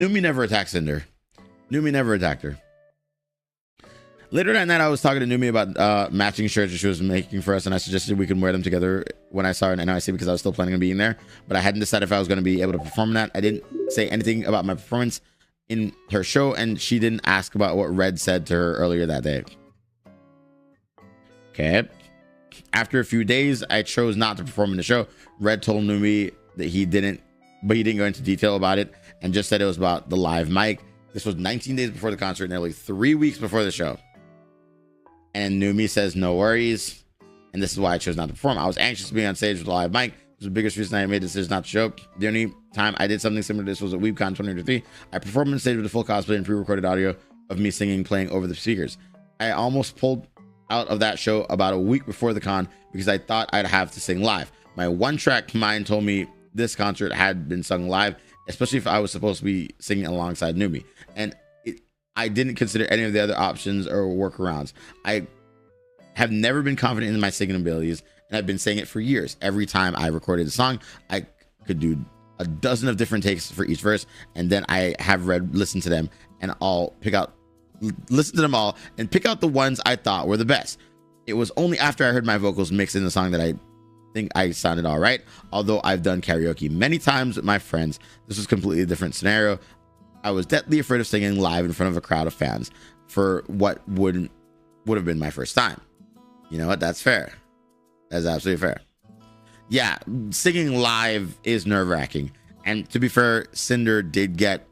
Numi never attacked Cinder. Numi never attacked her. Later that night, I was talking to Numi about matching shirts that she was making for us, and I suggested we can wear them together when I saw her in NYC because I was still planning on being there, but I hadn't decided if I was going to be able to perform that. I didn't say anything about my performance in her show, and she didn't ask about what Red said to her earlier that day. Okay. After a few days, I chose not to perform in the show. Red told Numi that he didn't, but he didn't go into detail about it and just said it was about the live mic. This was 19 days before the concert, nearly 3 weeks before the show. And Numi says, no worries. And this is why I chose not to perform. I was anxious to be on stage with a live mic. It was the biggest reason I made the decision not to show. The only time I did something similar to this was at WeebCon 2023. I performed on stage with a full cosplay and pre-recorded audio of me singing, playing over the speakers. I almost pulled out of that show about a week before the con because I thought I'd have to sing live. My one-track mind told me this concert had been sung live, especially if I was supposed to be singing alongside Numi. And I didn't consider any of the other options or workarounds. I have never been confident in my singing abilities, and I've been saying it for years. Every time I recorded a song, I could do a dozen of different takes for each verse, and then I have Red listen to them, and I'll listen to them all and pick out the ones I thought were the best. It was only after I heard my vocals mixed in the song that I think I sounded all right. Although I've done karaoke many times with my friends, this was completely a different scenario. I was deathly afraid of singing live in front of a crowd of fans for what would have been my first time. You know what? That's fair. That's absolutely fair. Yeah, singing live is nerve-wracking. And to be fair, Cinder did get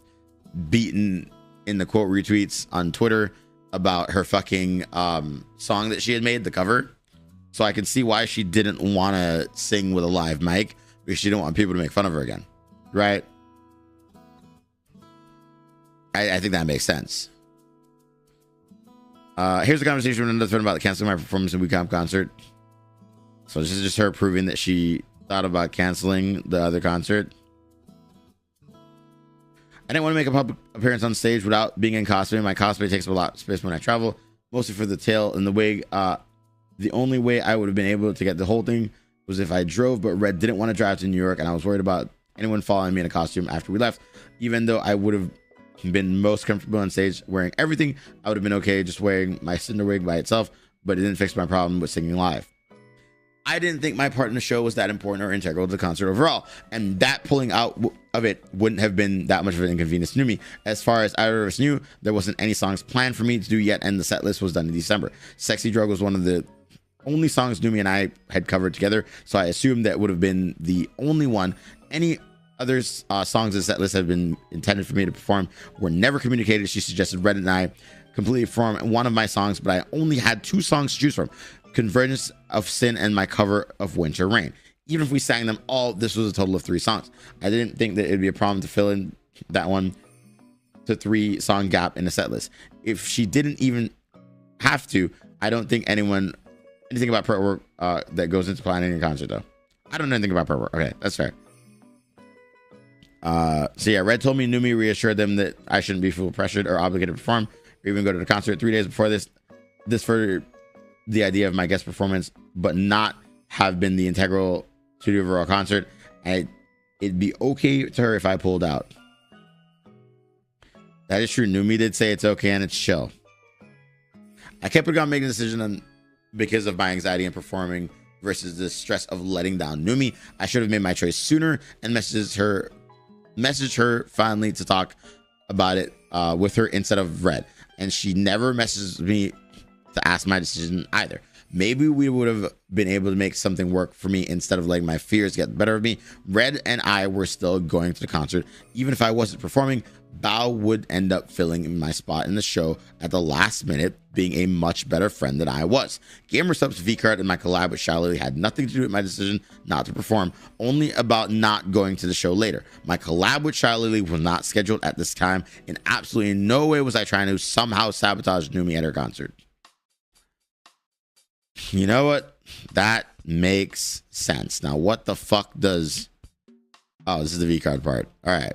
beaten in the quote retweets on Twitter about her fucking song that she had made, the cover. So I can see why she didn't want to sing with a live mic, because she didn't want people to make fun of her again. Right? I think that makes sense. Here's a conversation with another friend about canceling my performance in WeComp concert. So this is just her proving that she thought about canceling the other concert. I didn't want to make a public appearance on stage without being in costume. My cosplay takes up a lot of space when I travel, mostly for the tail and the wig. The only way I would have been able to get the whole thing was if I drove, but Red didn't want to drive to New York, and I was worried about anyone following me in a costume after we left. Even though I would have been most comfortable on stage wearing everything, I would have been okay just wearing my Cinder wig by itself, but it didn't fix my problem with singing live. I didn't think my part in the show was that important or integral to the concert overall, and that pulling out of it wouldn't have been that much of an inconvenience to me. As far as either of us knew, there wasn't any songs planned for me to do yet, and the set list was done in December. Sexy Drug was one of the only songs Numi and I had covered together, so I assumed that would have been the only one. Any other songs in the set list had been intended for me to perform were never communicated. She suggested Red and I completely perform one of my songs, but I only had 2 songs to choose from: Convergence of Sin and my cover of Winter Rain. Even if we sang them all, this was a total of 3 songs. I didn't think that it'd be a problem to fill in that 1 to 3 song gap in the set list. If she didn't even have to, I don't think anything about prep work that goes into planning a concert, though. I don't know anything about prep work. Okay, that's fair. So yeah, Red told me Numi reassured them that I shouldn't be feel pressured or obligated to perform or even go to the concert 3 days before this for the idea of my guest performance, but not have been the integral to the overall concert. And it'd be okay to her if I pulled out. That is true. Numi did say it's okay and it's chill. I kept on making a decision because of my anxiety in performing versus the stress of letting down Numi. I should have made my choice sooner and messaged her finally to talk about it with her instead of Red. And she never messaged me to ask my decision either. Maybe we would have been able to make something work for me instead of letting my fears get the better of me. Red and I were still going to the concert. Even if I wasn't performing, Bao would end up filling my spot in the show at the last minute, being a much better friend than I was. Gamer Subs V-Card and my collab with Shalili had nothing to do with my decision not to perform, only about not going to the show later. My collab with Shalili was not scheduled at this time, and absolutely in no way was I trying to somehow sabotage Numi at her concert. You know what? That makes sense. Now, what the fuck does... Oh, this is the V-Card part. All right.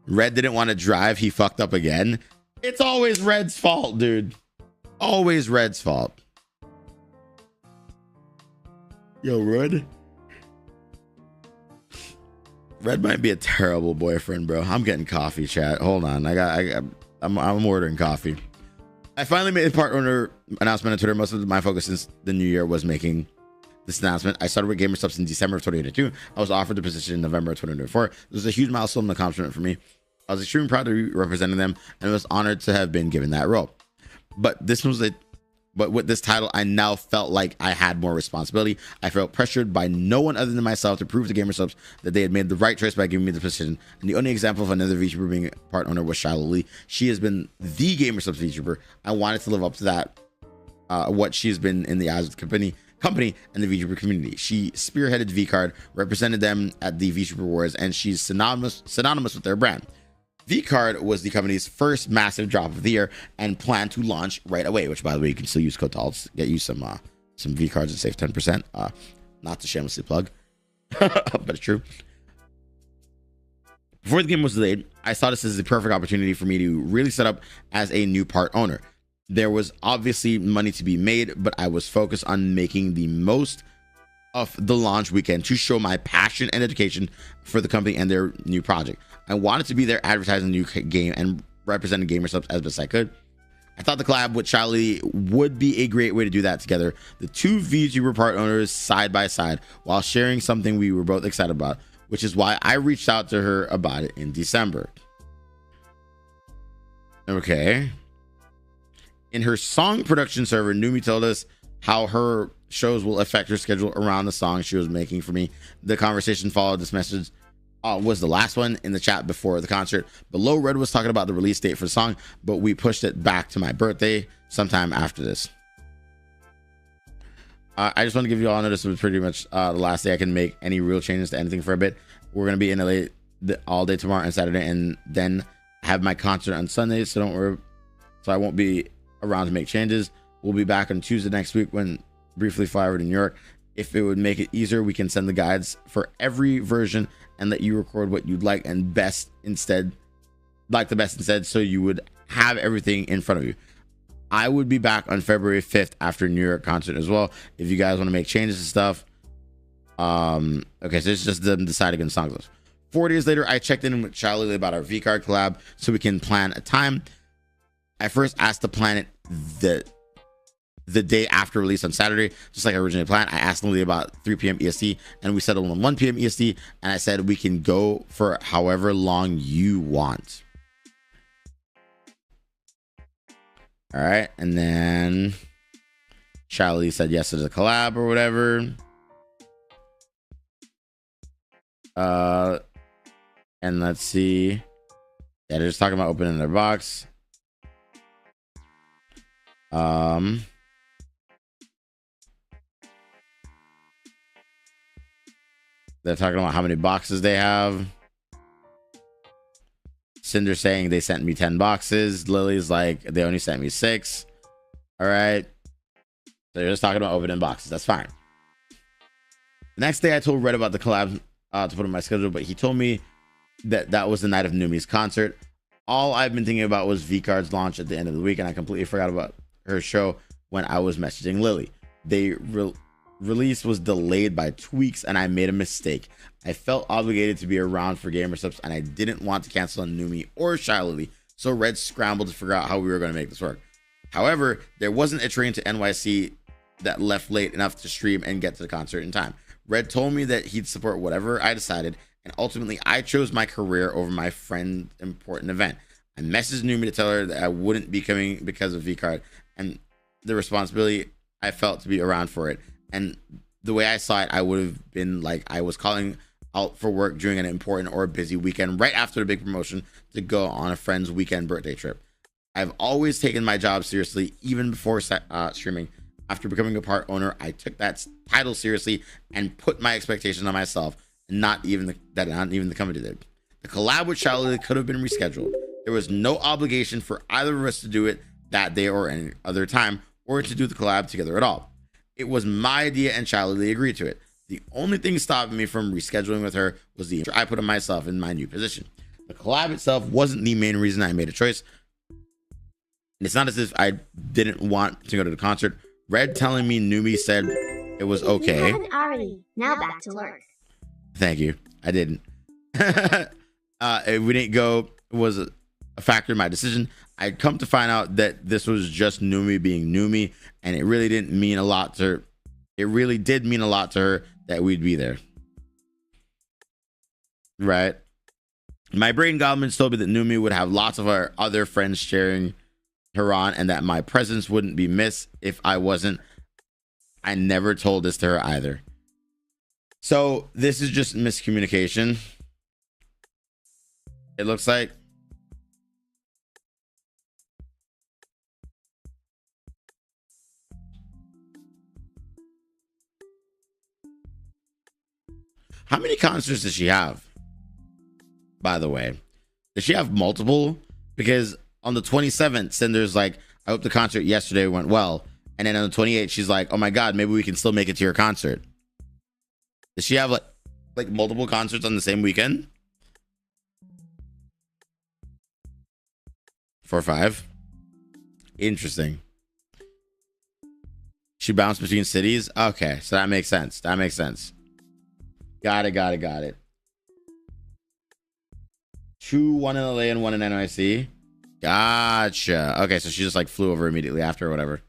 Red didn't want to drive. He fucked up again. It's always Red's fault, dude. Always Red's fault. Yo, Red. Red might be a terrible boyfriend, bro. I'm getting coffee, chat. Hold on. I'm ordering coffee. I finally made a part owner announcement on Twitter. Most of my focus since the new year was making this announcement. I started with GamerSubs in December of 2022. I was offered the position in November of 2024. This was a huge milestone and accomplishment for me. I was extremely proud to be representing them and was honored to have been given that role. But with this title, I now felt like I had more responsibility. I felt pressured by no one other than myself to prove to GamerSubs that they had made the right choice by giving me the position. And the only example of another VTuber being part owner was Shiloh Lee. She has been the GamerSubs VTuber. I wanted to live up to that, what she's been in the eyes of the company and the VTuber community. She spearheaded VCard, represented them at the VTuber Awards, and she's synonymous with their brand. VCard was the company's first massive drop of the year and planned to launch right away, which, by the way, you can still use code TALTS, get you some VCards and save 10%. Not to shamelessly plug, but it's true. Before the game was delayed, I saw this as the perfect opportunity for me to really set up as a new part owner. There was obviously money to be made, but I was focused on making the most of the launch weekend to show my passion and dedication for the company and their new project. I wanted to be there advertising the new game and representing GamerSubs as best I could. I thought the collab with Charlie would be a great way to do that together. The two VTuber part owners side by side while sharing something we were both excited about, which is why I reached out to her about it in December. Okay. In her song production server, Numi told us how her shows will affect her schedule around the song she was making for me. The conversation followed this message was the last one in the chat before the concert. Below, Red was talking about the release date for the song, but we pushed it back to my birthday sometime after this. I just want to give you all notice it was pretty much the last day I can make any real changes to anything for a bit. We're going to be in LA all day tomorrow and Saturday, and then have my concert on Sunday, so don't worry. So I won't be around to make changes. We'll be back on Tuesday next week when briefly fly over to New York. If it would make it easier, we can send the guides for every version and let you record what you'd like and best instead, so you would have everything in front of you. I would be back on February 5th after New York concert as well, if you guys want to make changes and stuff. Okay, so it's just them deciding on songs. 4 days later, I checked in with Charlie about our VCard collab so we can plan a time. I first asked to plan it the day after release on Saturday, just like I originally planned. I asked Lily about 3 p.m. EST, and we settled on 1 p.m. EST, and I said we can go for however long you want. All right, and then Charlie said yes to the collab or whatever. And let's see. Yeah, they're just talking about opening their box. They're talking about how many boxes they have. Cinder saying they sent me 10 boxes. Lily's like, they only sent me 6. All right. So they're just talking about opening boxes. That's fine. The next day, I told Red about the collab to put on my schedule, but he told me that was the night of Numi's concert. All I've been thinking about was VCard's launch at the end of the week, and I completely forgot about her show when I was messaging Lily. Release was delayed by 2 weeks, and I made a mistake. I felt obligated to be around for GamerSubs, and I didn't want to cancel on Numi or Shiloh, so Red scrambled to figure out how we were going to make this work. However, there wasn't a train to NYC that left late enough to stream and get to the concert in time. Red told me that he'd support whatever I decided, and ultimately I chose my career over my friend's important event. I messaged Numi to tell her that I wouldn't be coming because of VCard and the responsibility I felt to be around for it. And the way I saw it, I would have been like I was calling out for work during an important or busy weekend right after the big promotion to go on a friend's weekend birthday trip. I've always taken my job seriously, even before streaming. After becoming a part owner, I took that title seriously and put my expectations on myself, and not even the company did. The collab with Charlie could have been rescheduled. There was no obligation for either of us to do it that day or any other time, or to do the collab together at all. It was my idea, and Charlie agreed to it. The only thing stopping me from rescheduling with her was the I put on myself in my new position. The collab itself wasn't the main reason I made a choice. And it's not as if I didn't want to go to the concert. Red telling me Numi said it was okay. You haven't already. Now back to work. Thank you. I didn't. If we didn't go, was a factor in my decision. I'd come to find out that this was just Numi being Numi, and it really didn't mean a lot to her. It really did mean a lot to her that we'd be there. Right? My brain goblins told me that Numi would have lots of our other friends cheering her on, and that my presence wouldn't be missed if I wasn't. I never told this to her either. So this is just miscommunication. It looks like. How many concerts does she have? By the way, does she have multiple? Because on the 27th, Cinder's like, I hope the concert yesterday went well. And then on the 28th, she's like, oh my God, maybe we can still make it to your concert. Does she have like multiple concerts on the same weekend? 4 or 5. Interesting. She bounced between cities. Okay, so that makes sense. That makes sense. Got it. 2, 1 in LA and 1 in NYC. Gotcha. Okay, so she just like flew over immediately after or whatever.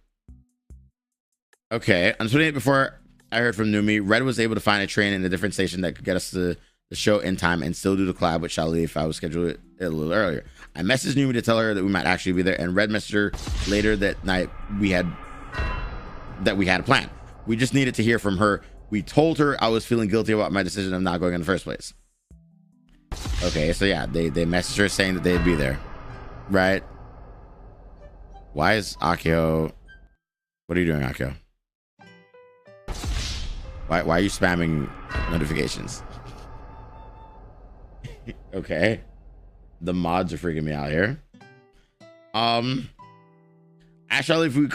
Okay, on 28th, before I heard from Numi, Red was able to find a train in a different station that could get us to the show in time and still do the collab with Charlie if I was scheduled it a little earlier. I messaged Numi to tell her that we might actually be there, and Red messaged her later that night we had a plan. We just needed to hear from her. We told her I was feeling guilty about my decision of not going in the first place. Okay, so yeah, they messaged her saying that they'd be there. Right? Why is Akio... What are you doing, Akio? Why are you spamming notifications? Okay. The mods are freaking me out here. Actually, if we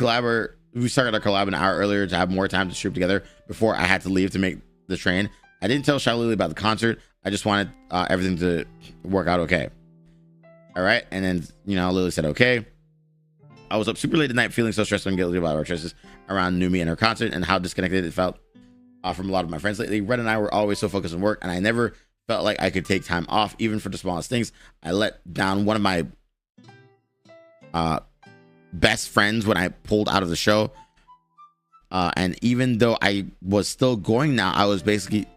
started our collab an hour earlier to have more time to shoot together before I had to leave to make the train. I didn't tell Charlie about the concert. I just wanted everything to work out okay. All right. And then, Lily said, okay. I was up super late at night feeling so stressed and guilty about our choices around Numi and her concert and how disconnected it felt from a lot of my friends lately. Red and I were always so focused on work, and I never felt like I could take time off, even for the smallest things. I let down one of my best friends when I pulled out of the show. And even though I was still going now, I was basically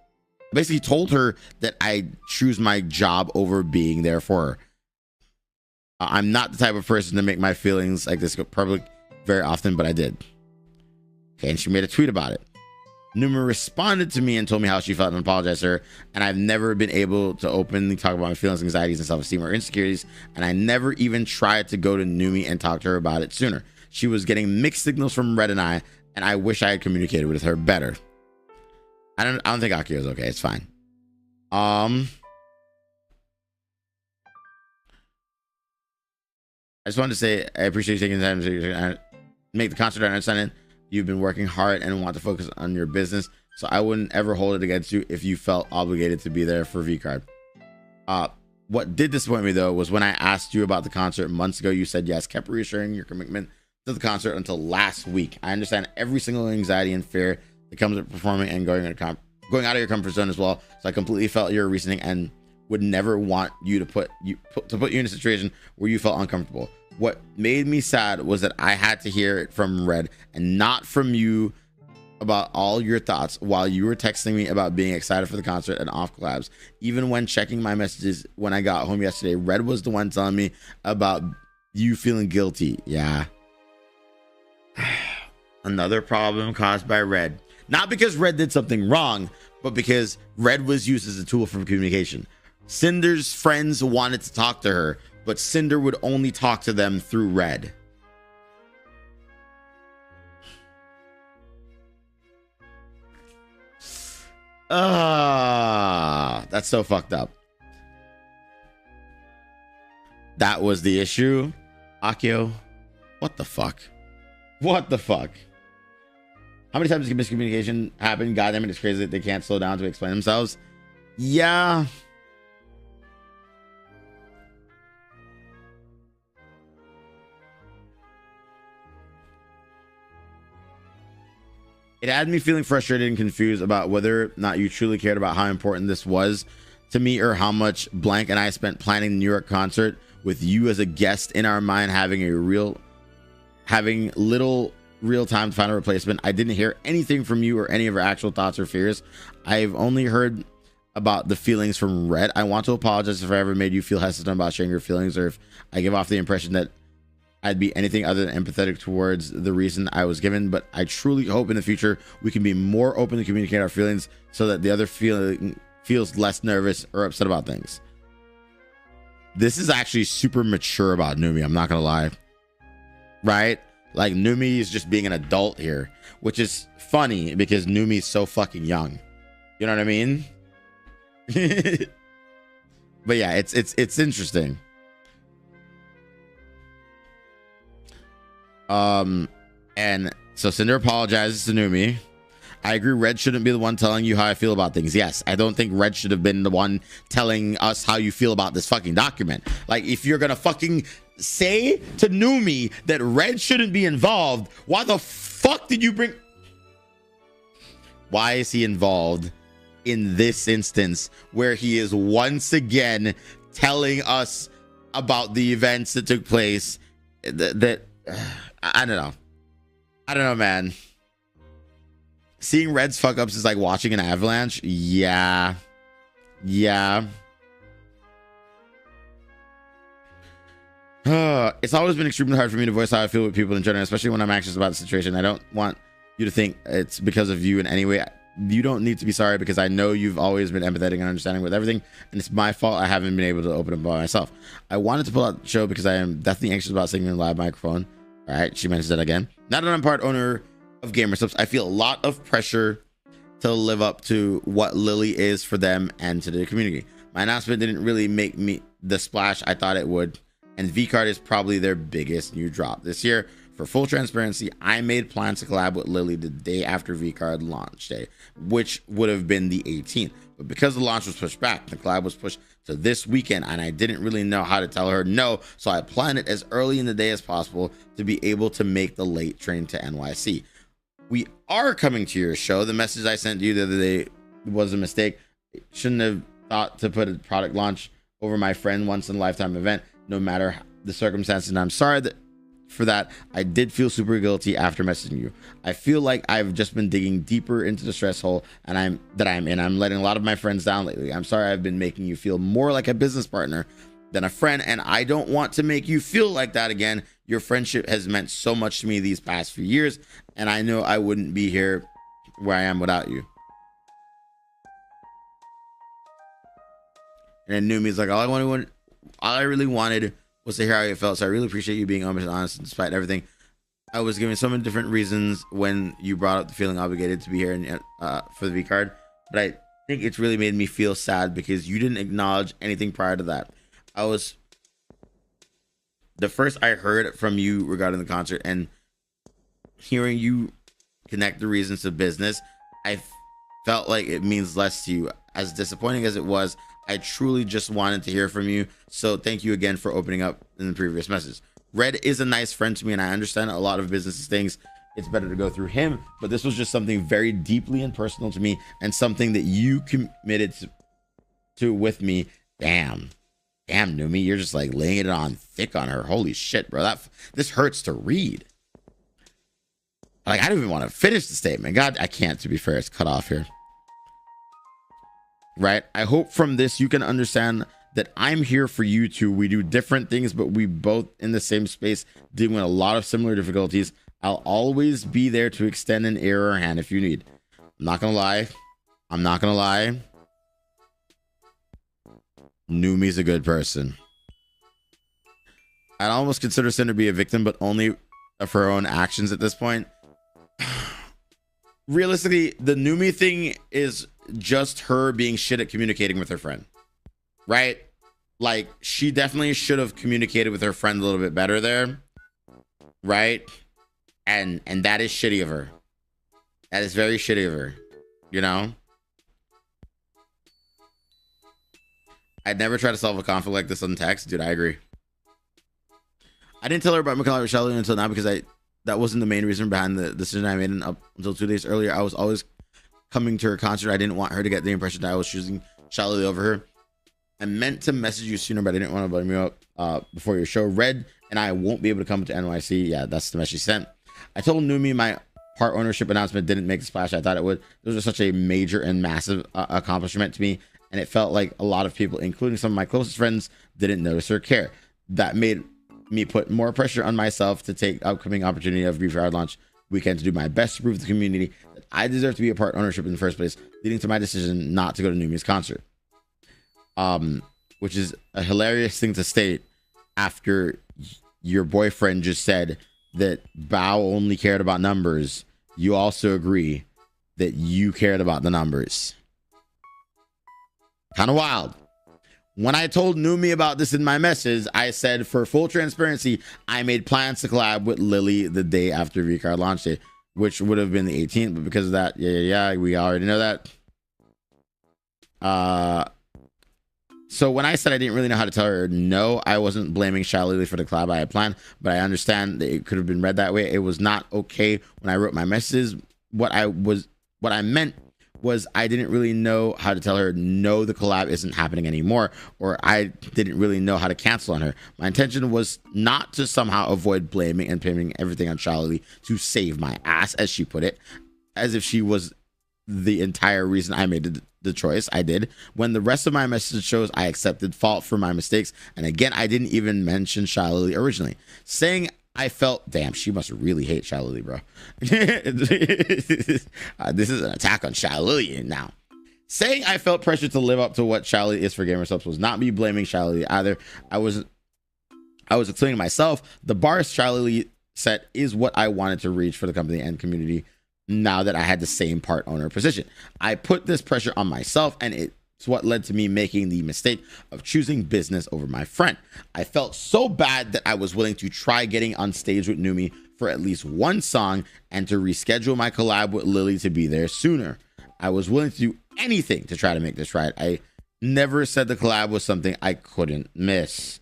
told her that I choose my job over being there for her. I'm not the type of person to make my feelings like this go public very often, but I did. Okay, and she made a tweet about it. Numa responded to me and told me how she felt and apologized to her. And I've never been able to openly talk about my feelings, anxieties, and self-esteem or insecurities. And I never even tried to go to Numi and talk to her about it sooner. She was getting mixed signals from Red and I wish I had communicated with her better. I don't think Akio is okay. It's fine. I just wanted to say I appreciate you taking the time to make the concert. I understand you've been working hard and want to focus on your business, so I wouldn't ever hold it against you if you felt obligated to be there for V-Card. What did disappoint me, though, was when I asked you about the concert months ago, you said yes, kept reassuring your commitment to the concert until last week. I understand every single anxiety and fear that comes with performing and going out of your comfort zone as well, so I completely felt your reasoning and would never want you to put you in a situation where you felt uncomfortable. What made me sad was that I had to hear it from Red and not from you about all your thoughts while you were texting me about being excited for the concert and off collabs. Even when checking my messages when I got home yesterday, Red was the one telling me about you feeling guilty. Yeah. Another problem caused by Red. Not because Red did something wrong, but because Red was used as a tool for communication. Cinder's friends wanted to talk to her, but Cinder would only talk to them through Red. That's so fucked up. That was the issue. Akio, what the fuck? What the fuck? How many times can miscommunication happen? God damn it, it's crazy that they can't slow down to explain themselves. Yeah. It had me feeling frustrated and confused about whether or not you truly cared about how important this was to me or how much Blank and I spent planning the New York concert with you as a guest in our mind, having little real time to find a replacement. I didn't hear anything from you or any of our actual thoughts or fears. I've only heard about the feelings from Red. I want to apologize if I ever made you feel hesitant about sharing your feelings, or if I give off the impression that I'd be anything other than empathetic towards the reason I was given, but I truly hope in the future we can be more open to communicate our feelings so that the other feels less nervous or upset about things. This is actually super mature about Numi, I'm not gonna lie. Right? Like, Numi is just being an adult here, which is funny because Numi is so fucking young. You know what I mean? But yeah, it's interesting. And so Cinder apologizes to Numi. I agree, Red shouldn't be the one telling you how I feel about things. Yes, I don't think Red should have been the one telling us how you feel about this fucking document. Like, if you're gonna fucking say to Numi that Red shouldn't be involved, why the fuck did you bring... Why is he involved in this instance where he is once again telling us about the events that took place that I don't know, man. Seeing Red's fuck ups is like watching an avalanche. Yeah. It's always been extremely hard for me to voice how I feel with people in general, especially when I'm anxious about the situation. I don't want you to think it's because of you in any way. You don't need to be sorry, because I know you've always been empathetic and understanding with everything, and it's my fault I haven't been able to open up by myself. I wanted to pull out the show because I am definitely anxious about singing in a live microphone. All right, she mentions that again. Now that I'm part owner of Gamersubs, I feel a lot of pressure to live up to what Lily is for them and to the community. My announcement didn't really make me the splash I thought it would, and V-Card is probably their biggest new drop this year. For full transparency, I made plans to collab with Lily the day after V-Card launch day, which would have been the 18th. But because the launch was pushed back, the collab was pushed to this weekend, and I didn't really know how to tell her no, so I planned it as early in the day as possible to be able to make the late train to NYC. We are coming to your show. The message I sent you the other day was a mistake. Shouldn't have thought to put a product launch over my friend once in a lifetime event, no matter the circumstances, and I'm sorry for that. I did feel super guilty after messaging you. I feel like I've just been digging deeper into the stress hole I'm in. I'm letting a lot of my friends down lately. I'm sorry I've been making you feel more like a business partner than a friend, and I don't want to make you feel like that again. Your friendship has meant so much to me these past few years, and I know I wouldn't be here where I am without you. And then Numi's like, all I really wanted was to hear how you felt, so I really appreciate you being honest despite everything. I was given so many different reasons when you brought up the feeling obligated to be here and for the V card, but I think it's really made me feel sad because you didn't acknowledge anything prior to that. The first I heard from you regarding the concert and hearing you connect the reasons to business, I felt like it means less to you. As disappointing as it was, I truly just wanted to hear from you. So thank you again for opening up in the previous message. Red is a nice friend to me, and I understand a lot of business things. It's better to go through him, but this was just something very deeply and personal to me, and something that you committed to with me. Damn, Numi, you're just like laying it on thick on her. Holy shit, bro. This hurts to read. Like, I don't even want to finish the statement. God, I can't, to be fair. It's cut off here. Right? I hope from this you can understand that I'm here for you too. We do different things, but we both in the same space dealing with a lot of similar difficulties. I'll always be there to extend an ear or hand if you need. I'm not gonna lie. Numi's a good person. I'd almost consider Cinder to be a victim, but only of her own actions at this point. Realistically, the Numi thing is just her being shit at communicating with her friend, right? Like, she definitely should have communicated with her friend a little bit better there, right? And that is shitty of her. That is very shitty of her, you know? I'd never try to solve a conflict like this on text. Dude, I agree. I didn't tell her about Michaela Shelley until now because that wasn't the main reason behind the decision I made up until 2 days earlier. I was always coming to her concert. I didn't want her to get the impression that I was choosing Shelley over her. I meant to message you sooner, but I didn't want to blame you up before your show. Red and I won't be able to come to NYC. Yeah, that's the message she sent. I told Numi my part ownership announcement didn't make the splash I thought it would. This was such a major and massive accomplishment to me, and it felt like a lot of people, including some of my closest friends, didn't notice or care. That made me put more pressure on myself to take upcoming opportunity of VCard launch weekend to do my best to prove to the community that I deserve to be a part ownership in the first place, leading to my decision not to go to Numi's concert. Which is a hilarious thing to state after your boyfriend just said that Bao only cared about numbers. You also agree that you cared about the numbers. Kind of wild. When I told Numi about this in my message, I said, for full transparency, I made plans to collab with Lily the day after VCard launch day, which would have been the 18th, but because of that, yeah, we already know that. So when I said I didn't really know how to tell her no, I wasn't blaming Shalili for the collab I had planned, but I understand that it could have been read that way. It was not okay when I wrote my messages. What I meant was I didn't really know how to tell her no, the collab isn't happening anymore, or I didn't really know how to cancel on her. My intention was not to somehow avoid blaming and pinning everything on Shalili to save my ass, as she put it, as if she was the entire reason I made the choice I did. When the rest of my message shows I accepted fault for my mistakes, and again, I didn't even mention Shalili originally. Saying I felt, damn, she must really hate Shalili, bro. This is an attack on Shalili now. Saying I felt pressure to live up to what Shalili is for gamer subs was not me blaming Shalili either. I was explaining myself. The bar Shalili set is what I wanted to reach for the company and community now that I had the same part owner position. I put this pressure on myself, and it's what led to me making the mistake of choosing business over my friend. I felt so bad that I was willing to try getting on stage with Numi for at least one song and to reschedule my collab with Lily to be there sooner. I was willing to do anything to try to make this right. I never said the collab was something I couldn't miss.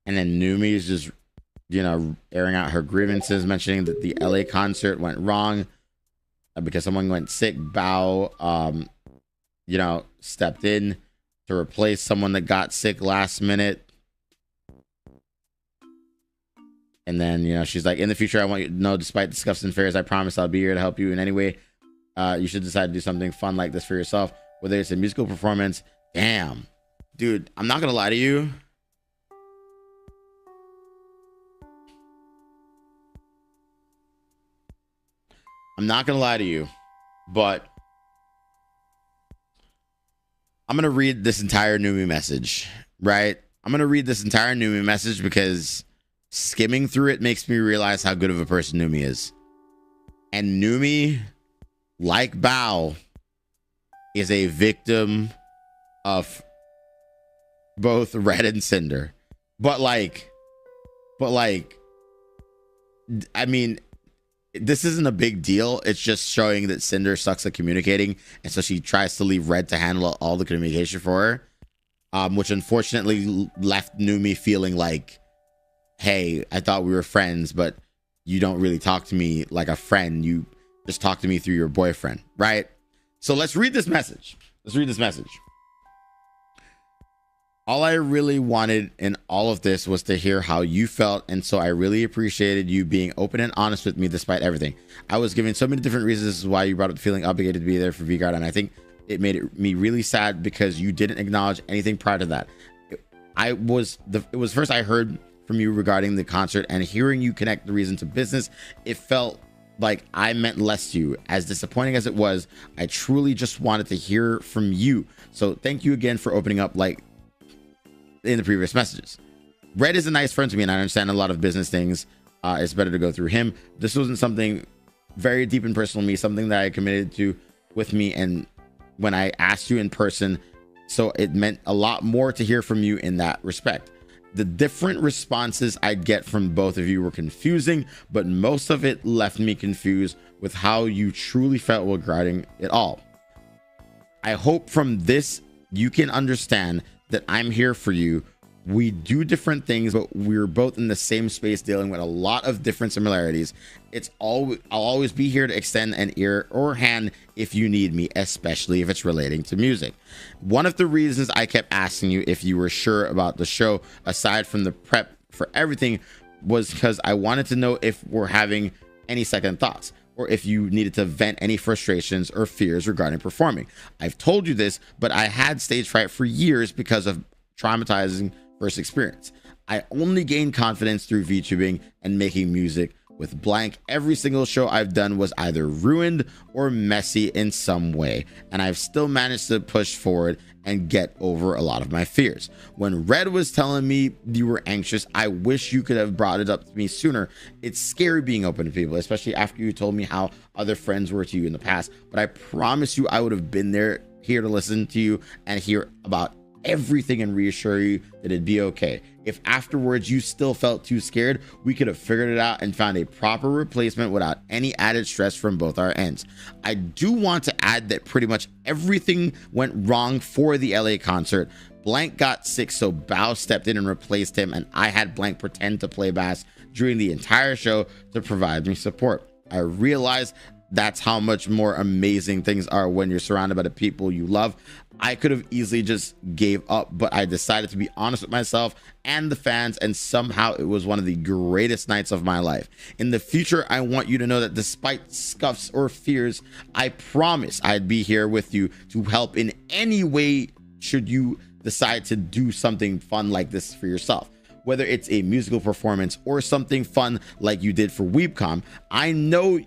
And then Numi is just, airing out her grievances, mentioning that the LA concert went wrong because someone went sick. Bao, stepped in to replace someone that got sick last minute. And then, she's like, in the future, I want you to know, despite the scuffs and fares, I promise I'll be here to help you in any way. You should decide to do something fun like this for yourself, whether it's a musical performance. Damn, dude, I'm not going to lie to you. I'm not going to lie to you, but I'm going to read this entire Numi message, right? I'm going to read this entire Numi message because skimming through it makes me realize how good of a person Numi is. And Numi, like Bao, is a victim of both Red and Cinder. But I mean, this isn't a big deal. It's just showing that Cinder sucks at communicating, and so she tries to leave Red to handle all the communication for her, which unfortunately left Numi feeling like, hey, I thought we were friends, but you don't really talk to me like a friend. You just talk to me through your boyfriend, right? So let's read this message. All I really wanted in all of this was to hear how you felt, and so I really appreciated you being open and honest with me despite everything. I was given so many different reasons why you brought up feeling obligated to be there for VCard, and I think it made me really sad because you didn't acknowledge anything prior to that. It was first I heard from you regarding the concert, and hearing you connect the reason to business, it felt like I meant less to you. As disappointing as it was, I truly just wanted to hear from you. So thank you again for opening up like in the previous messages. Red is a nice friend to me, and I understand a lot of business things. It's better to go through him. This wasn't something very deep and personal to me, something that I committed to with me, and when I asked you in person, so it meant a lot more to hear from you in that respect. The different responses I'd get from both of you were confusing, but most of it left me confused with how you truly felt regarding it all. I hope from this you can understand that I'm here for you We do different things, but we're both in the same space dealing with a lot of different similarities. I'll always be here to extend an ear or hand if you need me, especially if it's relating to music. One of the reasons I kept asking you if you were sure about the show, aside from the prep for everything, was because I wanted to know if we're having any second thoughts, or if you needed to vent any frustrations or fears regarding performing. I've told you this, but I had stage fright for years because of traumatizing first experience. I only gained confidence through VTubing and making music. With blank, every single show I've done was either ruined or messy in some way, and I've still managed to push forward and get over a lot of my fears. When Red was telling me you were anxious, I wish you could have brought it up to me sooner. It's scary being open to people, especially after you told me how other friends were to you in the past, but I promise you I would have been there, here to listen to you and hear about everything and reassure you that it'd be okay. If afterwards you still felt too scared, we could have figured it out and found a proper replacement without any added stress from both our ends. I do want to add that pretty much everything went wrong for the LA concert. Blank got sick, so Bao stepped in and replaced him, and I had Blank pretend to play bass during the entire show to provide me support. I realized that's how much more amazing things are when you're surrounded by the people you love. I could have easily just gave up, but I decided to be honest with myself and the fans, and somehow it was one of the greatest nights of my life. In the future, I want you to know that despite scuffs or fears, I promise I'd be here with you to help in any way should you decide to do something fun like this for yourself. Whether it's a musical performance or something fun like you did for WeebCom, I know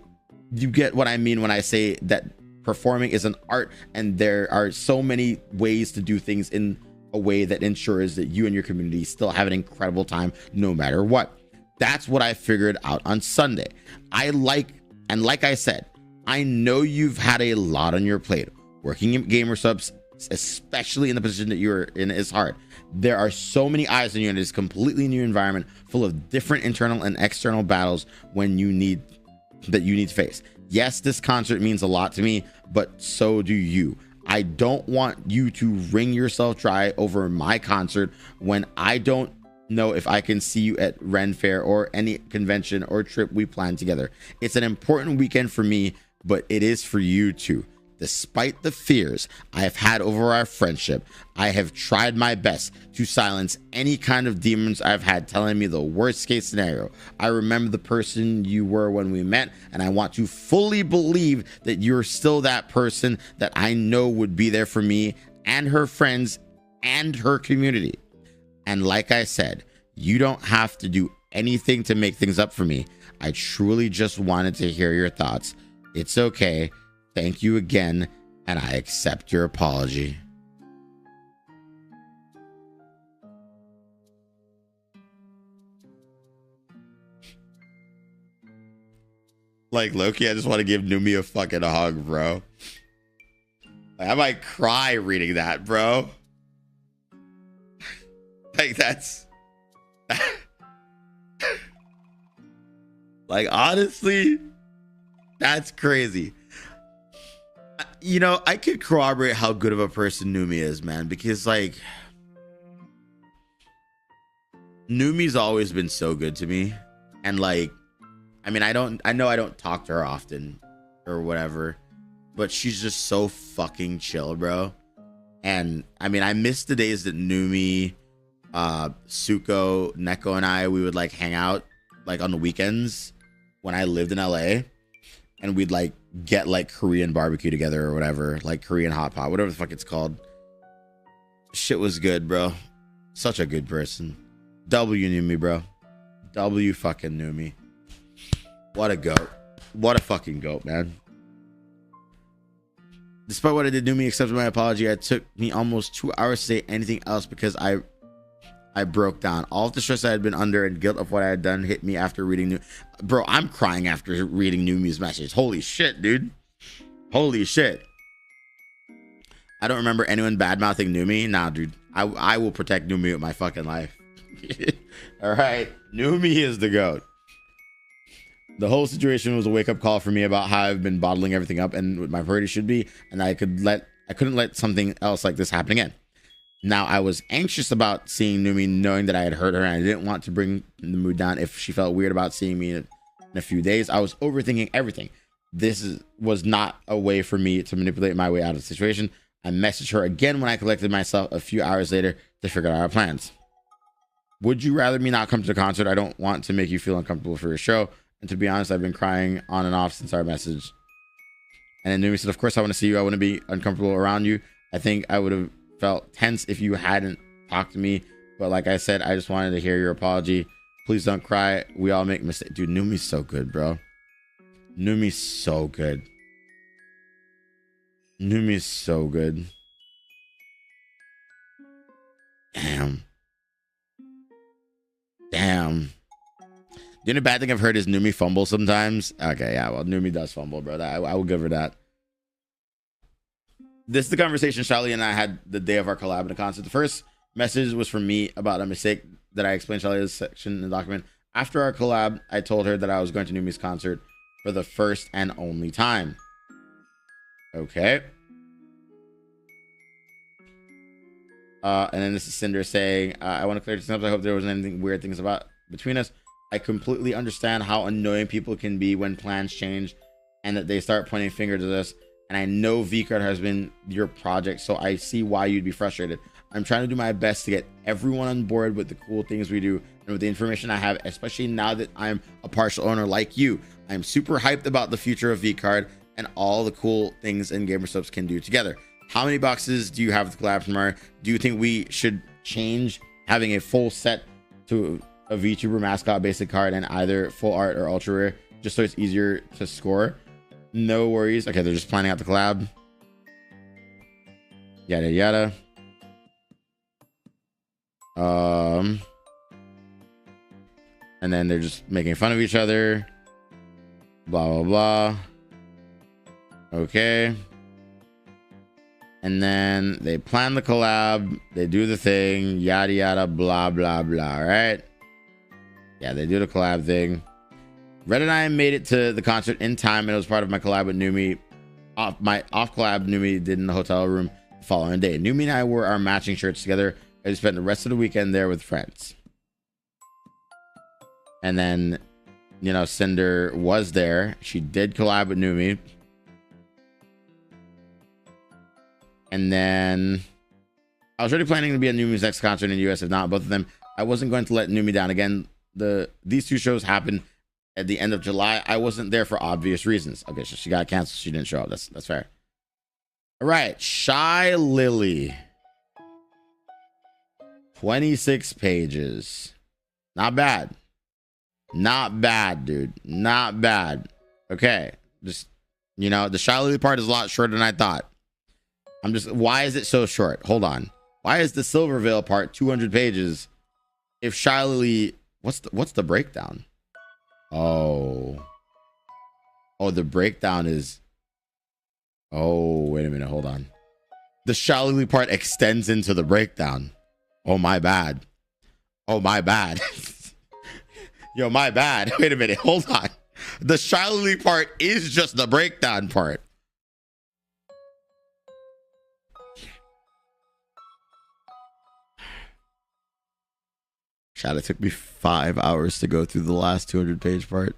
you get what I mean when I say that performing is an art, and there are so many ways to do things in a way that ensures that you and your community still have an incredible time no matter what. That's what I figured out on Sunday. Like I said, I know you've had a lot on your plate. Working in gamer subs, especially in the position that you're in, is hard. There are so many eyes on you in this completely new environment full of different internal and external battles when you need to face. Yes, this concert means a lot to me, but so do you. I don't want you to wring yourself dry over my concert when I don't know if I can see you at Ren Fair or any convention or trip we plan together. It's an important weekend for me, but it is for you too. Despite the fears I have had over our friendship, I have tried my best to silence any kind of demons I've had telling me the worst case scenario. I remember the person you were when we met, and I want to fully believe that you're still that person that I know would be there for me and her friends and her community. And like I said, you don't have to do anything to make things up for me. I truly just wanted to hear your thoughts. It's okay. Thank you again, and I accept your apology. Like, Loki, I just want to give Numi a fucking hug, bro. Like, I might cry reading that, bro. Like, that's... like, honestly, that's crazy. You know, I could corroborate how good of a person Numi is, man, because like Numi's always been so good to me. And like, I mean, I know I don't talk to her often or whatever, but she's just so fucking chill, bro. And I mean, I miss the days that Numi, Suko, Neko, and we would like hang out like on the weekends when I lived in LA, and we'd like get like Korean barbecue together or whatever, like Korean hot pot, whatever the fuck it's called. Shit was good, bro. Such a good person. W knew me, bro. W fucking knew me. What a goat. What a fucking goat, man. Despite what I did, Numi accepted my apology. It took me almost 2 hours to say anything else because I broke down. All of the stress I had been under and guilt of what I had done hit me after reading Bro, I'm crying after reading Numi's message. Holy shit, dude. Holy shit. I don't remember anyone bad-mouthing Numi. Nah, dude. I will protect Numi with my fucking life. All right. Numi is the GOAT. The whole situation was a wake-up call for me about how I've been bottling everything up and what my priority should be, and I couldn't let something else like this happen again. Now, I was anxious about seeing Numi, knowing that I had hurt her, and I didn't want to bring the mood down if she felt weird about seeing me in a few days. I was overthinking everything. Was not a way for me to manipulate my way out of the situation. I messaged her again when I collected myself a few hours later to figure out our plans. Would you rather me not come to the concert? I don't want to make you feel uncomfortable for your show. And to be honest, I've been crying on and off since our message. And then Numi said, of course I want to see you. I want to be uncomfortable around you. I think I would have felt tense if you hadn't talked to me. But like I said, I just wanted to hear your apology. Please don't cry. We all make mistakes. Dude, Numi's so good, bro. Numi's so good. Numi's so good. Damn. Damn. The only bad thing I've heard is Numi fumble sometimes. Okay, yeah, well, Numi does fumble, bro. I will give her that. This is the conversation Charlie and I had the day of our collab in the concert. The first message was from me about a mistake that I explained to Charlie's section in the document. After our collab, I told her that I was going to Numi's concert for the first and only time. Okay. And then this is Cinder saying, I want to clear this up. I hope there wasn't anything weird things about between us. I completely understand how annoying people can be when plans change and that they start pointing fingers at us. And I know V-Card has been your project, so I see why you'd be frustrated. I'm trying to do my best to get everyone on board with the cool things we do and with the information I have, especially now that I'm a partial owner like you. I'm super hyped about the future of V-Card and all the cool things and GamerSubs can do together. How many boxes do you have with collab tomorrow? Do you think we should change having a full set to a VTuber mascot basic card and either full art or ultra rare just so it's easier to score? No worries. Okay, they're just planning out the collab. Yada yada. And then they're just making fun of each other. Blah blah blah. Okay. And then they plan the collab, they do the thing, yada yada, blah blah blah. Right? Yeah, they do the collab thing. Red and I made it to the concert in time, and it was part of my collab with Numi. My off collab Numi did in the hotel room the following day. Numi and I wore our matching shirts together. I spent the rest of the weekend there with friends. And then, you know, Cinder was there. She did collab with Numi. And then I was already planning to be at Numi's next concert in the US. If not, both of them, I wasn't going to let Numi down again. These two shows happened at the end of July. I wasn't there for obvious reasons. Okay, so she got canceled. She didn't show up. That's fair. All right, Shy Lily. 26 pages. Not bad. Not bad, dude. Not bad. Okay, just, you know, the Shy Lily part is a lot shorter than I thought. Why is it so short? Hold on. Why is the Silver Veil part 200 pages? If Shy Lily, what's the breakdown? Oh, the breakdown is, wait a minute, hold on. The Shy Lily part extends into the breakdown. Oh, my bad. Oh, my bad. Yo, my bad. Wait a minute, hold on. The Shy Lily part is just the breakdown part. Shot, it took me 5 hours to go through the last 200-page part.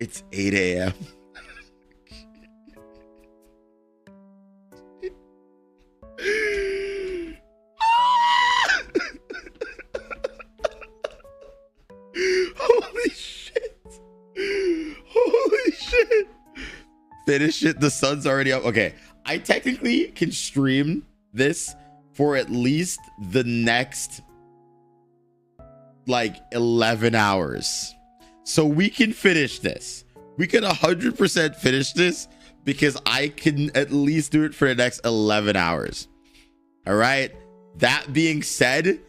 It's 8 a.m. Holy shit. Holy shit. Finish it. The sun's already up. Okay. I technically can stream this for at least the next like 11 hours. So we can finish this. We can 100% finish this because I can at least do it for the next 11 hours. All right. That being said,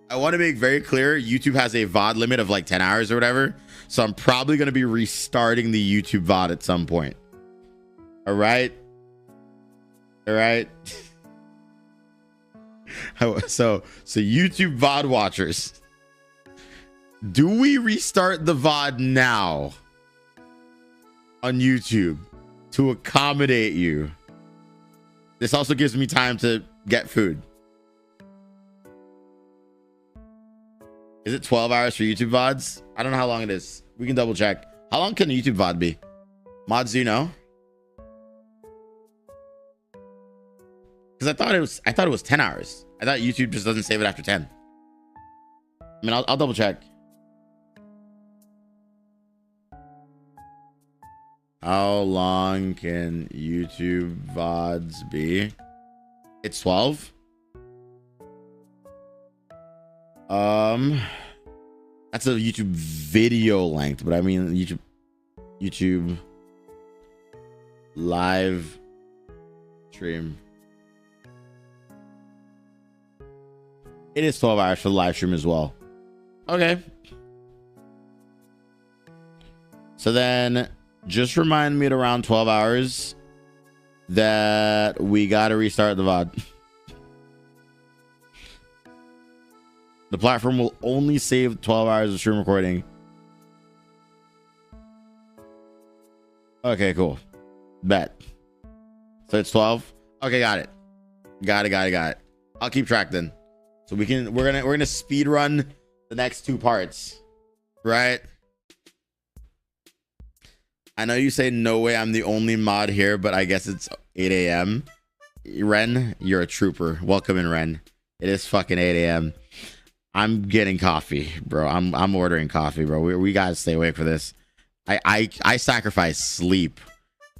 I want to make very clear YouTube has a VOD limit of like 10 hours or whatever. So I'm probably going to be restarting the YouTube VOD at some point. All right. All right. So YouTube VOD watchers, do we restart the VOD now on YouTube to accommodate you? This also gives me time to get food. Is it 12 hours for YouTube VODs? I don't know how long it is. We can double check. How long can a YouTube VOD be? Mods, do you know? Because I thought it was 10 hours. I thought YouTube just doesn't save it after 10. I mean, I'll double check. How long can YouTube VODs be? It's 12. That's a YouTube video length, but I mean YouTube live stream. It is 12 hours for the live stream as well. Okay. So then just remind me at around 12 hours that we got to restart the VOD. The platform will only save 12 hours of stream recording. Okay, cool. Bet. So it's 12. Okay, got it. Got it. I'll keep track then. So we're gonna speed run the next 2 parts. Right? I know you say no way I'm the only mod here, but I guess it's 8 a.m. Ren, you're a trooper. Welcome in, Ren. It is fucking 8 a.m. I'm getting coffee, bro. I'm ordering coffee, bro. We gotta stay awake for this. I sacrifice sleep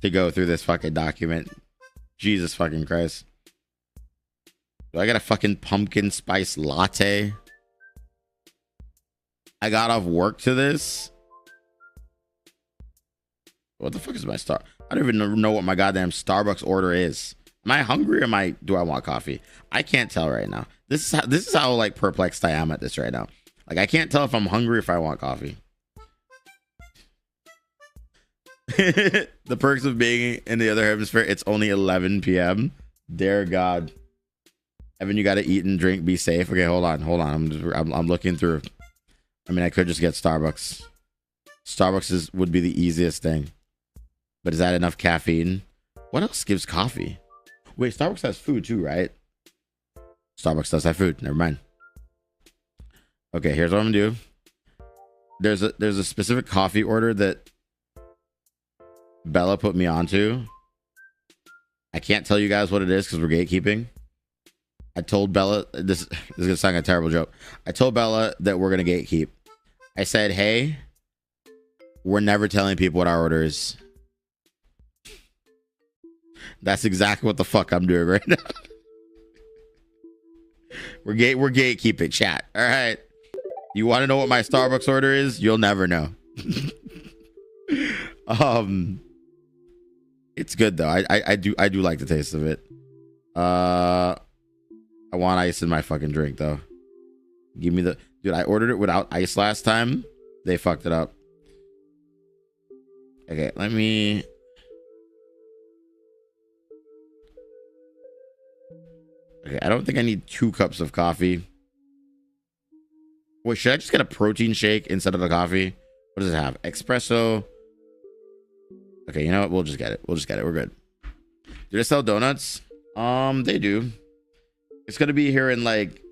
to go through this fucking document. Jesus fucking Christ. Do I got a fucking pumpkin spice latte? I got off work to this. What the fuck is my star? I don't even know what my goddamn Starbucks order is. Am I hungry or do I want coffee? I can't tell right now. This is how like perplexed I am at this right now. Like I can't tell if I'm hungry or if I want coffee. The perks of being in the other hemisphere. It's only 11 p.m. Dear God. Evan, you got to eat and drink. Be safe. Okay, hold on. I'm looking through. I mean, I could just get Starbucks. Starbucks would be the easiest thing. But is that enough caffeine? What else gives coffee? Wait, Starbucks has food too, right? Starbucks does have food. Never mind. Okay, here's what I'm gonna do. There's a specific coffee order that Bella put me onto. I can't tell you guys what it is because we're gatekeeping. I told Bella this is gonna sound like a terrible joke. I told Bella that we're gonna gatekeep. I said, hey, we're never telling people what our order is. That's exactly what the fuck I'm doing right now. We're gatekeeping, chat. All right. You want to know what my Starbucks order is? You'll never know. It's good though. I do like the taste of it. I want ice in my fucking drink though. Give me the dude. I ordered it without ice last time. They fucked it up. Okay, let me. Okay, I don't think I need 2 cups of coffee. Wait, should I just get a protein shake instead of the coffee? What does it have? Espresso. Okay, you know what? We'll just get it. We're good. Do they sell donuts? They do. It's gonna be here in like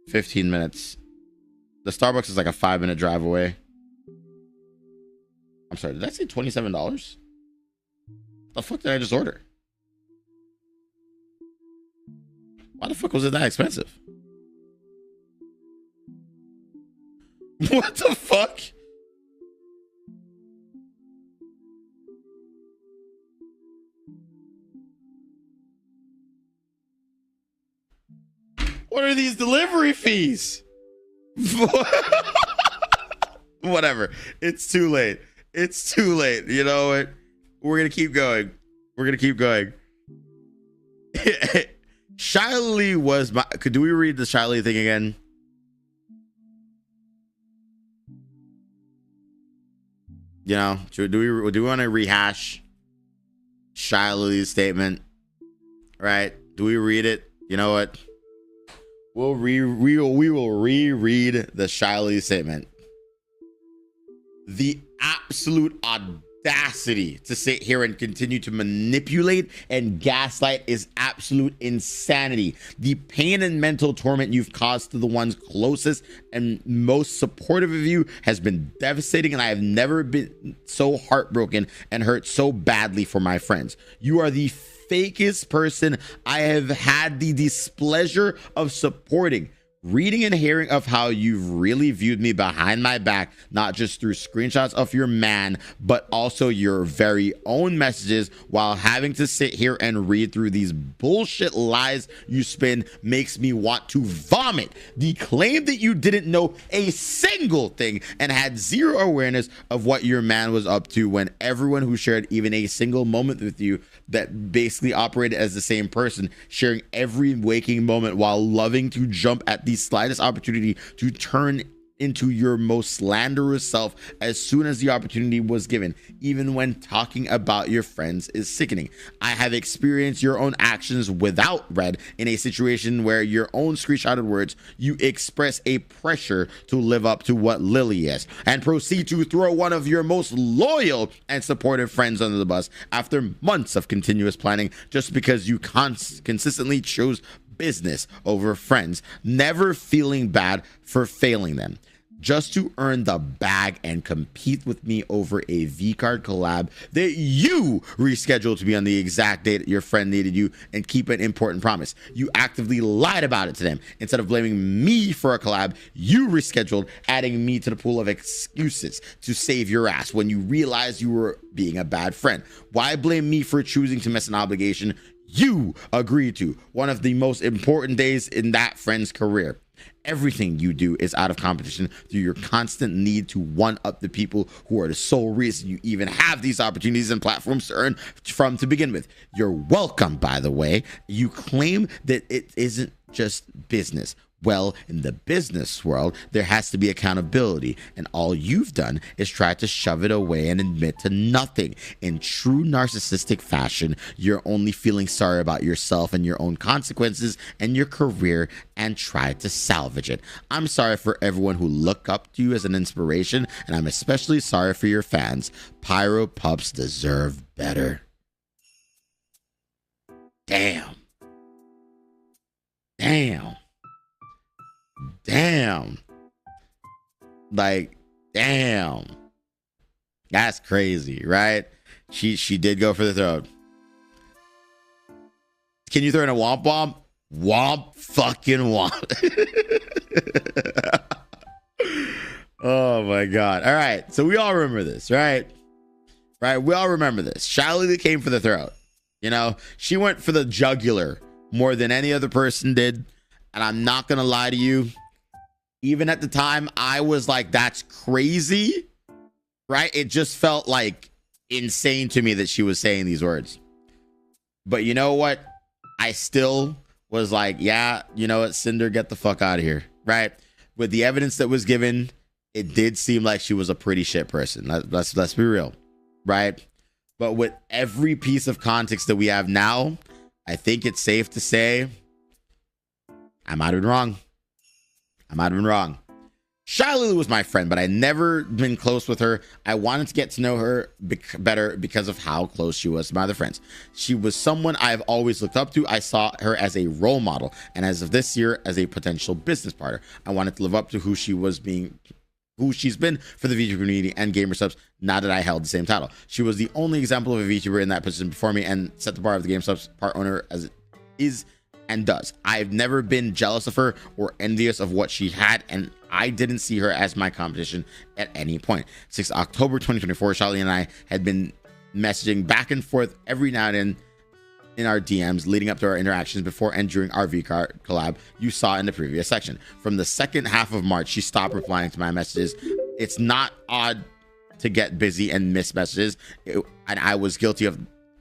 15 minutes. The Starbucks is like a 5-minute drive away. I'm sorry, did I say $27? The fuck did I just order? Why the fuck was it that expensive? What the fuck? What are these delivery fees? Whatever. It's too late. You know what? We're gonna keep going. Shiley was my. Do we read the Shiley thing again? You know, do we want to rehash Shiley's statement? Right? Do we read it? You know what? We will reread the Shiley statement. The absolute audacity to sit here and continue to manipulate and gaslight is absolute insanity. The pain and mental torment you've caused to the ones closest and most supportive of you has been devastating, and I have never been so heartbroken and hurt so badly for my friends. You are the fakest person I have had the displeasure of supporting. Reading and hearing of how you've really viewed me behind my back, not just through screenshots of your man, but also your very own messages, while having to sit here and read through these bullshit lies you spin, makes me want to vomit. The claim that you didn't know a single thing and had zero awareness of what your man was up to, when everyone who shared even a single moment with you that basically operated as the same person, sharing every waking moment while loving to jump at the slightest opportunity to turn into your most slanderous self as soon as the opportunity was given, even when talking about your friends, is sickening. I have experienced your own actions without Red in a situation where your own screenshotted words, you express a pressure to live up to what Lily is, and proceed to throw one of your most loyal and supportive friends under the bus after months of continuous planning, just because you consistently chose business over friends, never feeling bad for failing them, just to earn the bag and compete with me over a V-Card collab that you rescheduled to be on the exact date your friend needed you and keep an important promise. You actively lied about it to them. Instead of blaming me for a collab, you rescheduled, adding me to the pool of excuses to save your ass when you realized you were being a bad friend. Why blame me for choosing to miss an obligation you agreed to, one of the most important days in that friend's career? Everything you do is out of competition through your constant need to one up the people who are the sole reason you even have these opportunities and platforms to earn from to begin with. You're welcome, by the way. You claim that it isn't just business. Well, in the business world, there has to be accountability, and all you've done is try to shove it away and admit to nothing. In true narcissistic fashion, you're only feeling sorry about yourself and your own consequences and your career, and try to salvage it. I'm sorry for everyone who looked up to you as an inspiration, and I'm especially sorry for your fans. Pyro Pups deserve better. Damn. Like, damn. That's crazy, right? She did go for the throat. Can you throw in a womp womp? Womp fucking womp. Oh my god. All right. So we all remember this, right? Right? We all remember this. Shiley came for the throat. You know, she went for the jugular more than any other person did. And I'm not gonna lie to you, even at the time, I was like, that's crazy, right? It just felt like insane to me that she was saying these words. But you know what? I still was like, yeah, you know what, Cinder, get the fuck out of here, right? With the evidence that was given, it did seem like she was a pretty shit person. Let's be real, right? But with every piece of context that we have now, I think it's safe to say I might have been wrong. Shiley was my friend, but I never been close with her. I wanted to get to know her better because of how close she was to my other friends. She was someone I've always looked up to. I saw her as a role model, and as of this year, as a potential business partner. I wanted to live up to who she's been for the VTuber community and gamer subs, now that I held the same title. She was the only example of a VTuber in that position before me, and set the bar of the game subs part owner as it is and does. I've never been jealous of her or envious of what she had, and I didn't see her as my competition at any point. Since October 2024, Shiley and I had been messaging back and forth every now and then in our DMs leading up to our interactions before and during our V-Card collab you saw in the previous section. From the second half of March, she stopped replying to my messages. It's not odd to get busy and miss messages, and I was guilty of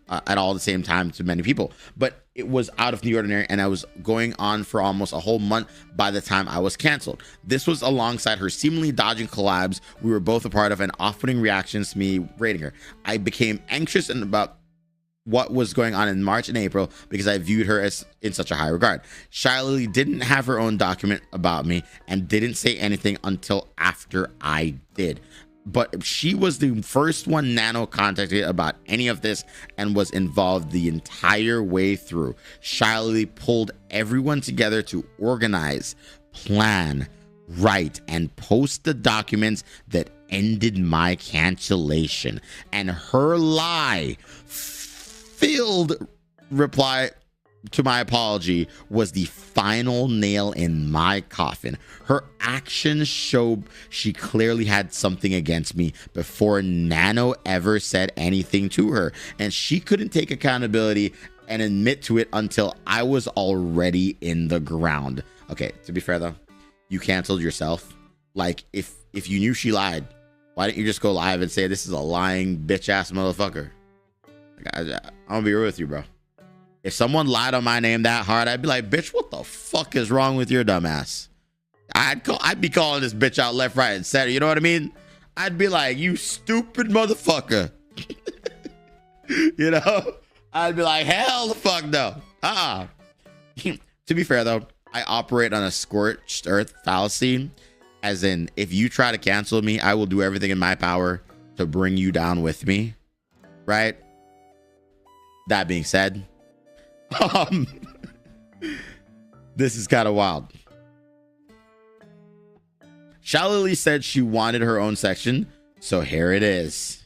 at all the same time to many people, but it was out of the ordinary, and I was going on for almost a whole month by the time I was canceled. This was alongside her seemingly dodging collabs we were both a part of and off-putting reactions to me rating her. I became anxious about what was going on in March and April because I viewed her as in such a high regard. Shiley didn't have her own document about me and didn't say anything until after I did. but she was the first one Nano contacted about any of this and was involved the entire way through. Shiley pulled everyone together to organize, plan, write, and post the documents that ended my cancellation. And her lie filled reply to my apology was the final nail in my coffin. Her actions showed she clearly had something against me before Nano ever said anything to her, and she couldn't take accountability and admit to it until I was already in the ground. Okay, to be fair though, you canceled yourself. Like, if you knew she lied, why didn't you just go live and say, this is a lying bitch ass motherfucker? Like, I'm gonna be real with you, bro. If someone lied on my name that hard, I'd be like, bitch, what the fuck is wrong with your dumb ass? I'd be calling this bitch out left, right, and center. You know what I mean? I'd be like, you stupid motherfucker. You know? I'd be like, hell the fuck no. To be fair though, I operate on a scorched earth fallacy, as in, if you try to cancel me, I will do everything in my power to bring you down with me, right? That being said, this is kind of wild. Shalili said she wanted her own section, so here it is.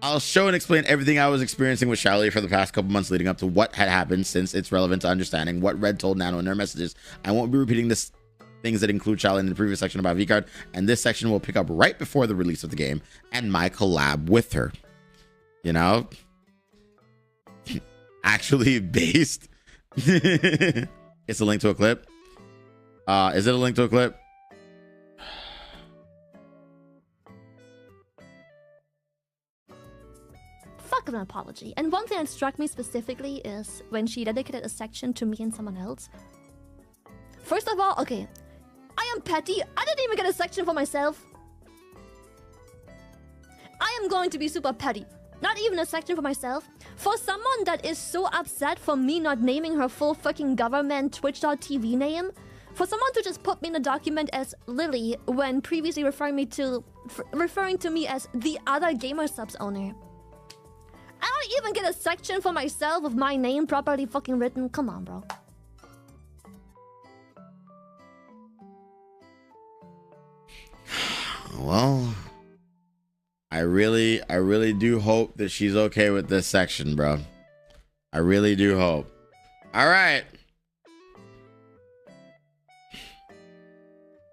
I'll show and explain everything I was experiencing with Shalili for the past couple months leading up to what had happened, since it's relevant to understanding what Red told Nano in their messages. I won't be repeating this things that include Shalili in the previous section about V-Card, and this section will pick up right before the release of the game and my collab with her. You know? Actually based. It's a link to a clip. Is it a link to a clip? Fuck an apology. And one thing that struck me specifically is when she dedicated a section to me and someone else. First of all, okay, I am petty. I didn't even get a section for myself. I am going to be super petty. Not even a section for myself. For someone that is so upset for me not naming her full fucking government Twitch.tv name, for someone to just put me in a document as Lily when previously referring to me as the other Gamersubs owner. I don't even get a section for myself with my name properly fucking written. Come on, bro. Well, I really do hope that she's okay with this section, bro. I really do hope. All right.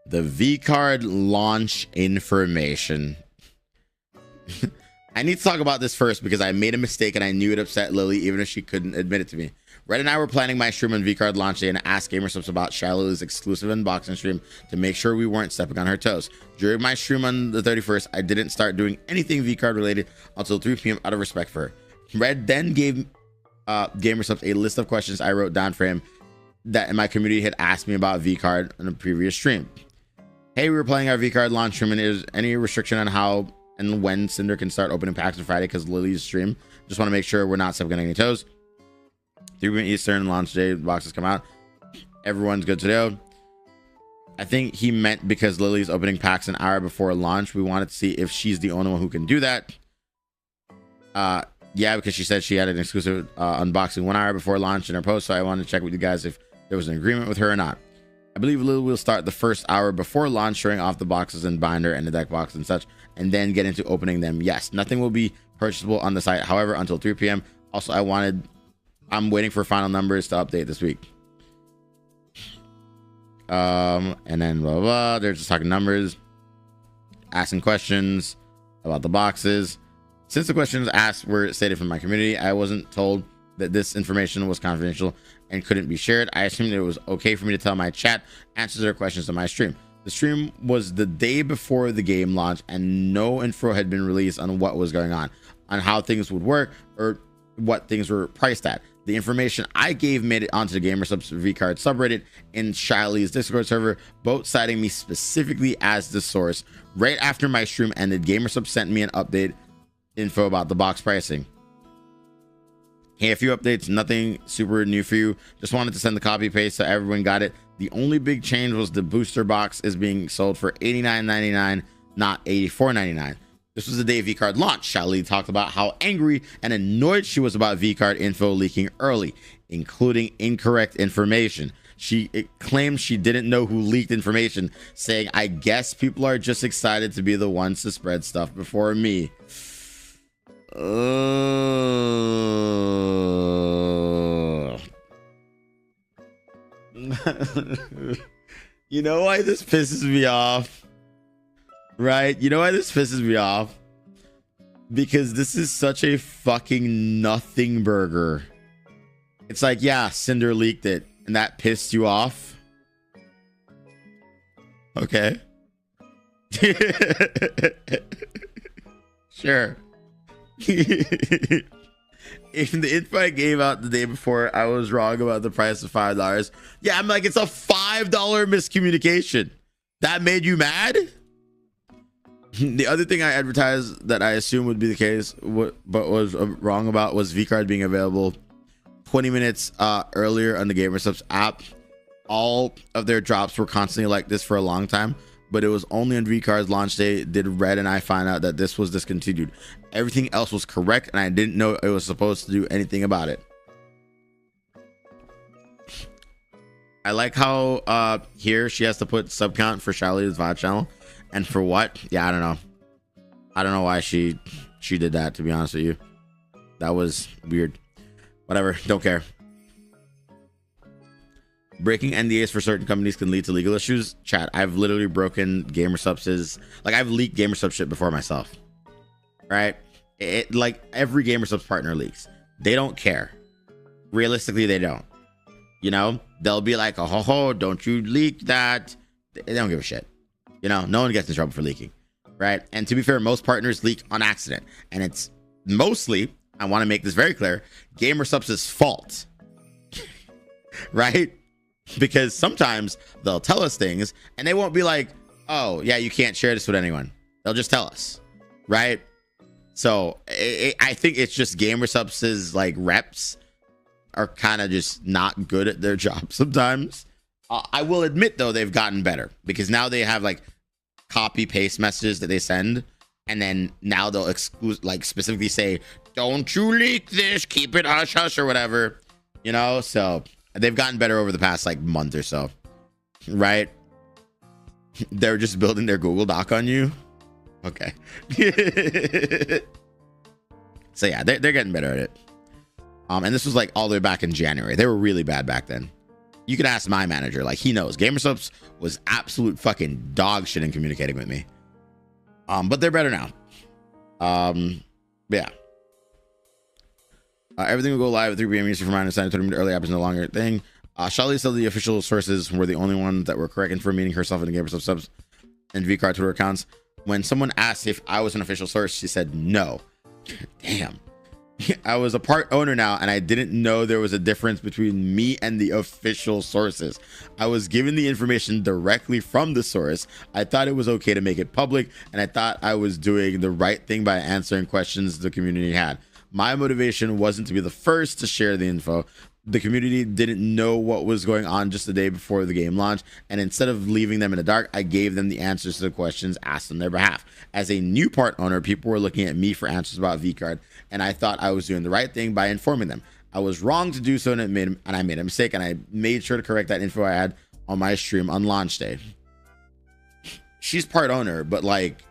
The V-Card launch information. I need to talk about this first because I made a mistake and I knew it upset Lily even if she couldn't admit it to me. Red and I were planning my stream on V-Card launch day and asked Gamersubs about Shiloh's exclusive unboxing stream to make sure we weren't stepping on her toes. During my stream on the 31st, I didn't start doing anything V-Card related until 3 p.m. out of respect for her. Red then gave Gamersubs a list of questions I wrote down for him that my community had asked me about V-Card on a previous stream. Hey, we were playing our V-Card launch stream and is any restriction on how and when Cinder can start opening packs on Friday because Lily's stream? Just want to make sure we're not stepping on any toes. 3 p.m. Eastern launch day, boxes come out. Everyone's good to go. I think he meant because Lily's opening packs an hour before launch. We wanted to see if she's the only one who can do that. Yeah, because she said she had an exclusive unboxing 1 hour before launch in her post. So I wanted to check with you guys if there was an agreement with her or not. I believe Lily will start the first hour before launch, showing off the boxes and binder and the deck box and such, and then get into opening them. Yes, nothing will be purchasable on the site, however, until 3 p.m. Also, I'm waiting for final numbers to update this week. And then blah, blah, blah. They're just talking numbers, asking questions about the boxes. Since the questions asked were stated from my community, I wasn't told that this information was confidential and couldn't be shared. I assumed it was okay for me to tell my chat answers their questions on my stream. The stream was the day before the game launch and no info had been released on what was going on how things would work or what things were priced at. The information I gave made it onto the Gamersubs V-Card subreddit in Shily's Discord server, both citing me specifically as the source. Right after my stream ended, Gamersubs sent me an update info about the box pricing. Hey, a few updates, nothing super new for you. Just wanted to send the copy paste so everyone got it. The only big change was the booster box is being sold for $89.99 not $84.99. This was the day V-Card launched. Shally talked about how angry and annoyed she was about V-Card info leaking early, including incorrect information. She claimed she didn't know who leaked information, saying, "I guess people are just excited to be the ones to spread stuff before me." You know why this pisses me off? Right? You know why this pisses me off? Because this is such a fucking nothing burger. It's like, yeah, Cinder leaked it, and that pissed you off. Okay. Sure. If the info I gave out the day before, I was wrong about the price of $5. Yeah, I'm like, it's a $5 miscommunication. That made you mad? The other thing I advertised that I assumed would be the case, but was wrong about, was V-Card being available 20 minutes earlier on the GamerSubs app. All of their drops were constantly like this for a long time, but it was only on V-Card's launch day did Red and I find out that this was discontinued. Everything else was correct, and I didn't know it was supposed to do anything about it. I like how here she has to put sub count for Shally's VOD channel. And for what? Yeah, I don't know. I don't know why she did that, to be honest with you. That was weird. Whatever, don't care. Breaking NDAs for certain companies can lead to legal issues. Chat, I've literally broken GamerSubs', like, I've leaked GamerSubs shit before myself. Right? It, like, every GamerSubs partner leaks. They don't care. Realistically, they don't. You know? They'll be like, oh, ho, ho, don't you leak that. They don't give a shit. You know, no one gets in trouble for leaking, right? And to be fair, most partners leak on accident. And it's mostly, I want to make this very clear, GamerSubs' fault, right? Because sometimes they'll tell us things and they won't be like, oh, yeah, you can't share this with anyone. They'll just tell us, right? So I think it's just GamerSubs' like reps are kind of just not good at their job sometimes. I will admit, though, they've gotten better because now they have like copy paste messages that they send, and then now they'll like specifically say, don't you leak this, keep it hush hush or whatever, you know. So they've gotten better over the past like month or so, right? They're just building their Google Doc on you. Okay. So yeah, they're getting better at it. And this was like all the way back in January. They were really bad back then. You can ask my manager, like, he knows. GamerSubs was absolute fucking dog shit in communicating with me. But they're better now. Yeah. Everything will go live at 3 p.m. Eastern from my understanding. 30 minutes early app is no longer a thing. Shally said the official sources were the only ones that were correct in for meeting herself in the GamerSubs subs and V-Card Twitter accounts. When someone asked if I was an official source, she said no. Damn. I was a part owner now, and I didn't know there was a difference between me and the official sources. I was given the information directly from the source. I thought it was okay to make it public, and I thought I was doing the right thing by answering questions the community had. My motivation wasn't to be the first to share the info. The community didn't know what was going on just the day before the game launched, and instead of leaving them in the dark, I gave them the answers to the questions asked on their behalf. As a new part owner, people were looking at me for answers about V-Card, and I thought I was doing the right thing by informing them. I was wrong to do so, and I made a mistake, and I made sure to correct that info I had on my stream on launch day. She's part owner, but like,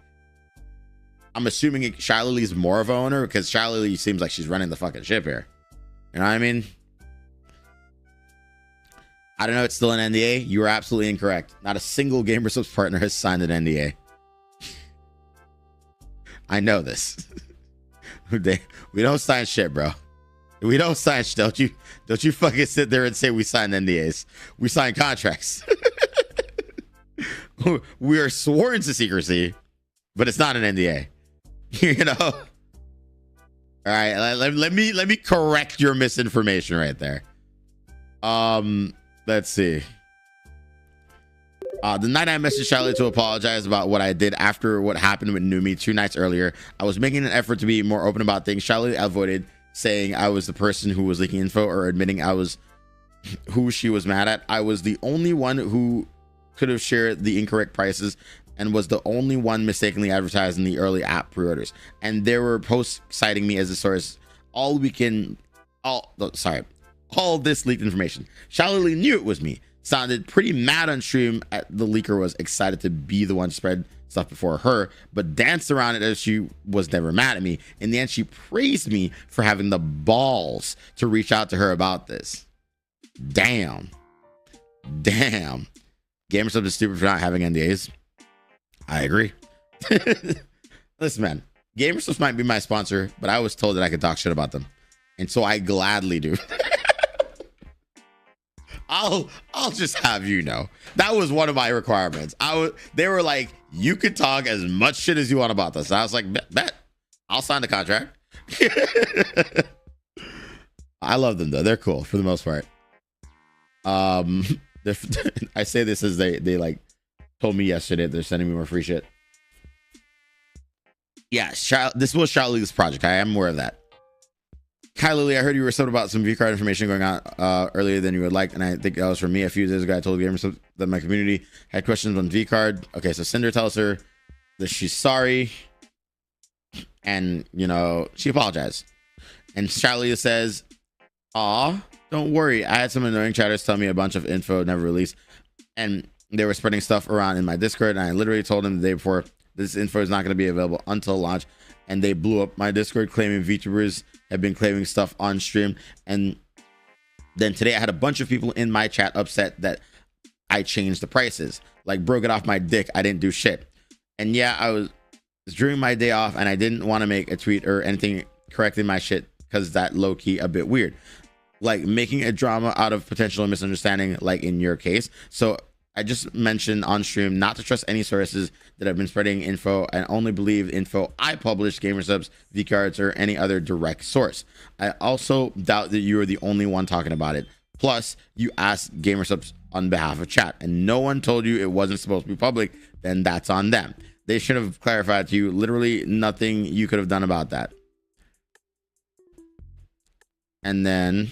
I'm assuming Shally more of an owner because Shally seems like she's running the fucking ship here. You know what I mean? I don't know. It's still an NDA. You are absolutely incorrect. Not a single GamerSubs partner has signed an NDA. I know this. We don't sign shit, bro. We don't sign shit. Don't you fucking sit there and say we sign NDAs. We sign contracts. We are sworn to secrecy, but it's not an NDA. You know? All right. Let me correct your misinformation right there. Let's see. The night I messaged Shally to apologize about what I did after what happened with Numi 2 nights earlier, I was making an effort to be more open about things. Shally avoided saying I was the person who was leaking info or admitting I was who she was mad at. I was the only one who could have shared the incorrect prices and was the only one mistakenly advertised in the early app pre-orders. And there were posts citing me as the source. All this leaked information. Shalily knew it was me. Sounded pretty mad on stream. The leaker was excited to be the one to spread stuff before her, but danced around it as she was never mad at me. In the end, she praised me for having the balls to reach out to her about this. Damn. GamerSub is stupid for not having NDAs. I agree. Listen, man, GamerSub might be my sponsor, but I was told that I could talk shit about them, and so I gladly do. I'll just have you know that was one of my requirements. They were like, you could talk as much shit as you want about this. I was like, bet. I'll sign the contract. I love them though. They're cool for the most part. I say this as they like told me yesterday they're sending me more free shit. Yeah, this was Shao Lee's project. I am aware of that. Kai Lily, I heard you were something about some V-card information going on earlier than you would like, and I think that was from me a few days ago. I told gamers that my community had questions on V-card. Okay, so Cinder tells her that she's sorry, and you know she apologized. And Charlie says, "Aw, don't worry. I had some annoying chatters tell me a bunch of info never released, and they were spreading stuff around in my Discord, and I literally told them the day before this info is not going to be available until launch, and they blew up my Discord claiming VTubers have been claiming stuff on stream. And then today I had a bunch of people in my chat upset that I changed the prices. Like, bro, get off my dick. I didn't do shit. And yeah, I was during my day off, and I didn't want to make a tweet or anything correcting my shit because that low-key a bit weird. Like making a drama out of potential misunderstanding, like in your case. So I just mentioned on stream not to trust any sources that have been spreading info and only believe info I publish, GamerSubs, V-Cards, or any other direct source. I also doubt that you are the only one talking about it. Plus, you asked GamerSubs on behalf of chat, and no one told you it wasn't supposed to be public. Then that's on them. They should have clarified to you. Literally nothing you could have done about that. And then,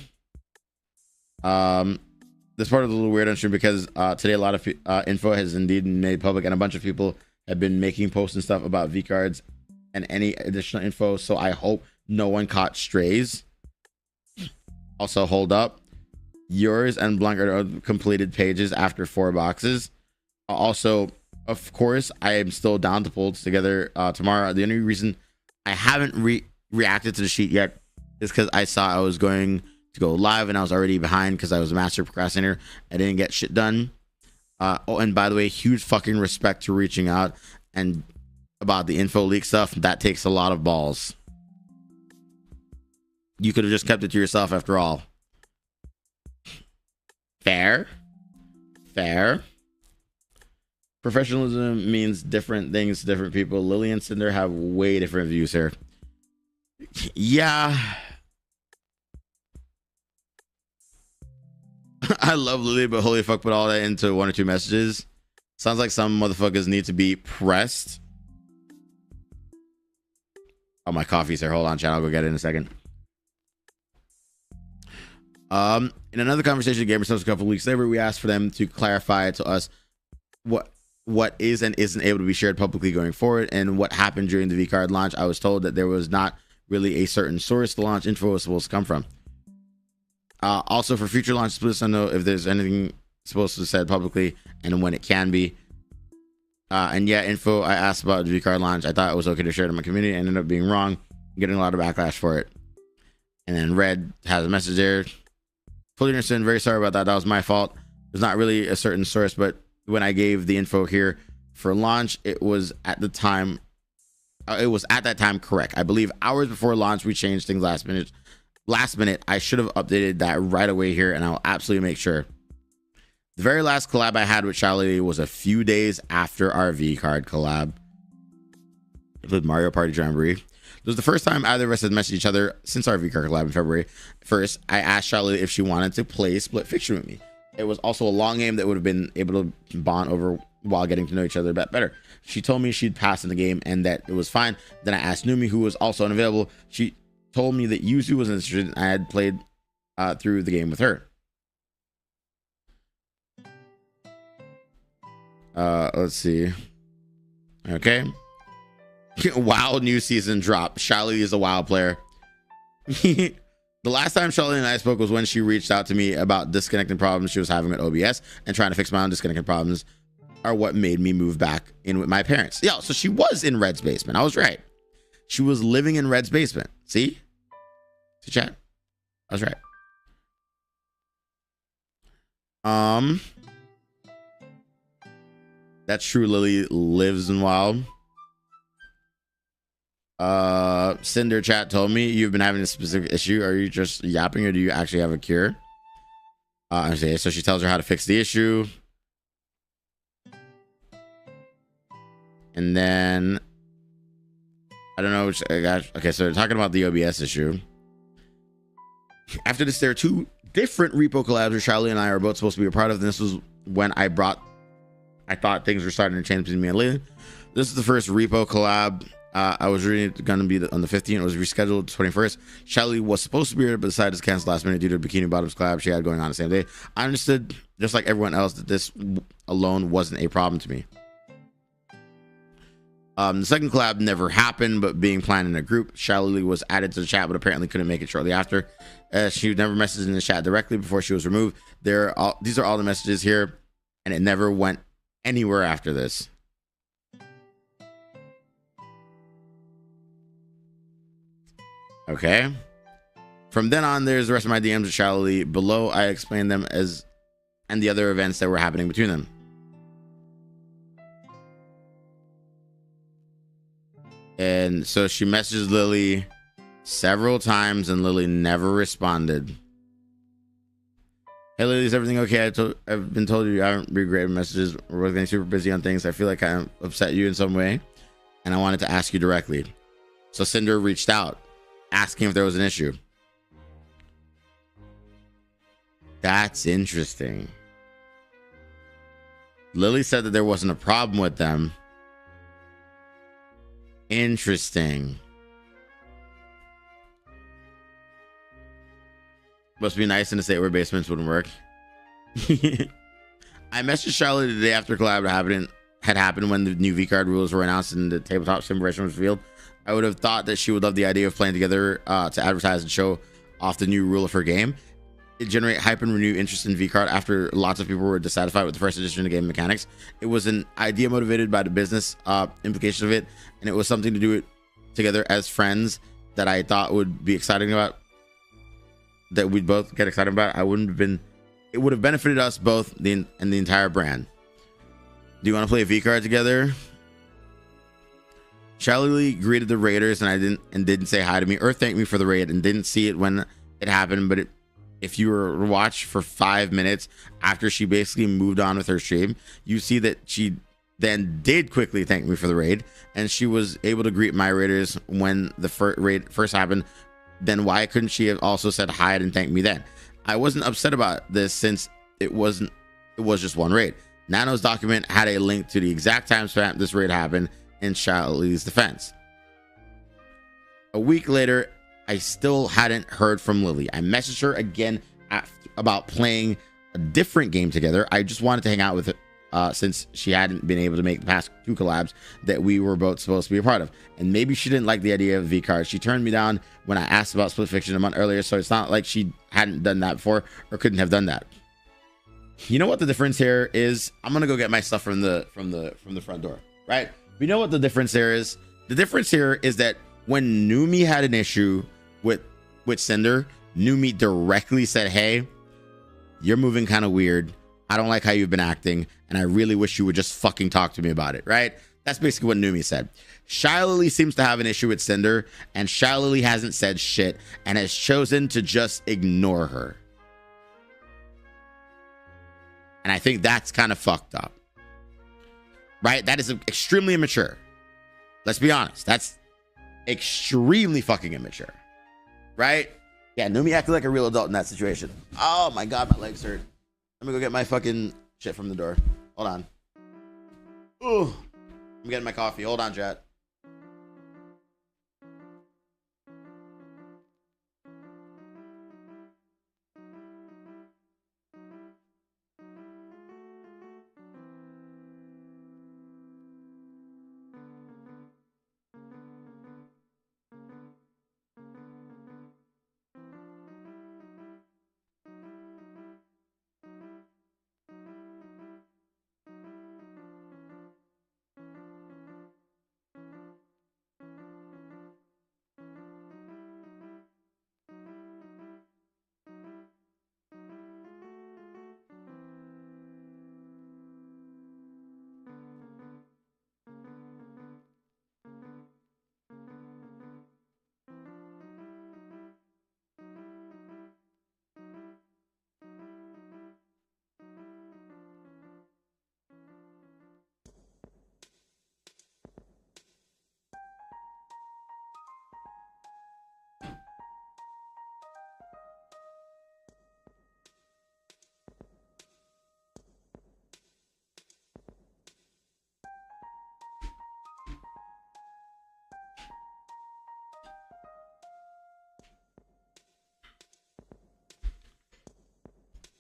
this part is a little weird on stream because today a lot of info has indeed been made public, and a bunch of people have been making posts and stuff about V-Cards and any additional info. So I hope no one caught strays. Also, hold up. Yours and Blank are completed pages after 4 boxes. Also, of course, I am still down to pull together tomorrow. The only reason I haven't reacted to the sheet yet is because I saw I was going to go live and I was already behind because I was a master procrastinator. I didn't get shit done. Oh, and by the way, huge fucking respect to reaching out and about the info leak stuff. That takes a lot of balls. You could have just kept it to yourself after all. Fair. Professionalism means different things to different people. Lily and Cinder have way different views here. Yeah. I love Lily, but holy fuck, put all that into 1 or 2 messages. Sounds like some motherfuckers need to be pressed. Oh, my coffee's here. Hold on, chat. I'll go get it in a second. In another conversation, GamerSubs a couple weeks later, we asked for them to clarify to us what is and isn't able to be shared publicly going forward, and what happened during the V-Card launch. I was told that there was not really a certain source the launch info was supposed to come from. Also, for future launches, please let us know if there's anything supposed to be said publicly and when it can be. And yeah, info I asked about the V-Card launch, I thought it was okay to share it in my community, and ended up being wrong, getting a lot of backlash for it. And then Red has a message there. Fully understand, very sorry about that. That was my fault. There's not really a certain source, but when I gave the info here for launch, it was at the time. It was at that time correct. I believe hours before launch, we changed things last minute. I should have updated that right away here, and I'll absolutely make sure. The very last collab I had with Charlie was a few days after our V-Card collab with Mario Party Jamboree. It was the first time either of us had messaged each other since our V-Card collab in February 1st. I asked Charlie if she wanted to play Split Fiction with me. It was also a long game that would have been able to bond over while getting to know each other a bit better. She told me she'd pass in the game and that it was fine. Then I asked Numi, who was also unavailable. She told me that Yuzu was interested, and I had played through the game with her. Let's see. Okay. WoW new season drop. Shelly is a WoW player. The last time Shelly and I spoke was when she reached out to me about disconnecting problems she was having with OBS, and trying to fix my own disconnecting problems are what made me move back in with my parents. Yeah, so she was in Red's basement. I was right. She was living in Red's basement. See chat? I was right. That's true. Lily lives in WoW. Cinder chat told me you've been having a specific issue. Are you just yapping, or do you actually have a cure? Okay, so she tells her how to fix the issue. And then I don't know which, okay, so they're talking about the OBS issue. After this, there are two different repo collabs where Charlie and I are both supposed to be a part of. And this was when I thought things were starting to change between me and Lee. This is the first repo collab. I was really going to be on the 15th. It was rescheduled to 21st. Shelly was supposed to be here, but decided to cancel last minute due to the Bikini Bottoms collab she had going on the same day. I understood, just like everyone else, that this alone wasn't a problem to me. The second collab never happened, but being planned in a group. Shelly was added to the chat, but apparently couldn't make it shortly after. She never messaged in the chat directly before she was removed. These are all the messages here, and it never went anywhere after this. Okay. From then on, there's the rest of my DMs with Shelly. Below, I explained them and the other events that were happening between them. And so she messages Lily several times, and Lily never responded. Hey Lily, is everything okay? I've been told you I haven't regretted messages. We're both getting super busy on things. I feel like I upset you in some way, and I wanted to ask you directly. So Cinder reached out, asking if there was an issue. That's interesting. Lily said that there wasn't a problem with them. Interesting. Must be nice in a state where basements wouldn't work. I messaged Charlotte the day after collab had happened when the new V-Card rules were announced and the tabletop sim version was revealed. I would have thought that she would love the idea of playing together to advertise and show off the new rule of her game. It generate hype and renew interest in V-Card after lots of people were dissatisfied with the first edition of the game mechanics. It was an idea motivated by the business implication of it, and it was something to do it together as friends that I thought would be exciting about, that we'd both get excited about. It would have benefited us both and the entire brand. Do you want to play a V-Card together? Charlie greeted the raiders and didn't say hi to me or thank me for the raid, and didn't see it when it happened, but if you were to watch for 5 minutes after she basically moved on with her stream, you see that she then did quickly thank me for the raid, and she was able to greet my raiders when the raid first happened. Then why couldn't she have also said hi and thanked me then? I wasn't upset about this since it was just one raid. Nano's document had a link to the exact time stamp this raid happened in Charlie's defense. A week later, I still hadn't heard from Lily. I messaged her again about playing a different game together. I just wanted to hang out with her since she hadn't been able to make the past 2 collabs that we were both supposed to be a part of. And maybe she didn't like the idea of V-Cards. She turned me down when I asked about Split Fiction a month earlier, so it's not like she hadn't done that before or couldn't have done that. You know what the difference here is? I'm gonna go get my stuff from the front door, right? You know what the difference there is? The difference here is that when Numi had an issue with Cinder, Numi directly said, hey, you're moving kind of weird. I don't like how you've been acting, and I really wish you would just fucking talk to me about it, right? That's basically what Numi said. Shylily seems to have an issue with Cinder, and Shylily hasn't said shit and has chosen to just ignore her. And I think that's kind of fucked up, right? That is extremely immature. Let's be honest. That's extremely fucking immature, right? Yeah, Numi acted like a real adult in that situation. Oh my God, my legs hurt. Let me go get my fucking shit from the door. Hold on. Ooh, I'm getting my coffee. Hold on, chat.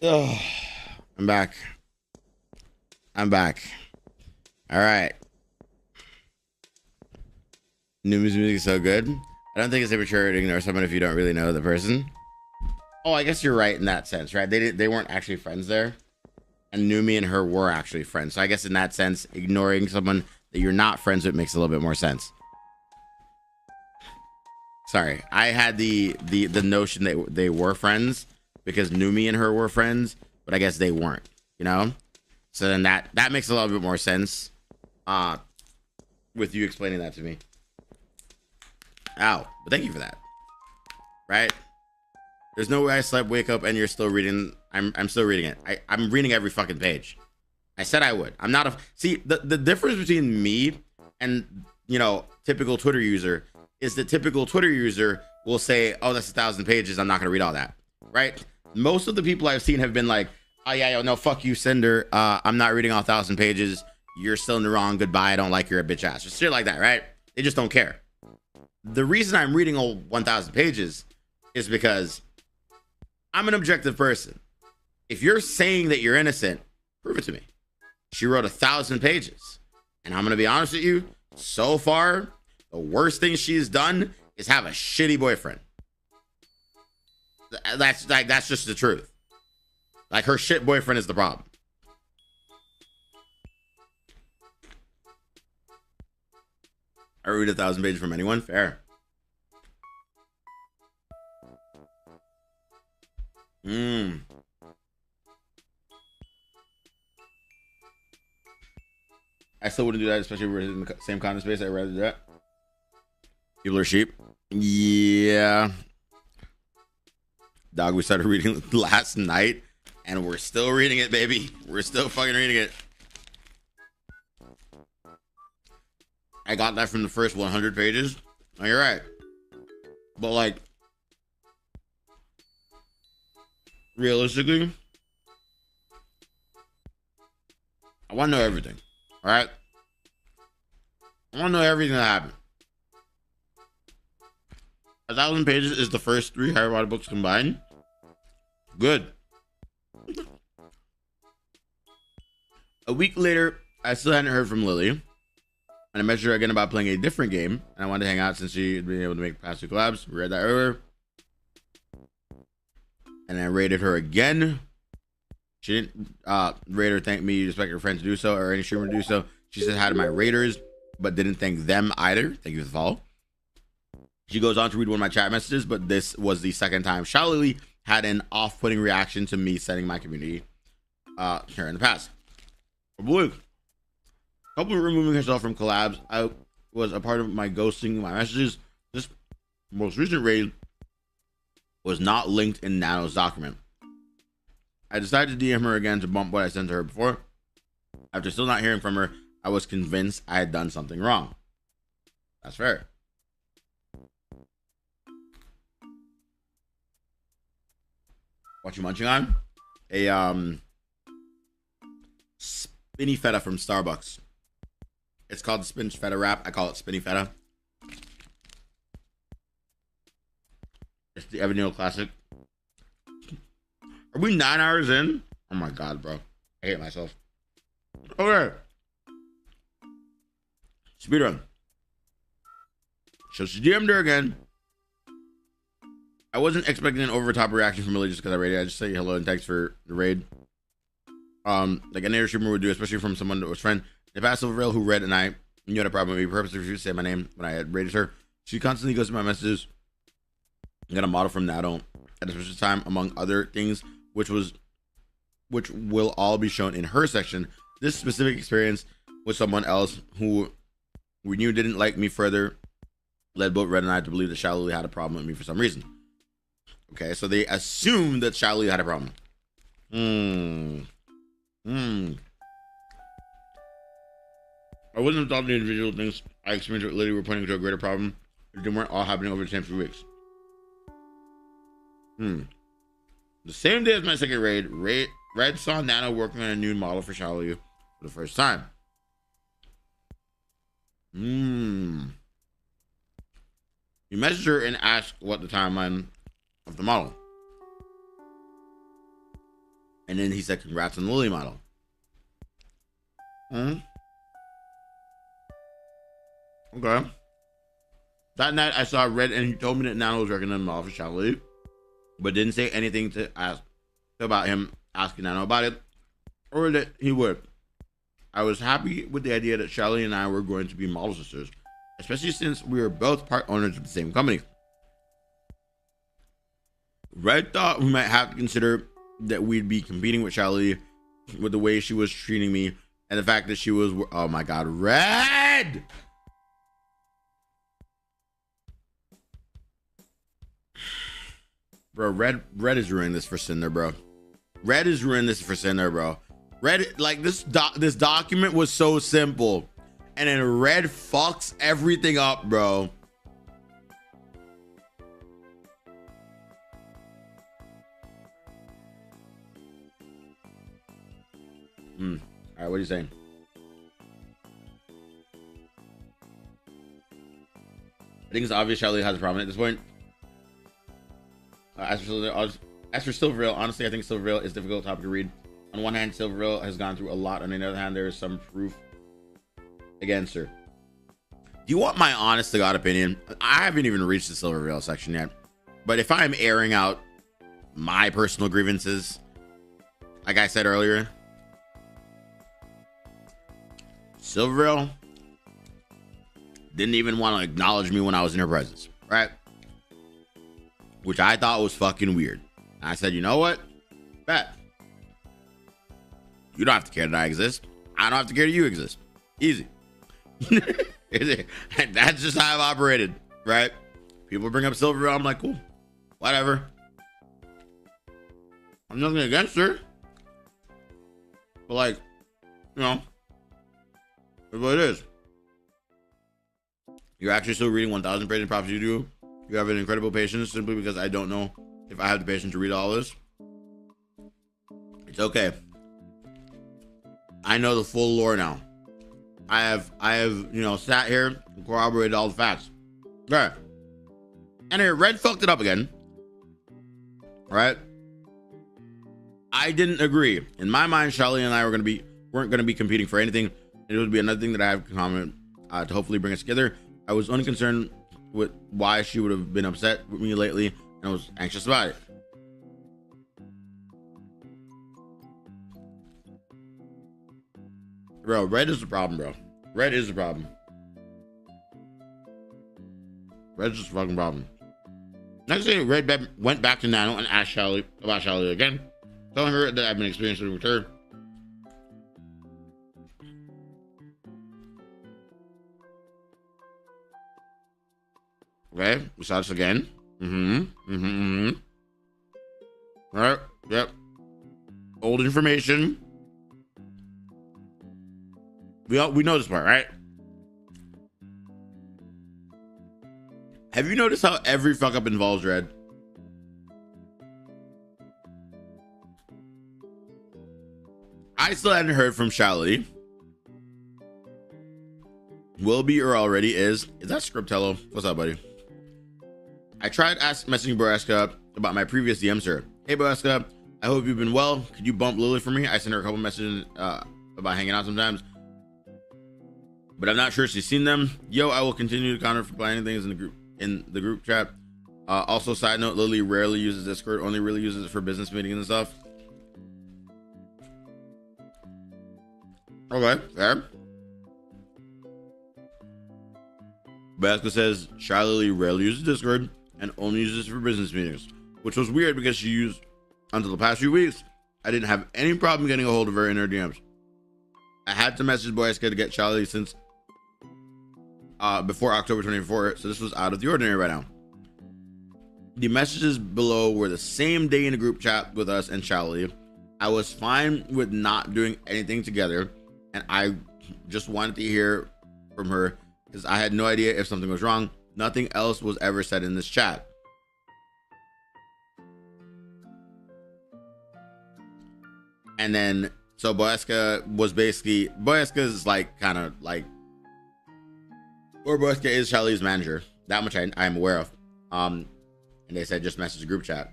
Oh, I'm back. I'm back. All right. Numi's music is so good. I don't think it's immature to ignore someone if you don't really know the person. Oh, I guess you're right in that sense, right? They weren't actually friends there, and Numi and her were actually friends. So I guess in that sense, ignoring someone that you're not friends with makes a little bit more sense. Sorry, I had the notion that they were friends because Numi and her were friends, but I guess they weren't. You know, so then that makes a little bit more sense. With you explaining that to me. Ow, but thank you for that. Right? There's no way I slept, wake up, and you're still reading. I'm still reading it. I'm reading every fucking page. I said I would. I'm not a see the difference between me and typical Twitter user is the typical Twitter user will say, oh, that's 1,000 pages. I'm not gonna read all that. Right? Most of the people I've seen have been like, oh yeah, yo, no, fuck you, Cinder. I'm not reading all 1,000 pages. You're still in the wrong. Goodbye. I don't like you're a bitch ass. Just shit like that, right? They just don't care. The reason I'm reading all 1,000 pages is because I'm an objective person. If you're saying that you're innocent, prove it to me. She wrote 1,000 pages. And I'm going to be honest with you, so far, the worst thing she's done is have a shitty boyfriend. That's just the truth. Like, her shit boyfriend is the problem. I read 1,000 pages from anyone? Fair. I still wouldn't do that, especially if we're in the same kind of space. I'd rather do that. People are sheep. Yeah. Dog, we started reading last night, and we're still reading it, baby. We're still fucking reading it. I got that from the first 100 pages. Oh, you're right. But, like, realistically, I want to know everything. All right? I want to know everything that happened. 1,000 pages is the first 3 Harry Potter books combined. Good. A week later, I still hadn't heard from Lily. And I messaged her again about playing a different game. And I wanted to hang out since she had been able to make past 2 collabs. We read that earlier. And I rated her again. She didn't rate or thank me, expect her friend to do so, or any streamer to do so. She said hi to my raters, but didn't thank them either. Thank you for the follow. She goes on to read one of my chat messages, but this was the second time Shalili had an off-putting reaction to me setting my community here in the past. Couple of removing herself from collabs. I was a part of my ghosting my messages. This most recent raid was not linked in Nano's document. I decided to DM her again to bump what I sent to her before. After still not hearing from her, I was convinced I had done something wrong. That's fair. What you munching on? A spinny feta from Starbucks. It's called the spinach feta wrap. I call it spinny feta. It's the Evanil classic. Are we 9 hours in? Oh my god, bro. I hate myself. Okay. Speedrun. So she DM'd her again. I wasn't expecting an over-the-top reaction from Millie just because I raided. I just say hello and thanks for the raid. Like any other streamer would do, especially from someone that was friend. The passive rail who read and I knew had a problem with me. Purposely refused to say my name when I had raided her. She constantly goes to my messages. I got a model from Nado at a special time, among other things, which will all be shown in her section. This specific experience with someone else who we knew didn't like me further led both Red and I to believe that Shalili had a problem with me for some reason. Okay, so they assumed that Shalili had a problem. I wouldn't have thought the individual things I experienced with Liddy were pointing to a greater problem if they weren't all happening over the same few weeks. The same day as my second raid, Red saw Nano working on a new model for Shalili for the first time. He messaged her and asked what the timeline of the model. And then he said, congrats on the Lily model. Okay. That night I saw Red and he told me that Nano was recommending him off of Charlie, but didn't say anything to ask about him asking Nano about it, or that he would. I was happy with the idea that Charlie and I were going to be model sisters, especially since we were both part owners of the same company. Red thought we might have to consider that we'd be competing with Charlie with the way she was treating me and the fact that she was, oh my God, Red! Bro, Red is ruining this for Cinder, bro. Red is ruining this for Cinder, bro. Red, like this document was so simple, and then Red fucks everything up, bro. All right, what are you saying? I think it's obvious Charlie has a problem at this point. As for Silverville, honestly, I think Silverville is a difficult topic to read. On one hand, Silverville has gone through a lot. On the other hand, there is some proof against her. Do you want my honest to God opinion? I haven't even reached the Silverville section yet. But if I'm airing out my personal grievances, like I said earlier, Silverville didn't even want to acknowledge me when I was in her presence, right? Which I thought was fucking weird. And I said, you know what? Bet. You don't have to care that I exist. I don't have to care that you exist. Easy. That's just how I've operated, right? People bring up Silverville, I'm like, cool, whatever. I'm nothing against her. But like, you know, it's what it is. You're actually still reading 1,000 pages. Props you do. You have an incredible patience, simply because I don't know if I have the patience to read all this. It's okay. I know the full lore now. I have, you know, sat here and corroborated all the facts. Right. And here, Red fucked it up again. Right? I didn't agree. In my mind, Charlie and I weren't gonna be competing for anything. It would be another thing that I have in common to hopefully bring us together. I was only concerned with why she would have been upset with me lately, and I was anxious about it. Bro, Red is the problem, bro. Red is the problem. Red's just a fucking problem. Next thing, Red went back to Nano and asked Charlie about Charlie again, telling her that I've been experiencing with her. Okay, we saw this again. All right, yep. Old information. We know this part, right? Have you noticed how every fuck up involves Red? I still hadn't heard from Charlie. Will be or already is that Scriptello? What's up, buddy? I tried messaging Boreska about my previous DMs to her. Hey Boreska, I hope you've been well. Could you bump Lily for me? I sent her a couple messages about hanging out sometimes, but I'm not sure she's seen them. Yo, I will continue to counter for planning things in the group chat. Also, side note, Lily rarely uses Discord, only really uses it for business meetings and stuff. Okay, fair. Boreska says Charlie rarely uses Discord and only uses it for business meetings, which was weird because she used until the past few weeks. I didn't have any problem getting a hold of her in her DMs. I had to message Boreska to get Charlie since before October 24th, so this was out of the ordinary right now. The messages below were the same day in the group chat with us and Charlie. I was fine with not doing anything together, and I just wanted to hear from her because I had no idea if something was wrong. Nothing else was ever said in this chat. And then, so Boreska is like, kind of like, or Boreska is Charlie's manager. That much I am aware of. And they said just message the group chat.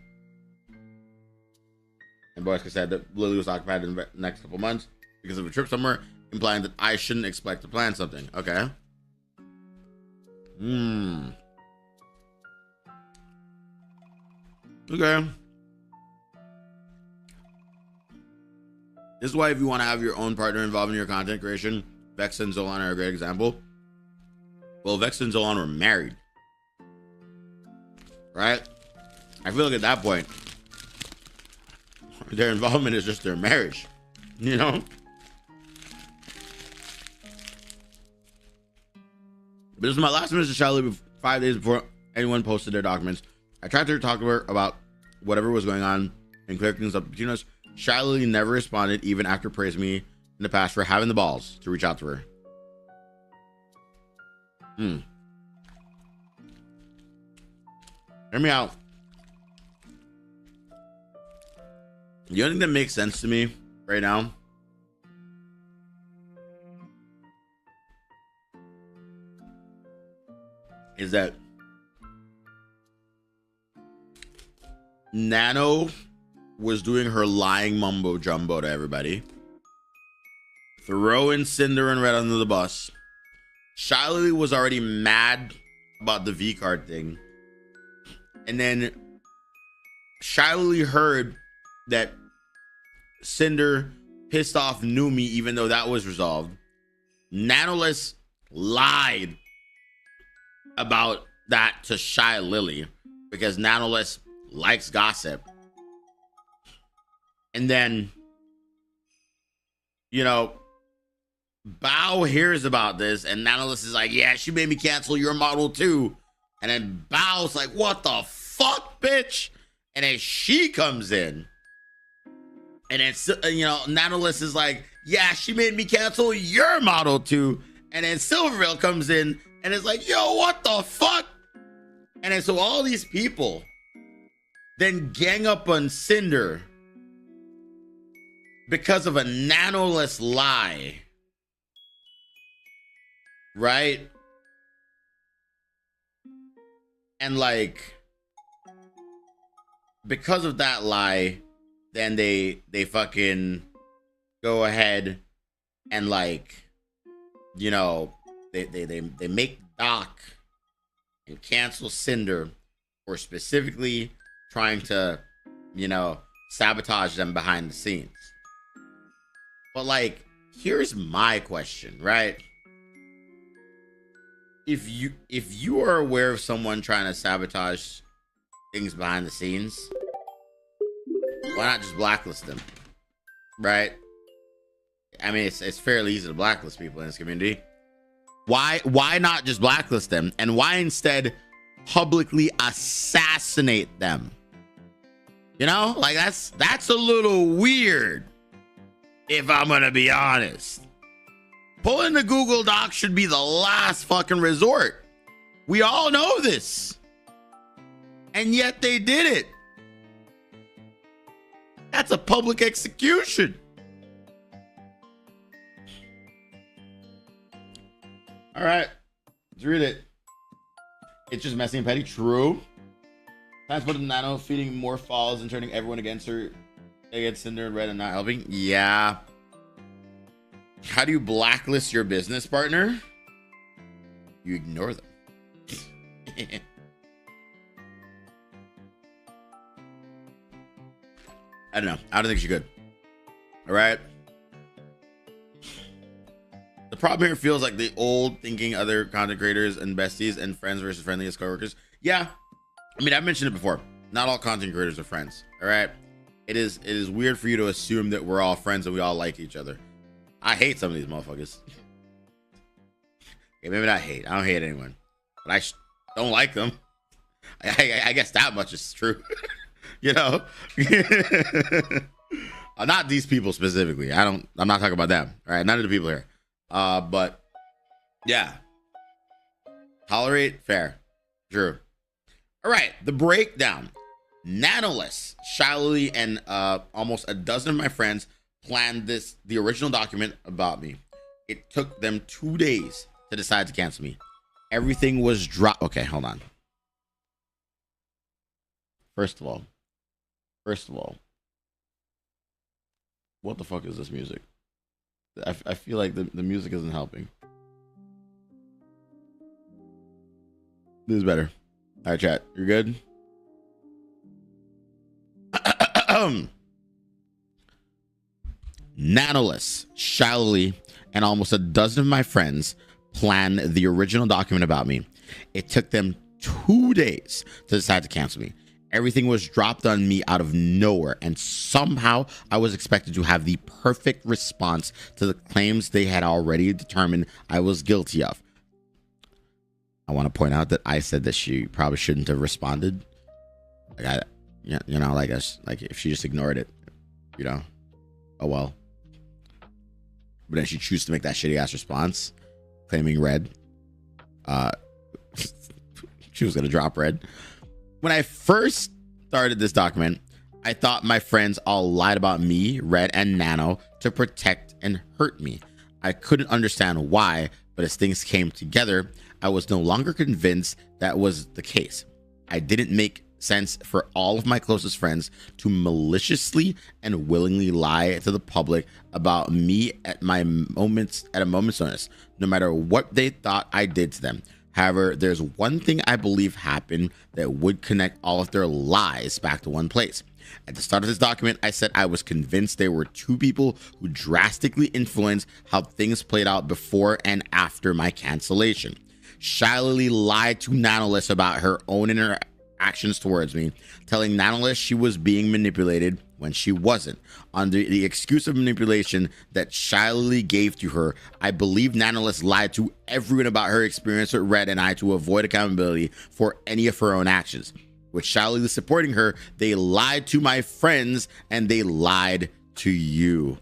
And Boyska said that Lily was occupied in the next couple months because of a trip somewhere, implying that I shouldn't expect to plan something. Okay. Okay. This is why if you want to have your own partner involved in your content creation, Vex and Zolan are a great example. Well, Vex and Zolan were married. Right? I feel like at that point, their involvement is just their marriage. You know? But this is my last message to Charlie 5 days before anyone posted their documents. I tried to talk to her about whatever was going on and clear things up between us. Charlie never responded, even after praising me in the past for having the balls to reach out to her. Hear me out. The only thing that makes sense to me right now is that Nano was doing her lying mumbo jumbo to everybody, throwing Cinder and Red under the bus. Shiley was already mad about the V card thing, and then Shiley heard that Cinder pissed off Numi, even though that was resolved. Nanoless lied about that to Shy Lily because Nanoless likes gossip. And then, you know, Bao hears about this and Nanoless is like, yeah, she made me cancel your model too. And then Bao's like, what the fuck, bitch? And then she comes in. And it's, you know, Nanoless is like, yeah, she made me cancel your model too. And then Silverville comes in and is like, yo, what the fuck? And then so all these people then gang up on Cinder because of a Nanoless lie. Right? And like, because of that lie, then they fucking go ahead and like, you know, they make Doc and cancel Cinder for specifically trying to, you know, sabotage them behind the scenes. But like, here's my question, right? If you are aware of someone trying to sabotage things behind the scenes, why not just blacklist them? Right? I mean, it's fairly easy to blacklist people in this community. Why not just blacklist them? And why instead publicly assassinate them? You know, like that's a little weird, if I'm gonna be honest. Pulling the Google Doc should be the last fucking resort. We all know this. And yet they did it. That's a public execution. All right, let's read it. It's just messy and petty. True. Times put Nano feeding more falls and turning everyone against her, against Cinder and Red and not helping. Yeah. How do you blacklist your business partner? You ignore them. I don't know. I don't think she could. All right. The problem here feels like the old thinking other content creators and besties and friends versus friendliest coworkers. Yeah. I mean, I've mentioned it before. Not all content creators are friends. All right. It is weird for you to assume that we're all friends and we all like each other. I hate some of these motherfuckers. Okay, maybe not hate. I don't hate anyone. But I don't like them. I guess that much is true. You know? Not these people specifically. I'm not talking about them. All right, none of the people here. But yeah. Tolerate, fair. True. All right, the breakdown. Nanoless, Shiley, and almost a dozen of my friends planned the original document about me. It took them 2 days to decide to cancel me. Everything was dropped. Okay, hold on. First of all, What the fuck is this music? I feel like the music isn't helping. This is better. All right, chat. You're good? Nanoless, Shallowly, and almost a dozen of my friends planned the original document about me. It took them 2 days to decide to cancel me. Everything was dropped on me out of nowhere, and somehow I was expected to have the perfect response to the claims they had already determined I was guilty of. I want to point out that I said that she probably shouldn't have responded. Like like if she just ignored it, oh well. But then she chose to make that shitty ass response, claiming Red. She was gonna drop Red. When I first started this document, I thought my friends all lied about me, Red, and Nano to protect and hurt me. I couldn't understand why, but as things came together, I was no longer convinced that was the case. I didn't make sense for all of my closest friends to maliciously and willingly lie to the public about me at a moment's notice, no matter what they thought I did to them. However, there's one thing I believe happened that would connect all of their lies back to one place. At the start of this document, I said I was convinced there were two people who drastically influenced how things played out before and after my cancellation. Shallowly lied to Nanoless about her own interactions towards me, telling Nanoless she was being manipulated when she wasn't. Under the excuse of manipulation that Shallowly gave to her, I believe Nanoless lied to everyone about her experience with Red and I to avoid accountability for any of her own actions. With Shallowly supporting her, they lied to my friends and they lied to you.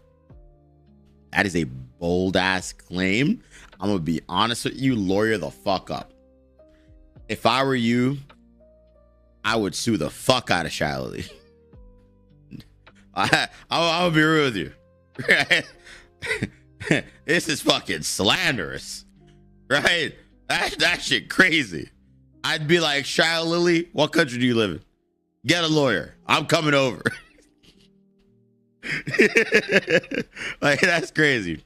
That is a bold ass claim. I'm gonna be honest with you, lawyer the fuck up. If I were you, I would sue the fuck out of Shallowly. I'll be real with you. This is fucking slanderous, right? That shit crazy. I'd be like, Shallowly, what country do you live in? Get a lawyer. I'm coming over. Like, that's crazy.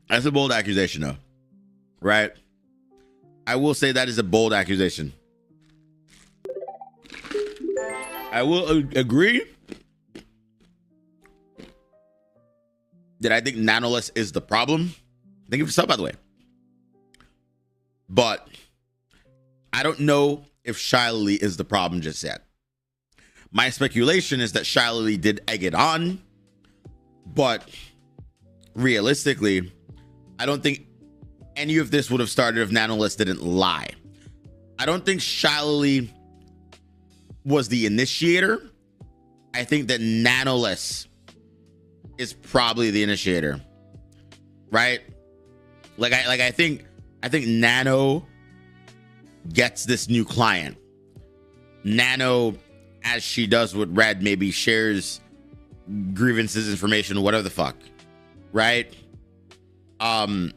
That's a bold accusation, though, right? I will say that is a bold accusation. I will agree that I think Nanoless is the problem. Thank you for sub, by the way. But I don't know if Shallowly is the problem just yet. My speculation is that Shallowly did egg it on, but realistically, I don't think any of this would have started if Nanoless didn't lie. I don't think Shallowly was the initiator. I think that Nanoless is probably the initiator, right? I think Nano gets this new client. Nano, as she does with Red, maybe shares grievances, information, whatever the fuck, right? And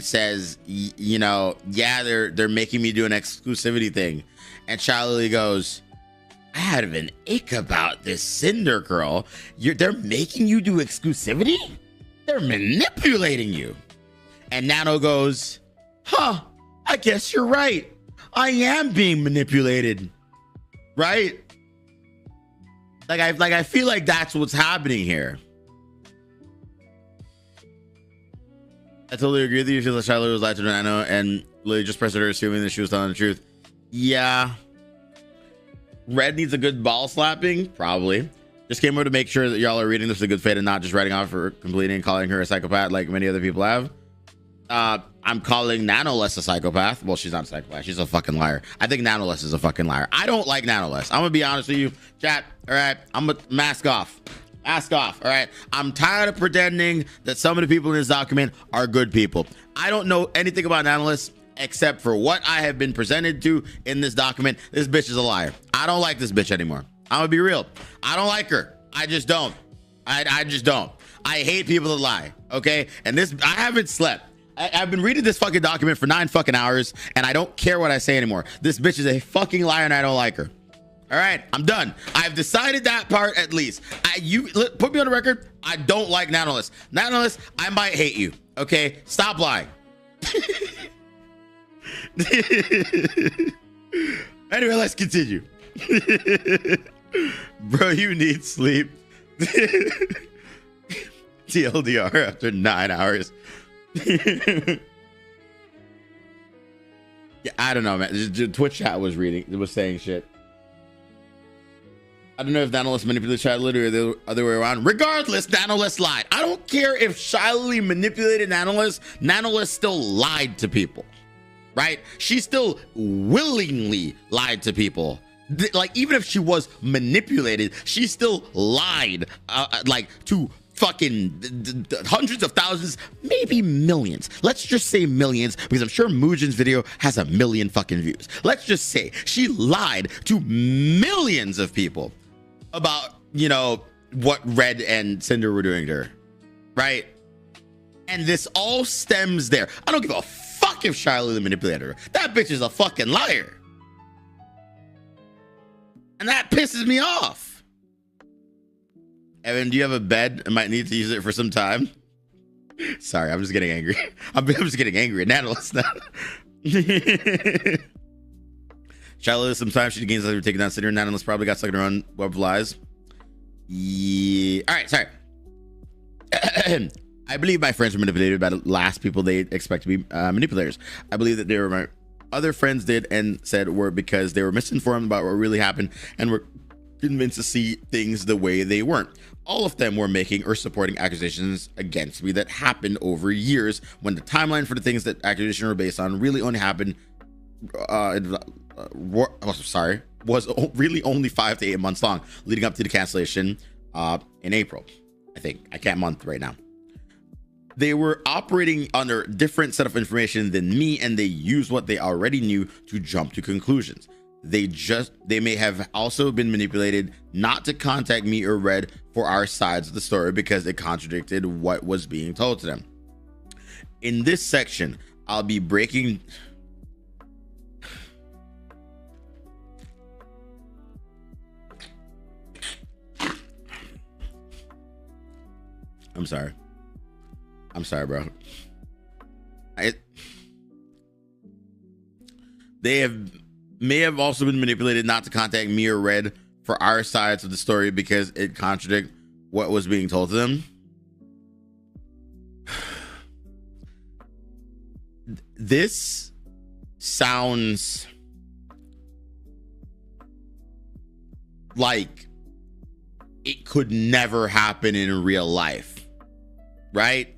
says, yeah, they're making me do an exclusivity thing. And Shallowly goes, I had an ick about this Cinder girl. They're making you do exclusivity? They're manipulating you. And Nano goes, I guess you're right. I am being manipulated. Right? I feel like that's what's happening here. I totally agree with you. You feel that Shallowly was lied to Nano and Lily just pressed her, assuming that she was telling the truth. Yeah. Red needs a good ball slapping, probably. Just came over to make sure that y'all are reading this with a good faith and not just writing off her completely and calling her a psychopath like many other people have. I'm calling Nanoless a psychopath. Well, she's not a psychopath. She's a fucking liar. I think Nanoless is a fucking liar. I don't like Nanoless. I'm gonna be honest with you, chat. All right, I'm gonna mask off. Mask off. All right. I'm tired of pretending that some of the people in this document are good people. I don't know anything about Nanoless except for what I have been presented to in this document. This bitch is a liar. I don't like this bitch anymore. I'm gonna be real. I don't like her. I just don't. I just don't. I hate people that lie. Okay. And I haven't slept. I've been reading this fucking document for 9 fucking hours and I don't care what I say anymore. This bitch is a fucking liar and I don't like her. All right, I'm done. I've decided that part at least. Put me on the record. I don't like Nanolist. Nanolist, I might hate you. Okay, stop lying. Anyway, let's continue. Bro, you need sleep. TLDR after 9 hours. Yeah, I don't know, man. Just Twitch chat was saying shit. I don't know if Nanolist manipulated Shiley or the other way around. Regardless, Nanolist lied. I don't care if Shiley manipulated Nanolist. Nanolist still lied to people, right? She still willingly lied to people. Like, even if she was manipulated, she still lied, like, to fucking hundreds of thousands, maybe millions. Let's just say millions, because I'm sure Mujin's video has 1 million fucking views. Let's just say she lied to millions of people about, you know, what Red and Cinder were doing to her, right? And this all stems there. I don't give a fuck if Shiley the manipulator. That bitch is a fucking liar. And that pisses me off. Evan, do you have a bed? I might need to use it for some time. Sorry, I'm just getting angry. I'm just getting angry at Nanolist now. Shiley, sometimes she gains like taking down Cinder. Nanolist probably got stuck in her own web of lies. Yeah. All right, sorry. I believe my friends were manipulated by the last people they expect to be manipulators. I believe that they were my other friends did and said were because they were misinformed about what really happened and were convinced to see things the way they weren't. All of them were making or supporting accusations against me that happened over years when the timeline for the things that accusations were based on really only happened was really only 5 to 8 months long, leading up to the cancellation in April. I think I can't month right now. They were operating under a different set of information than me, and they used what they already knew to jump to conclusions. They may have also been manipulated not to contact me or Red for our sides of the story because it contradicted what was being told to them. In this section, I'll be breaking I'm sorry, bro. They may have also been manipulated not to contact me or Red for our sides of the story because it contradicted what was being told to them. This sounds like it could never happen in real life, right?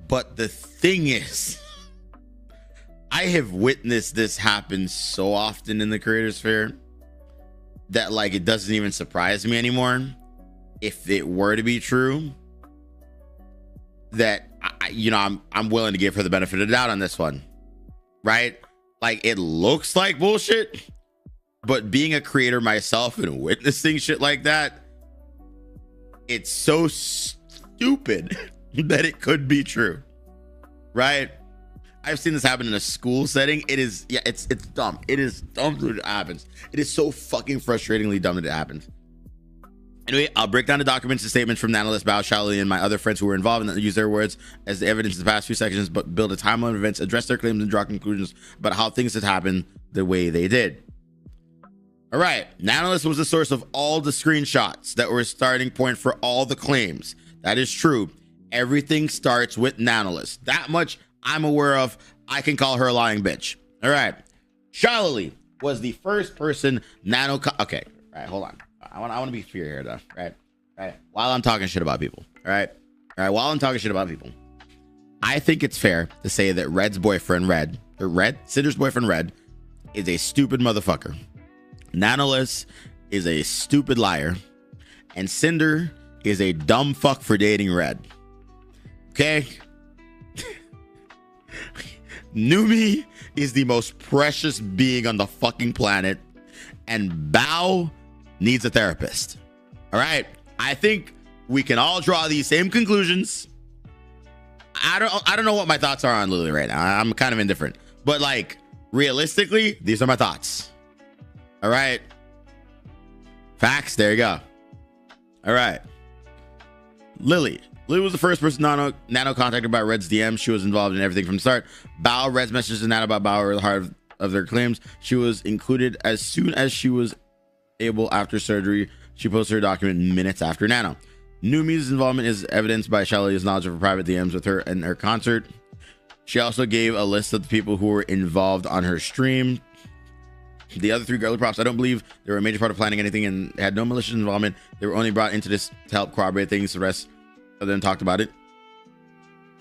But the thing is, I have witnessed this happen so often in the creator sphere that like it doesn't even surprise me anymore. If it were to be true, that I'm willing to give her the benefit of the doubt on this one, right? Like, it looks like bullshit, but being a creator myself and witnessing shit like that, it's so stupid that it could be true, right? I've seen this happen in a school setting. It's dumb. It is dumb that it happens. It is so fucking frustratingly dumb that it happens. Anyway, I'll break down the documents and statements from Nanolist, Bao, Shiley, and my other friends who were involved and use their words as the evidence in the past few sections, but build a timeline of events, address their claims, and draw conclusions about how things had happened the way they did. All right, Nanolist was the source of all the screenshots that were a starting point for all the claims. That is true. Everything starts with Nanolist. That much I'm aware of. I can call her a lying bitch. All right. Shiley was the first person okay. All right, hold on. I want to be fair here though. Right. While I'm talking shit about people. All right. While I'm talking shit about people, I think it's fair to say that Cinder's boyfriend Red is a stupid motherfucker. Nanolist is a stupid liar, and Cinder is a dumb fuck for dating Red. Okay? Numi is the most precious being on the fucking planet, and Bao needs a therapist. All right? I think we can all draw these same conclusions. I don't know what my thoughts are on Lily right now. I'm kind of indifferent. But like, realistically, these are my thoughts. All right. Facts. There you go. All right. Lily was the first person Nano contacted about Red's DM. She was involved in everything from the start. Bao, Red's messages to Nano about Bao were the heart of their claims. She was included as soon as she was able after surgery. She posted her document minutes after Nano. Numi's involvement is evidenced by Shelly's knowledge of her private DMs with her and her concert. She also gave a list of the people who were involved on her stream. The other 3 girly props, I don't believe they were a major part of planning anything and had no malicious involvement. They were only brought into this to help corroborate things. The rest of them talked about it.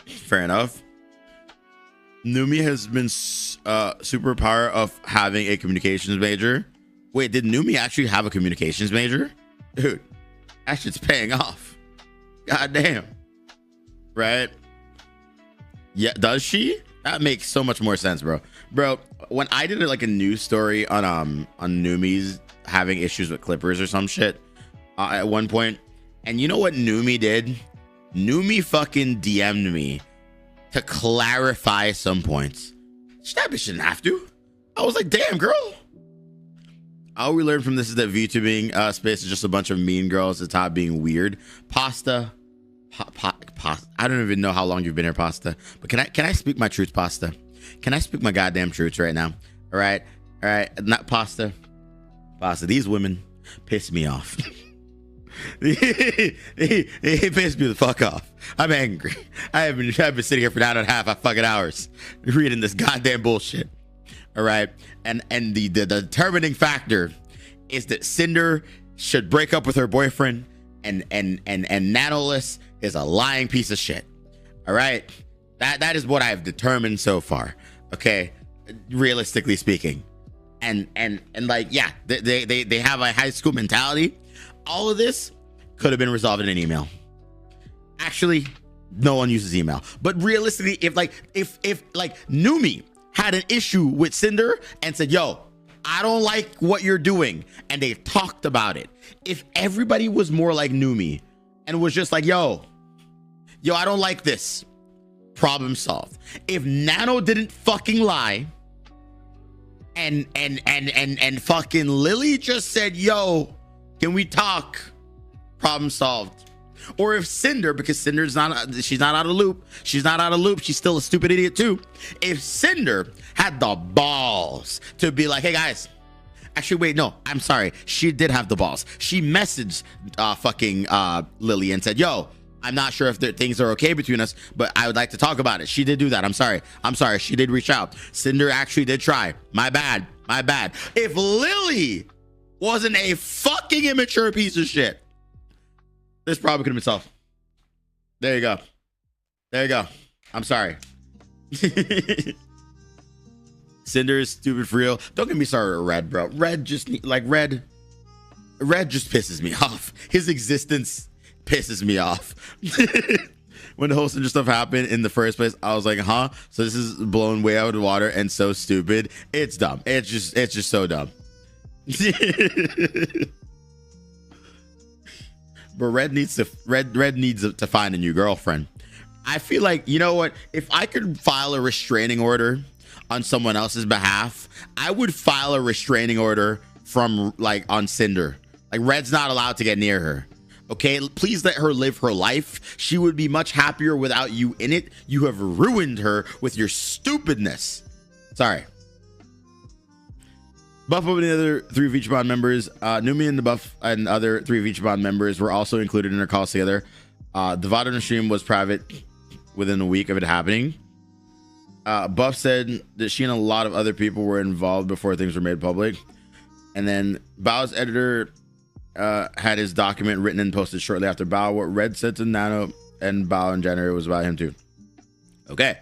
Fair enough. Numi has been superpower of having a communications major. Wait, did Numi actually have a communications major? Dude, that shit's paying off. God damn. Right? Yeah, does she? That makes so much more sense, bro. Bro, when I did like a news story on Numi's having issues with Clippers or some shit at one point, and you know what Numi did? Numi fucking DM'd me to clarify some points. That bitch didn't have to. I was like, damn, girl. All we learned from this is that VTubing space is just a bunch of mean girls at the top being weird. Pasta. I don't even know how long you've been here, Pasta. But can I speak my truths, Pasta? Can I speak my goddamn truths right now? All right. Not Pasta. These women piss me off. They pissed me the fuck off. I'm angry. I've been sitting here for 9.5 fucking hours reading this goddamn bullshit. All right. And the determining factor is that Cinder should break up with her boyfriend and Nanoless is a lying piece of shit. All right. That is what I've determined so far. Okay. Realistically speaking. And like, yeah, they have a high school mentality. All of this could have been resolved in an email. Actually, no one uses email. But realistically, if Numi had an issue with Cinder and said, yo, I don't like what you're doing, and they talked about it. If everybody was more like Numi and was just like, yo, I don't like this, problem solved. If Nano didn't fucking lie and fucking Lily just said, yo, can we talk, problem solved. Or if Cinder, because she's not out of the loop, she's still a stupid idiot too. If Cinder had the balls to be like, hey guys, actually wait, no, I'm sorry, she did have the balls. She messaged fucking Lily and said, yo, I'm not sure if things are okay between us, but I would like to talk about it. She did do that. I'm sorry, she did reach out. Cinder actually did try. My bad. If Lily wasn't a fucking immature piece of shit, this probably could have been solved. There you go. I'm sorry. Cinder is stupid for real. Don't get me started with Red, bro. Red just pisses me off. His existence pisses me off. When the whole Cinder stuff happened in the first place, I was like, huh? So this is blown way out of the water and so stupid. It's dumb. It's just so dumb. But Red needs to find a new girlfriend. I feel like, you know what? If I could file a restraining order on someone else's behalf, I would file a restraining order from on Cinder. Like, Red's not allowed to get near her. Okay, please let her live her life. She would be much happier without you in it. You have ruined her with your stupidness. Sorry. Buff and the other 3 Vichibon members, Numi and the Buff and other 3 Vichibon members were also included in their calls together. The VOD on the stream was private within a week of it happening. Buff said that she and a lot of other people were involved before things were made public. And then Bao's editor had his document written and posted shortly after Bao. What Red said to Nano and Bao in January was about him too. Okay.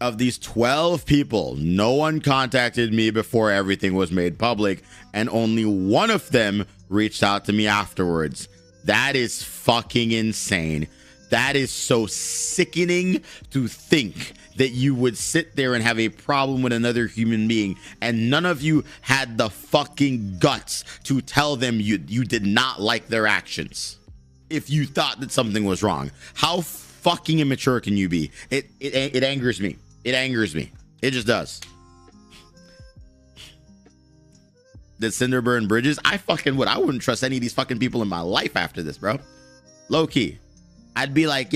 Of these 12 people, no one contacted me before everything was made public, and only one of them reached out to me afterwards. That is fucking insane. That is so sickening to think that you would sit there and have a problem with another human being and none of you had the fucking guts to tell them you did not like their actions if you thought that something was wrong. How fucking immature can you be? It angers me. It angers me. It just does. that Cinder burned bridges, I fucking would. I wouldn't trust any of these fucking people in my life after this, bro. Low key. I'd be like,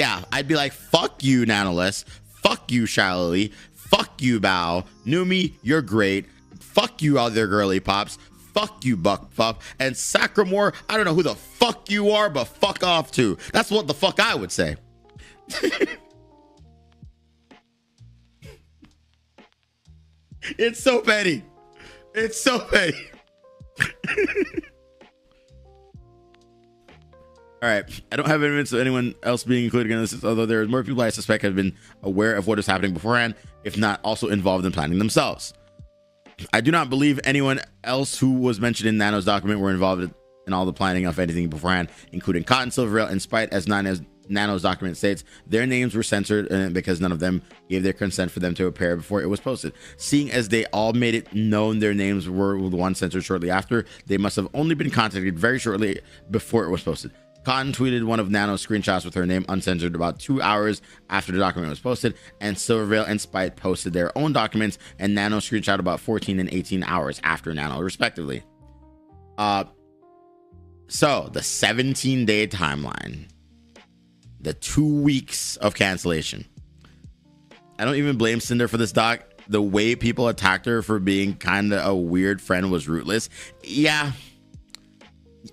fuck you, Nanoless. Fuck you, Shallily. Fuck you, Bao. Numi, you're great. Fuck you, other girly pops. Fuck you, Buck Puff. And Sacramore, I don't know who the fuck you are, but fuck off too. That's what the fuck I would say. It's so petty. It's so petty. All right. I don't have evidence of anyone else being included in this, although there are more people I suspect have been aware of what is happening beforehand, if not also involved in planning themselves. I do not believe anyone else who was mentioned in Nano's document were involved in all the planning of anything beforehand, including Cotton, Silverrail, and Spite, as Nano's document states. Their names were censored because none of them gave their consent for them to appear before it was posted. Seeing as they all made it known their names were the ones censored shortly after, they must have only been contacted very shortly before it was posted. Cotton tweeted one of Nano's screenshots with her name uncensored about 2 hours after the document was posted, and Silverveil and Spite posted their own documents, and Nano screenshot about 14 and 18 hours after Nano, respectively. So the 17-day timeline, the 2 weeks of cancellation. I don't even blame Cinder for this, doc. The way people attacked her for being kind of a weird friend was rootless. Yeah.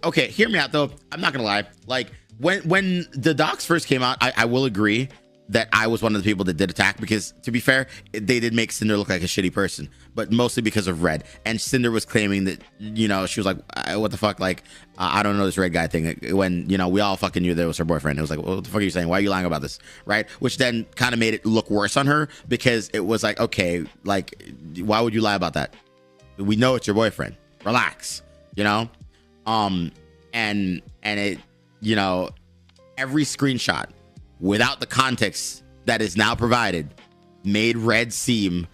Okay, hear me out though. I'm not gonna lie. Like when the docs first came out, I will agree that I was one of the people that did attack, because to be fair, they did make Cinder look like a shitty person, but mostly because of Red. And Cinder was claiming that, you know, she was like, what the fuck? Like, I don't know this Red guy thing. When, you know, we all fucking knew that it was her boyfriend. It was like, what the fuck are you saying? Why are you lying about this? Right? Which then kind of made it look worse on her, because it was like, okay, like, why would you lie about that? We know it's your boyfriend. Relax, you know? And it, you know, every screenshot without the context that is now provided made Red seem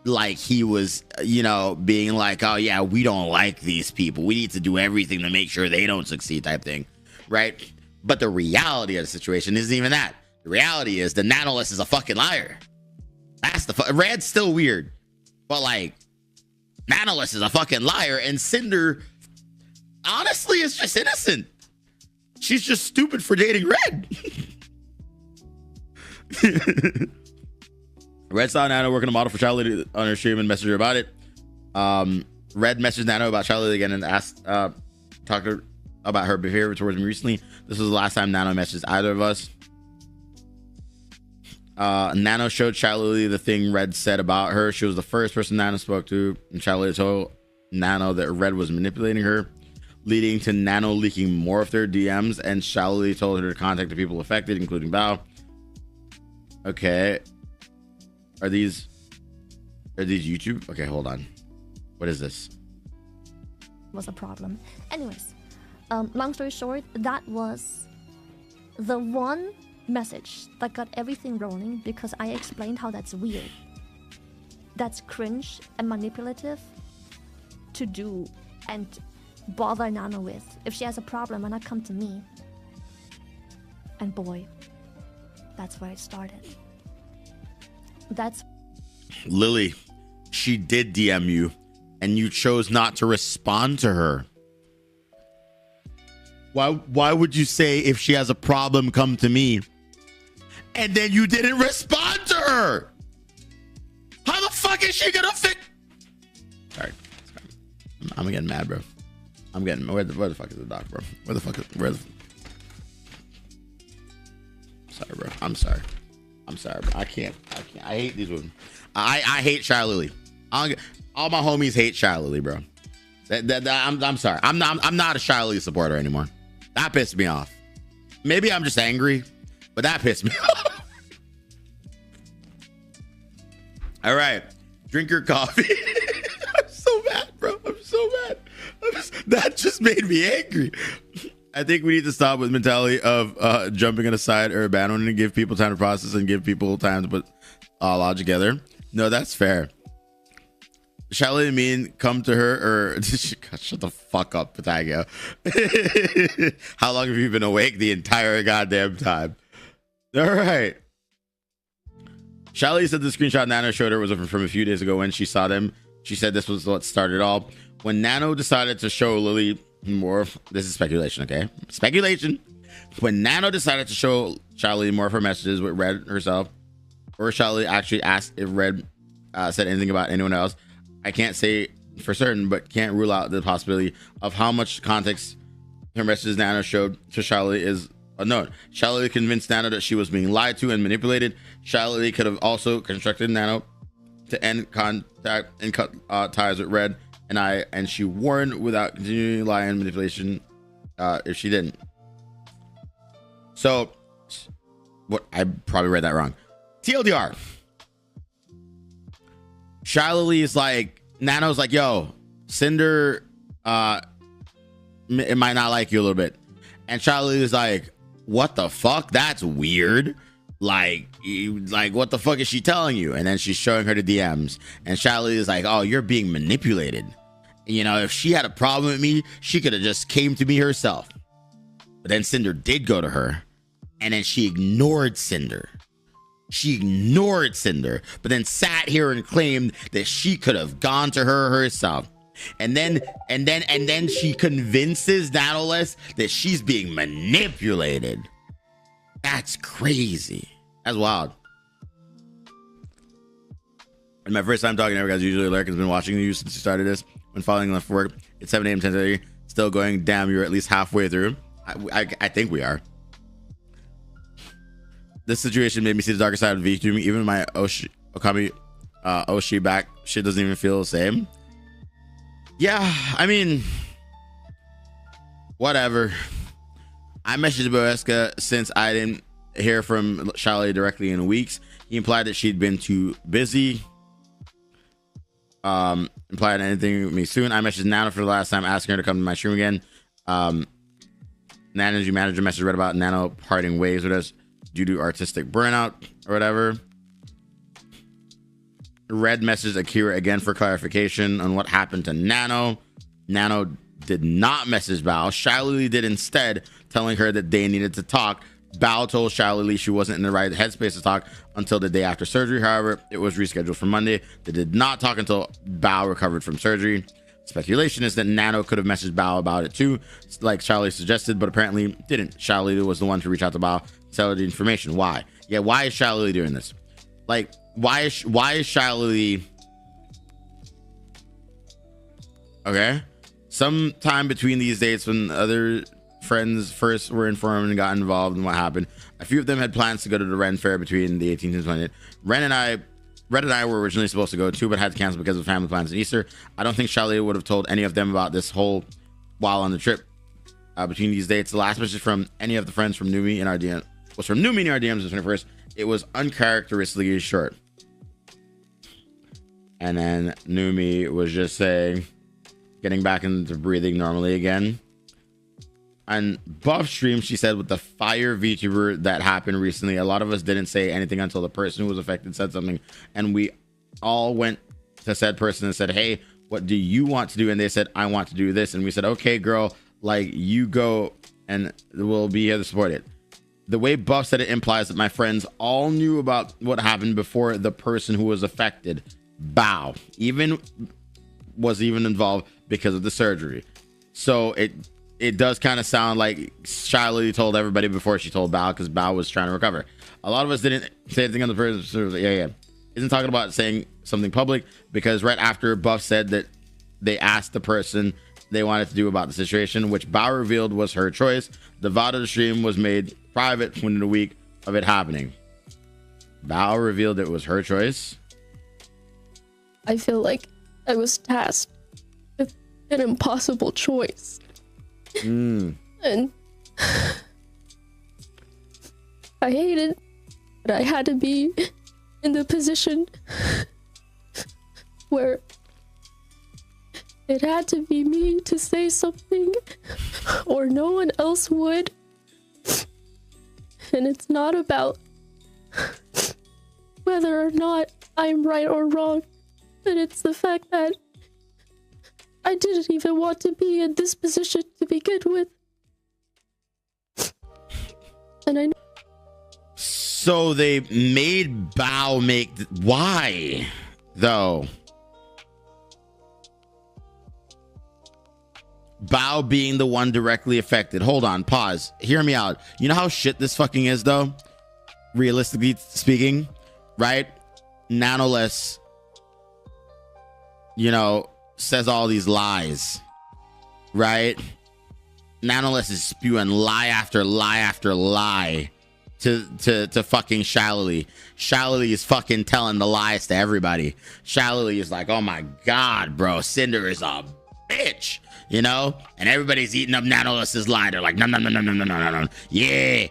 like he was, you know, being like, oh yeah, we don't like these people, we need to do everything to make sure they don't succeed, type thing, right? But the reality of the situation isn't even that. The reality is the Nanoless is a fucking liar. That's the Red's still weird, but like Nanoless is a fucking liar, and Cinder honestly is just innocent. She's just stupid for dating Red. Red saw Nano working a model for Charlie on her stream and messaged her about it. Red messaged Nano about Charlie again and asked, talked to her about her behavior towards me recently. This was the last time Nano messaged either of us. Nano showed Charlie the thing Red said about her. She was the first person Nano spoke to, and Charlie told Nano that Red was manipulating her, leading to Nano leaking more of their DMs, and Charlie told her to contact the people affected, including Bao. Okay. Are these YouTube? Okay, hold on. What is this? Was a problem. Anyways, long story short, that was the one message that got everything rolling, because I explained how that's weird. That's cringe and manipulative to do and bother Nano with. If she has a problem, why not come to me? And boy, that's where it started. That's Lily, she did DM you and you chose not to respond to her. Why would you say, if she has a problem, come to me, and then you didn't respond to her? How the fuck is she gonna fix? Sorry. I'm getting mad, bro. I'm getting, where the fuck is the doc, bro? Sorry, bro. I'm sorry, bro. I can't. I hate these women. I hate Charlie. All my homies hate Charlie, bro. I'm sorry. I'm not a Charlie supporter anymore. That pissed me off. Maybe I'm just angry, but that pissed me off. All right, drink your coffee. I'm so mad, bro. I'm so mad. That just made me angry. I think we need to stop with mentality of jumping on a side or abandoning and give people time to process and give people time to put all together. No, that's fair. Shall mean come to her, or shut the fuck up, Pythagio. How long have you been awake? The entire goddamn time. All right. Shelly said the screenshot Nana showed her was from a few days ago when she saw them She said this was what started it all. When Nano decided to show Lily more, this is speculation, okay? Speculation. When Nano decided to show Charlie more of her messages with Red herself, or Charlie actually asked if Red said anything about anyone else, I can't say for certain, but can't rule out the possibility of how much context her messages Nano showed to Charlie is unknown. Charlie convinced Nano that she was being lied to and manipulated. Charlie could have also constructed Nano to end contact and cut ties with Red and she warned without continuing lie and manipulation if she didn't. So, what, I probably read that wrong. TLDR. Charlie is like, Nano's like, yo, Cinder, it might not like you a little bit. And Charlie is like, what the fuck? That's weird. Like, what the fuck is she telling you? And then she's showing her the DMs. And Charlie is like, oh, you're being manipulated. You know, if she had a problem with me, she could have just came to me herself. But then Cinder did go to her. And then she ignored Cinder. But then sat here and claimed that she could have gone to her herself. And then she convinces Nautilus that she's being manipulated. That's crazy. That's wild. And my first time talking to everyone, guys. Usually Larkin's been watching you since you started this. When following left for work, it's 7 a.m. 10:30. Still going. Damn, you're at least halfway through. I think we are. This situation made me see the darker side of VTubing. Even my Oshi back shit doesn't even feel the same. Yeah, I mean, whatever. I messaged Boeska since I didn't hear from Charlie directly in weeks. He implied that she'd been too busy. Implied anything with me soon. I messaged Nano for the last time, asking her to come to my stream again. Nano's manager message read about Nano parting ways with us due to artistic burnout or whatever. Red messaged Akira again for clarification on what happened to Nano. Nano did not message Bao. Shiley did instead, telling her that they needed to talk. Bao told Shiley she wasn't in the right headspace to talk until the day after surgery. However, it was rescheduled for Monday. They did not talk until Bao recovered from surgery. Speculation is that Nano could have messaged Bao about it too, like Shiley suggested, but apparently didn't. Shiley was the one to reach out to Bao to tell her the information. Why? Yeah, why is Shiley doing this? Like, why is Shiley? Okay, sometime between these dates, when other friends first were informed and got involved in what happened, a few of them had plans to go to the Ren Fair between the 18th and 20th. Red and I were originally supposed to go too, but had to cancel because of family plans and Easter. I don't think Shiley would have told any of them about this whole while on the trip between these dates. The last message from any of the friends from Numi in our DM was from Numi in our DMs the 21st. It was uncharacteristically short. And then Numi was just saying, getting back into breathing normally again. On Buff stream, she said, with the fire VTuber that happened recently, a lot of us didn't say anything until the person who was affected said something, and we all went to said person and said, hey, what do you want to do? And they said, I want to do this. And we said, okay, girl, like, you go and we'll be here to support it. The way Buff said it implies that my friends all knew about what happened before the person who was affected, Bao, was even involved because of the surgery. So it does kind of sound like Shiley told everybody before she told Bao, because Bao was trying to recover. A lot of us didn't say anything on the person. Yeah. Isn't talking about saying something public, because right after Buff said that they asked the person they wanted to do about the situation, which Bao revealed was her choice. The VOD of the stream was made private within a week of it happening. Bao revealed it was her choice. I feel like I was tasked with an impossible choice. And I hated that I had to be in the position where it had to be me to say something or no one else would. And it's not about whether or not I'm right or wrong, but it's the fact that I didn't even want to be in this position to begin with. And I know. So they made Bao make... Why, though? Bao being the one directly affected. Hold on, pause. Hear me out. You know how shit this fucking is, though? Realistically speaking, right? Nanoless, you know, says all these lies, right? Nanoless is spewing lie after lie after lie to fucking Shallily. Shallily is fucking telling the lies to everybody. Shallily is like, oh my god, bro, Cinder is a bitch, you know? And everybody's eating up Nanoless's lie. They're like, no. Yeah.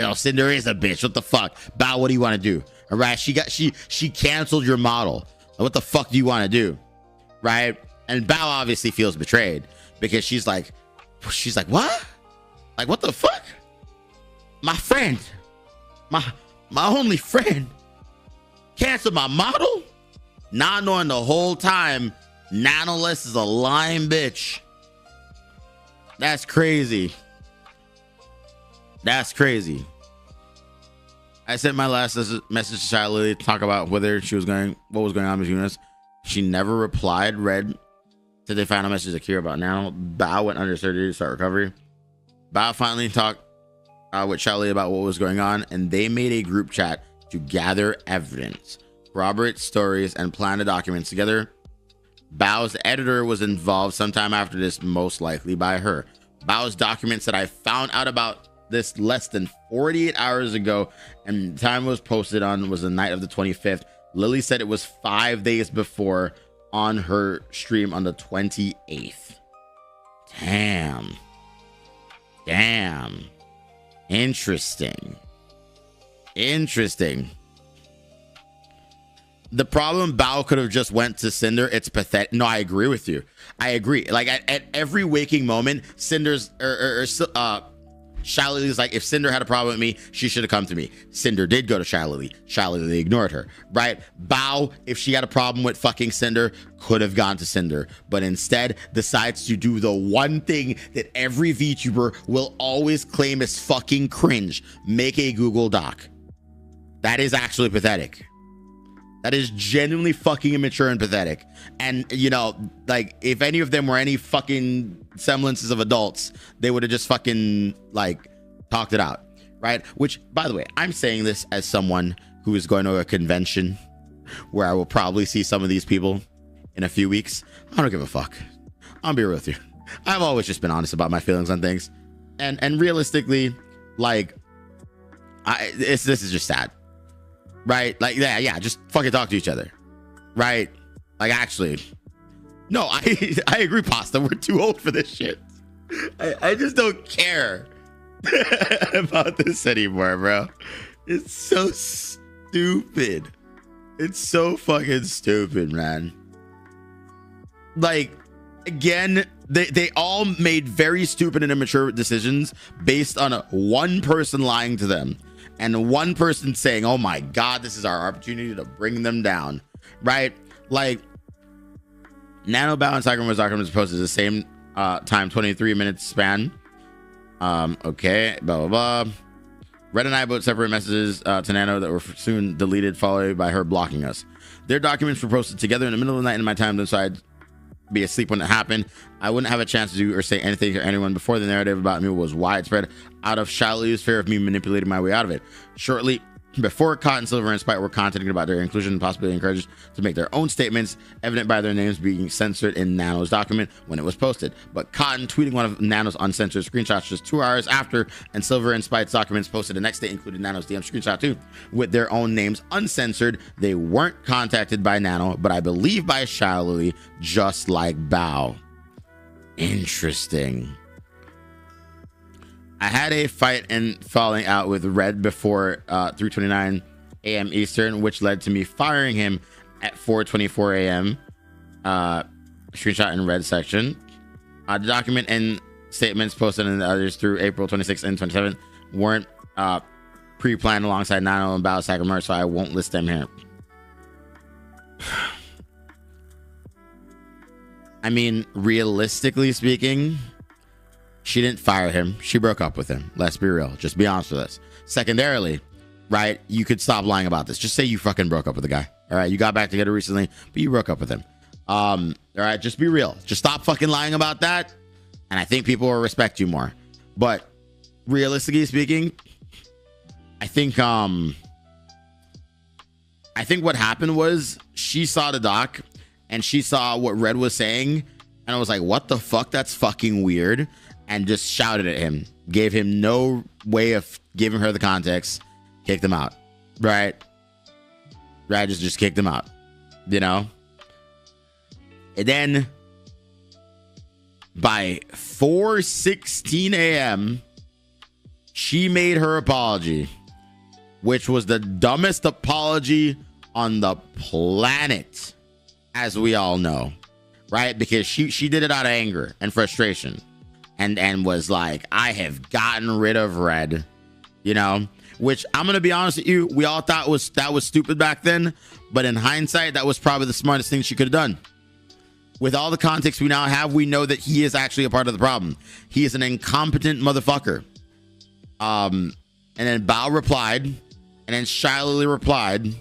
No, Cinder is a bitch. What the fuck? Bao, what do you want to do? All right, she canceled your model. What the fuck do you want to do? Right? And Bao obviously feels betrayed because she's like, what? Like, what the fuck? My friend, my only friend, canceled my model? Not knowing the whole time Nanoless is a lying bitch. That's crazy. That's crazy. I sent my last message to Shallily to talk about what was going on between us. She never replied. Read to the final message to Kira about now. Bao went under surgery to start recovery. Bao finally talked with Shallily about what was going on, and they made a group chat to gather evidence, corroborate stories, and plan the documents together. Bao's editor was involved sometime after this, most likely by her. Bao's documents that I found out about this less than 48 hours ago, and the time it was posted on was the night of the 25th. Lily said it was 5 days before on her stream on the 28th. Damn. Interesting. The problem, Bao could have just went to Cinder. It's pathetic. No, I agree with you. I agree. Like at every waking moment, Cinder's Shallily is like, if Cinder had a problem with me, she should have come to me. Cinder did go to Shallily. Shallily ignored her, right? Bao, if she had a problem with fucking Cinder, could have gone to Cinder, but instead decides to do the one thing that every VTuber will always claim is fucking cringe: make a Google Doc. That is actually pathetic. That is genuinely fucking immature and pathetic. And, you know, like, if any of them were any fucking semblances of adults, they would have just fucking, like, talked it out, right? Which, by the way, I'm saying this as someone who is going to a convention where I will probably see some of these people in a few weeks. I don't give a fuck. I'll be real with you. I've always just been honest about my feelings on things. And realistically, like, this is just sad. Right? Like, yeah, just fucking talk to each other. Right? Like, actually, no, I agree, Pasta. We're too old for this shit. I just don't care about this anymore, bro. It's so stupid. It's so fucking stupid, man. Like, again, they all made very stupid and immature decisions based on one person lying to them. And one person saying, oh my God, this is our opportunity to bring them down, right? Like, Nano Bao and Cyclone documents posted the same time, 23 minutes span. Okay, blah, blah, blah. Red and I both separate messages to Nano that were soon deleted, followed by her blocking us. Their documents were posted together in the middle of the night in my time, so I'd be asleep when it happened. I wouldn't have a chance to do or say anything to anyone before the narrative about me was widespread out of Shally's fear of me manipulating my way out of it. Shortly before, Cotton, Silver, and Spite were contacting about their inclusion and possibly encouraged to make their own statements, evident by their names being censored in Nano's document when it was posted. But Cotton tweeting one of Nano's uncensored screenshots just 2 hours after, and Silver and Spite's documents posted the next day included Nano's DM screenshot too, with their own names uncensored. They weren't contacted by Nano, but I believe by Shallily, just like Bao. Interesting. I had a fight and falling out with Red before 3:29 a.m. Eastern, which led to me firing him at 4:24 a.m. Screenshot in Red section. The document and statements posted in the others through April 26th and 27th weren't pre-planned alongside Nano and Bao Sagamore, so I won't list them here. I mean, realistically speaking, she didn't fire him. She broke up with him. Let's be real. Just be honest with us. Secondarily, right, you could stop lying about this. Just say you fucking broke up with the guy. All right, you got back together recently, but you broke up with him. All right, just be real. Just stop fucking lying about that. and I think people will respect you more. But realistically speaking, I think what happened was she saw the doc and she saw what Red was saying, and I was like, what the fuck? That's fucking weird. And just shouted at him, gave him no way of giving her the context, kicked him out. Right? Just kicked him out. You know? And then by 4:16 a.m., she made her apology, which was the dumbest apology on the planet, as we all know, right? Because she did it out of anger and frustration, and was like, I have gotten rid of Red, you know, which I'm gonna be honest with you, we all thought that was stupid back then, but in hindsight, that was probably the smartest thing she could have done. With all the context we now have, we know that he is actually a part of the problem. He is an incompetent motherfucker. And then Bao replied, and then Shy Lily replied,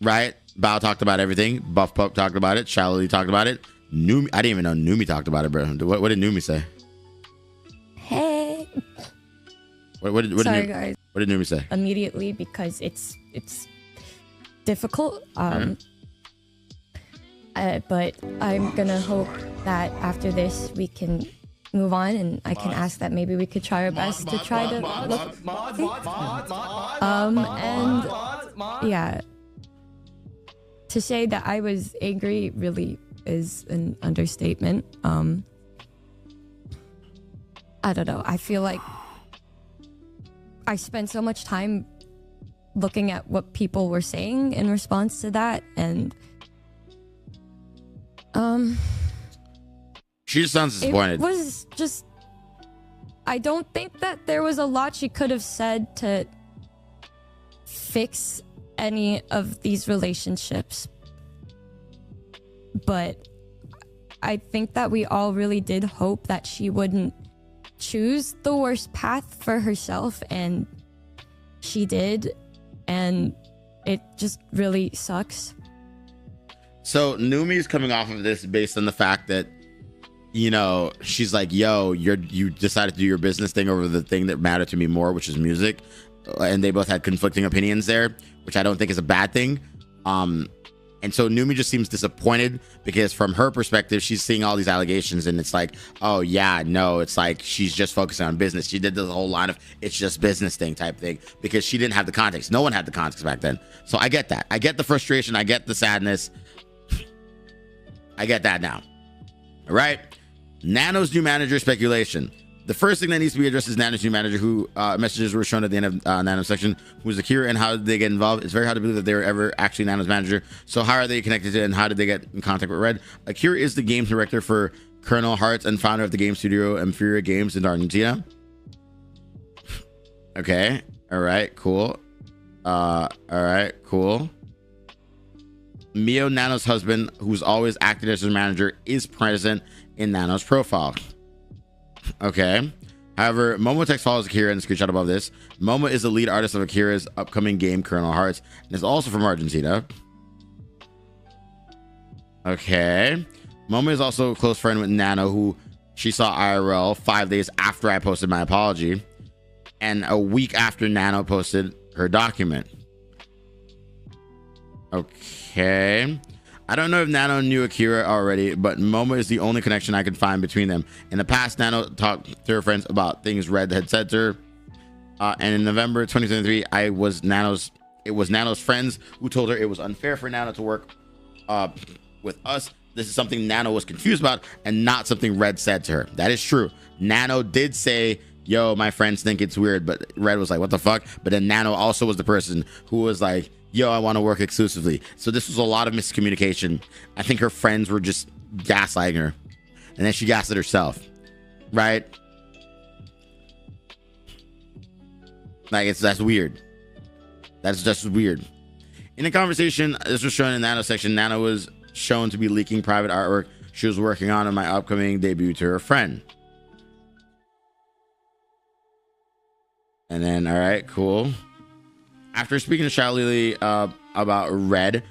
right? Bao talked about everything. Buff Pup talked about it. Shy Lily talked about it. Numi, I didn't even know Numi talked about it, bro. What did Numi say? Hey. What did Sorry, guys. What did Numi say? Immediately, because it's difficult. But I'm gonna hope that after this we can move on, and I can ask that maybe we could try our best to try to look. And yeah, to say that I was angry really is an understatement. I don't know. I feel like I spent so much time looking at what people were saying in response to that, and she just sounds disappointed. It was just, I don't think that there was a lot she could have said to fix any of these relationships. But I think that we all really did hope that she wouldn't choose the worst path for herself, and she did, and it just really sucks. So Numi's coming off of this based on the fact that, you know, she's like, yo, you decided to do your business thing over the thing that mattered to me more, which is music. And they both had conflicting opinions there, which I don't think is a bad thing. And so Numi just seems disappointed because from her perspective, she's seeing all these allegations and it's like, oh yeah, no, it's like she's just focusing on business. She did the whole line of it's just business thing type thing because she didn't have the context. No one had the context back then. So I get that. I get the frustration. I get the sadness. I get that now. All right. Nano's new manager speculation. The first thing that needs to be addressed is Nano's new manager, who messages were shown at the end of Nano's section, who's Akira, and how did they get involved. It's very hard to believe that they were ever actually Nano's manager. So how are they connected to, and how did they get in contact with Red? Akira is the games director for Colonel Hearts and founder of the game studio Inferior Games in Argentina. Okay. All right. Cool. All right. Cool. Mio, Nano's husband, who's always acted as his manager, is present in Nano's profile. Okay. However, Momo text follows Akira in the screenshot above this. Momo is the lead artist of Akira's upcoming game, Colonel Hearts, and is also from Argentina. Okay. Momo is also a close friend with Nano, who she saw IRL 5 days after I posted my apology, and a week after Nano posted her document. Okay. I don't know if Nano knew Akira already, but Momo is the only connection I could find between them. In the past, Nano talked to her friends about things Red had said to her. And in November 2023, it was Nano's friends who told her it was unfair for Nano to work with us. This is something Nano was confused about and not something Red said to her. That is true. Nano did say, yo, my friends think it's weird, but Red was like, what the fuck? But then Nano also was the person who was like, yo, I want to work exclusively. So this was a lot of miscommunication. I think her friends were just gaslighting her. And then she gaslit herself. Right? Like, that's weird. That's just weird. In the conversation, this was shown in Nano's section. Nano was shown to be leaking private artwork she was working on in my upcoming debut to her friend. And then, all right, cool. After speaking to Shalili about Red,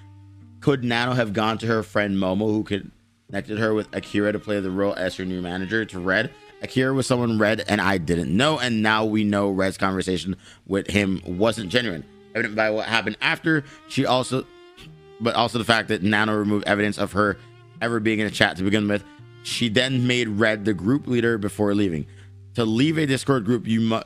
could Nano have gone to her friend Momo, who could connected her with Akira to play the role as her new manager to Red. Akira was someone Red and I didn't know, and now we know Red's conversation with him wasn't genuine. Evident by what happened after, but also the fact that Nano removed evidence of her ever being in a chat to begin with. She then made Red the group leader before leaving. To leave a Discord group you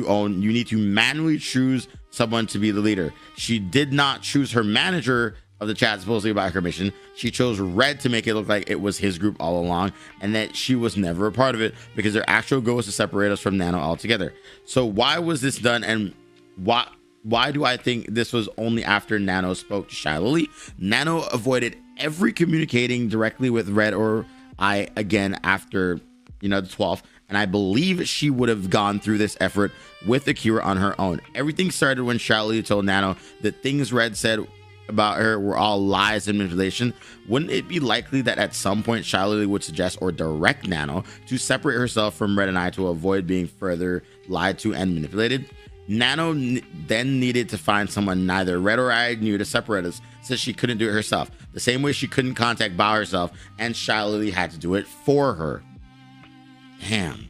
own, you need to manually choose someone to be the leader. She did not choose her manager of the chat supposedly by her mission. She chose Red to make it look like it was his group all along, and that she was never a part of it because their actual goal was to separate us from Nano altogether. So why was this done, and why do I think this was only after Nano spoke to Shiley? Nano avoided every communicating directly with Red or I again after the 12th, and I believe she would have gone through this effort with Akira on her own. Everything started when Shiley told Nano that things Red said about her were all lies and manipulation. Wouldn't it be likely that at some point Shiley would suggest or direct Nano to separate herself from Red and I to avoid being further lied to and manipulated? Nano then needed to find someone neither Red or I knew to separate us, since she couldn't do it herself. The same way she couldn't contact Bao herself, and Shiley had to do it for her. Damn.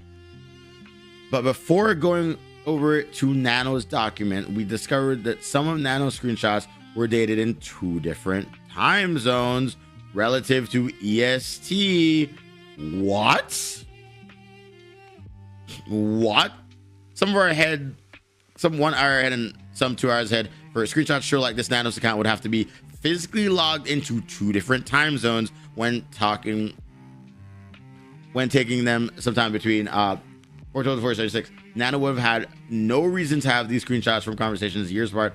But before going over to Nano's document, we discovered that some of Nano's screenshots were dated in 2 different time zones relative to EST. What? Some 1 hour ahead and some 2 hours ahead. For a screenshot show like this, Nano's account would have to be physically logged into 2 different time zones when taking them sometime between 412 to 476. Nano would have had no reason to have these screenshots from conversations years apart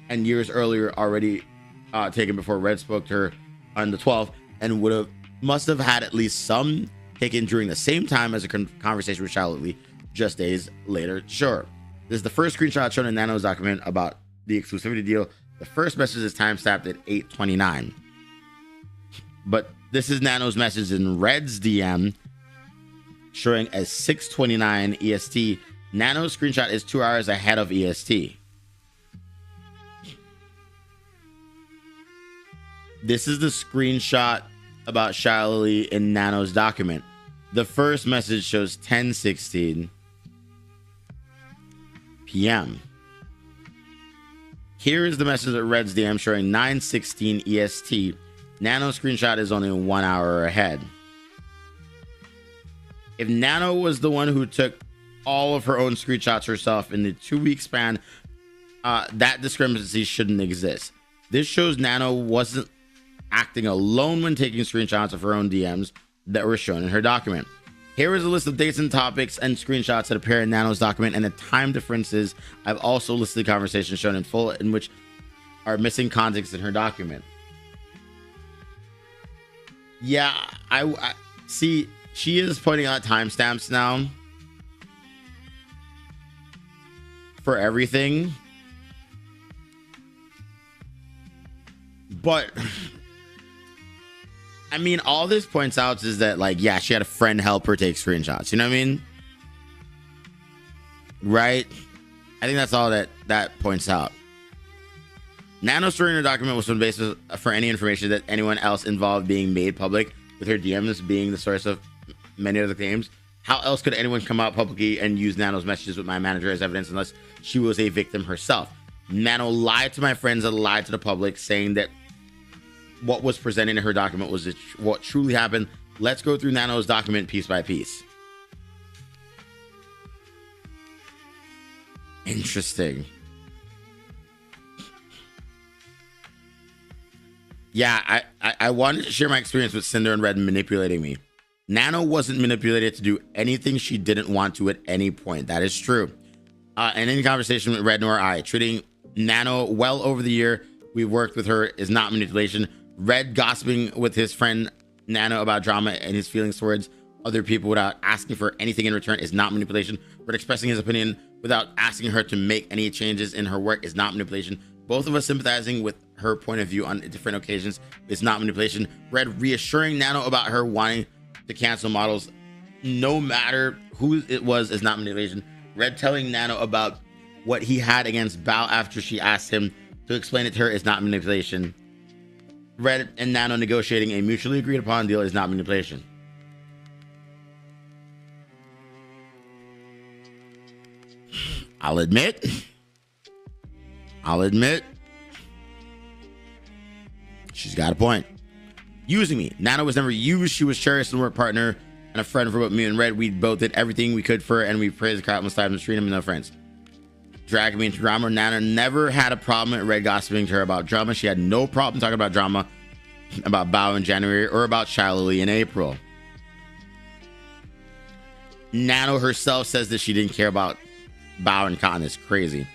and years earlier already taken before Red spoke to her on the 12th, and must have had at least some taken during the same time as a conversation with Charlotte just days later. Sure, this is the first screenshot shown in Nano's document about the exclusivity deal. The first message is timestamped at 8:29, but this is Nano's message in Red's DM showing as 6:29 EST. Nano's screenshot is 2 hours ahead of EST. This is the screenshot about Shiley in Nano's document. The first message shows 10:16 p.m. Here is the message at Red's DM showing 9:16 EST. Nano's screenshot is only 1 hour ahead. If Nano was the one who took all of her own screenshots herself in the 2-week span, that discrepancy shouldn't exist. This shows Nano wasn't acting alone when taking screenshots of her own DMs that were shown in her document. Here is a list of dates and topics and screenshots that appear in Nano's document and the time differences. I've also listed conversations shown in full in which are missing context in her document. Yeah, I see. She is putting out timestamps now for everything, but I mean, all this points out is that, like, yeah, she had a friend help her take screenshots. You know what I mean? Right? I think that's all that points out. Nano's story in her document was on the basis for any information that anyone else involved being made public, with her DMs being the source of many of the claims. How else could anyone come out publicly and use Nano's messages with my manager as evidence unless she was a victim herself? Nano lied to my friends and lied to the public, saying that what was presented in her document was what truly happened. Let's go through Nano's document piece by piece. Interesting. Yeah, I wanted to share my experience with Cinder and Red manipulating me. Nano wasn't manipulated to do anything she didn't want to at any point. That is true. And any conversation with Red nor I, treating Nano well over the year we've worked with her is not manipulation. Red gossiping with his friend Nano about drama and his feelings towards other people without asking for anything in return is not manipulation. Red expressing his opinion without asking her to make any changes in her work is not manipulation. Both of us sympathizing with her point of view on different occasions is not manipulation. Red reassuring Nano about her wanting to cancel models, no matter who it was, is not manipulation. Red telling Nano about what he had against Bao after she asked him to explain it to her is not manipulation. Red and Nano negotiating a mutually agreed upon deal is not manipulation. I'll admit, she's got a point. Using me. Nano was never used. She was cherished and work partner and a friend for both me and Red. We both did everything we could for her, and we praised the countless times and treated him no friends. Dragging me into drama. Nana never had a problem with Red gossiping to her about drama. She had no problem talking about drama about Bao in January or about Shalily in April. Nano herself says that she didn't care about Bao and Cotton. Is crazy.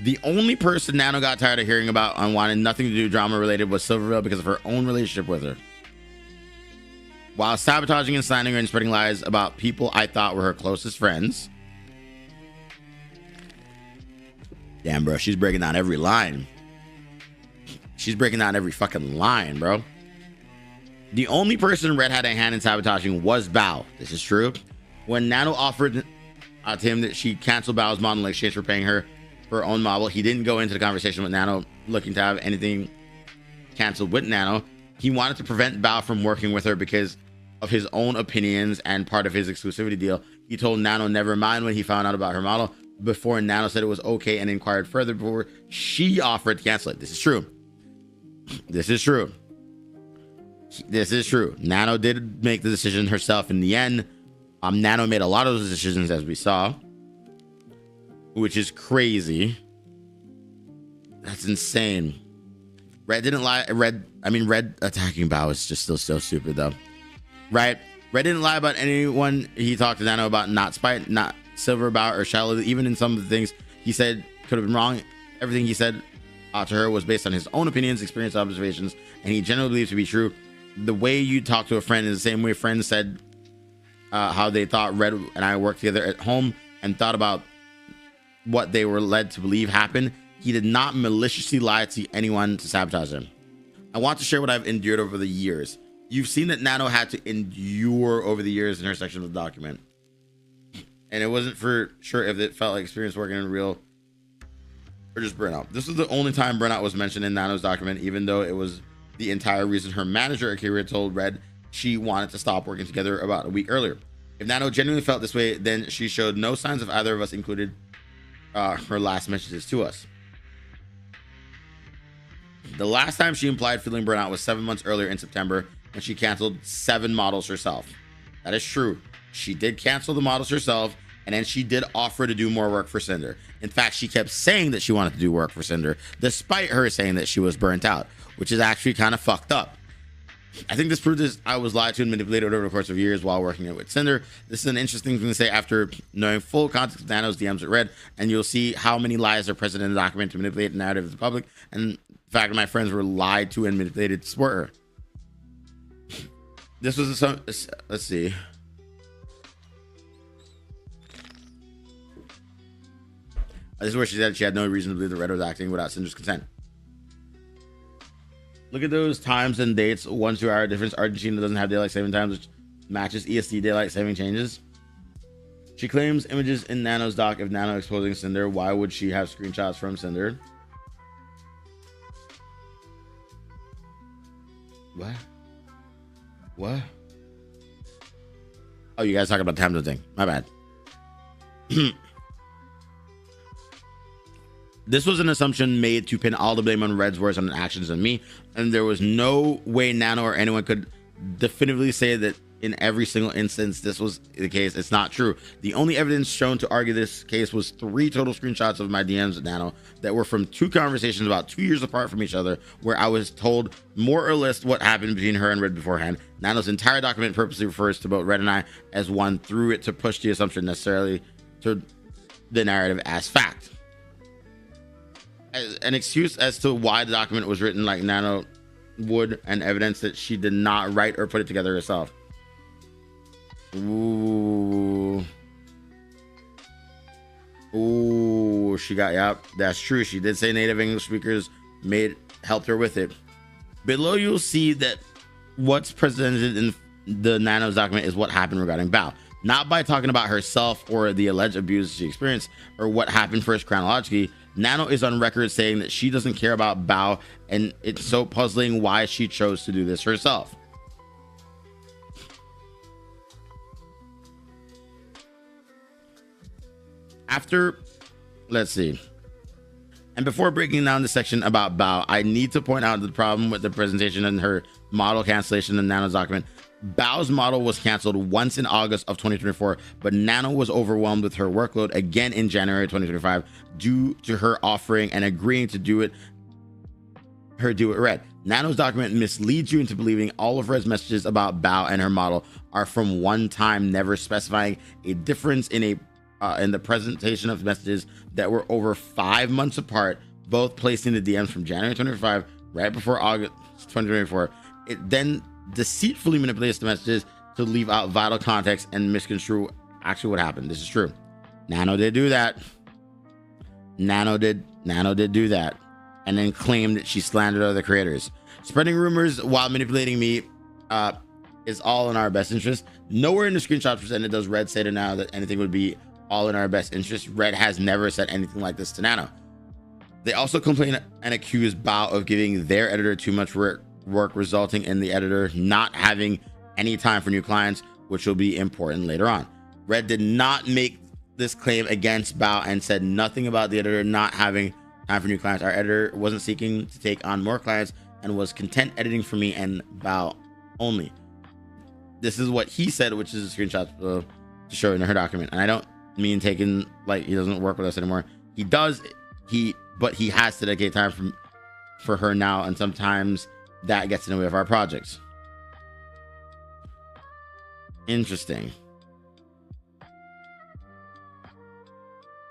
The only person Nano got tired of hearing about and wanted nothing to do drama related was Silverville because of her own relationship with her. While sabotaging and slandering her and spreading lies about people I thought were her closest friends. Damn, bro, she's breaking down every line. She's breaking down every fucking line, bro. The only person Red had a hand in sabotaging was Bao. This is true. When Nano offered to him that she canceled Bao's model in exchange for paying her her own model, he didn't go into the conversation with Nano looking to have anything canceled with Nano. He wanted to prevent Bao from working with her because of his own opinions and part of his exclusivity deal. He told Nano never mind when he found out about her model before Nano said it was okay and inquired further before she offered to cancel it. This is true. This is true. This is true. Nano did make the decision herself in the end. Nano made a lot of those decisions, as we saw, which is crazy. That's insane. Red didn't lie. Red attacking Bao is just still so stupid, though. Right? Red didn't lie about anyone he talked to Nano about, not spite, not Silver about, or shallow. Even in some of the things he said could have been wrong. Everything he said to her was based on his own opinions, experience, observations, and he generally believes to be true. The way you talk to a friend is the same way friends said how they thought Red and I worked together at home and thought about what they were led to believe happened. He did not maliciously lie to anyone to sabotage him. I want to share what I've endured over the years. You've seen that Nano had to endure over the years in her section of the document. And it wasn't for sure if it felt like experience working in real or just burnout. This was the only time burnout was mentioned in Nano's document, even though it was the entire reason her manager, Akira, told Red she wanted to stop working together about a week earlier. If Nano genuinely felt this way, then she showed no signs of either of us included her last messages to us. The last time she implied feeling burnout was 7 months earlier in September when she canceled 7 models herself. That is true. She did cancel the models herself, and then she did offer to do more work for Cinder. In fact, she kept saying that she wanted to do work for Cinder, despite her saying that she was burnt out, which is actually kind of fucked up. I think this proved that I was lied to and manipulated over the course of years while working with Cinder. This is an interesting thing to say after knowing full context of Nano's DMs with Red, and you'll see how many lies are present in the document to manipulate the narrative of the public, and the fact that my friends were lied to and manipulated to support her. This was let's see. This is where she said she had no reason to believe that Red was acting without Cinder's consent. Look at those times and dates. 1 2 hour difference. Argentina doesn't have daylight saving times, which matches EST daylight saving changes. She claims images in Nano's doc of Nano exposing Cinder. Why would she have screenshots from Cinder? What? Oh, you guys talking about the time zone thing. My bad. This was an assumption made to pin all the blame on Red's words on actions on me, and there was no way Nano or anyone could definitively say that in every single instance this was the case. It's not true. The only evidence shown to argue this case was 3 total screenshots of my DMs with Nano that were from 2 conversations about 2 years apart from each other, where I was told more or less what happened between her and Red beforehand. Nano's entire document purposely refers to both Red and I as one through it to push the assumption necessarily to the narrative as fact. As an excuse as to why the document was written like Nano would, and evidence that she did not write or put it together herself. Ooh, she got, yep, that's true. She did say native English speakers helped her with it. Below you'll see that what's presented in the Nano's document is what happened regarding Bao, not by talking about herself or the alleged abuse she experienced or what happened first chronologically. Nano is on record saying that she doesn't care about Bao, and it's so puzzling why she chose to do this herself. After, let's see. And before breaking down the section about Bao, I need to point out the problem with the presentation and her model cancellation in Nano's document. Bao's model was canceled once in August of 2024, but Nano was overwhelmed with her workload again in January 2025 due to her offering and agreeing to do it Red. Nano's document misleads you into believing all of Red's messages about Bao and her model are from one time, never specifying a difference in the presentation of messages that were over 5 months apart, both placing the DMs from January 2025 right before August 2024. It then deceitfully manipulates the messages to leave out vital context and misconstrue actually what happened. This is true. Nano did do that. Nano did do that, and then claimed that she slandered other creators. Spreading rumors while manipulating me is all in our best interest. Nowhere in the screenshots presented does Red say to Nano that anything would be all in our best interest. Red has never said anything like this to Nano. They also complain and accuse Bao of giving their editor too much work, resulting in the editor not having any time for new clients, which will be important later on. Red did not make this claim against Bao and said nothing about the editor not having time for new clients. Our editor wasn't seeking to take on more clients and was content editing for me and Bao only. This is what he said, which is a screenshot to show in her document. And I don't mean taking like he doesn't work with us anymore. He does, but he has to dedicate time for her now, and sometimes that gets in the way of our projects. Interesting.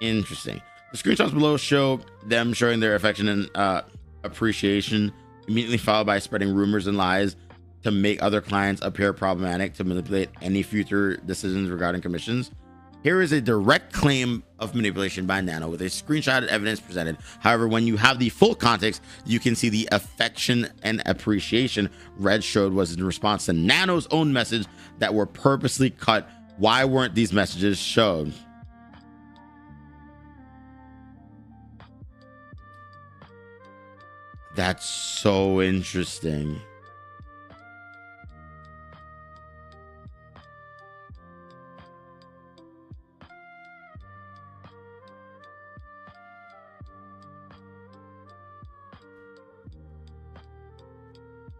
The screenshots below show them showing their affection and appreciation, immediately followed by spreading rumors and lies to make other clients appear problematic to manipulate any future decisions regarding commissions. Here is a direct claim of manipulation by Nano with a screenshotted evidence presented. However, when you have the full context, you can see the affection and appreciation Red showed was in response to Nano's own message that were purposely cut. Why weren't these messages shown? That's so interesting.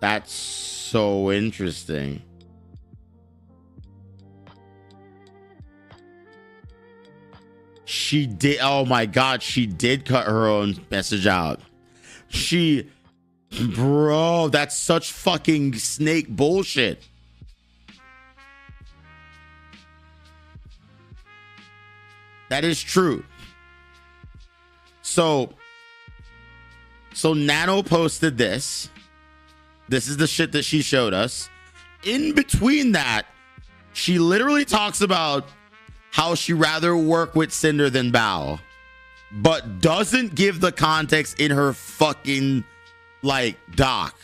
That's so interesting. She did. Oh my God. She did cut her own message out. Bro, that's such fucking snake bullshit. That is true. So Nano posted this. This is the shit that she showed us. In between that, she literally talks about how she rather work with Cinder than Bao, but doesn't give the context in her fucking like doc.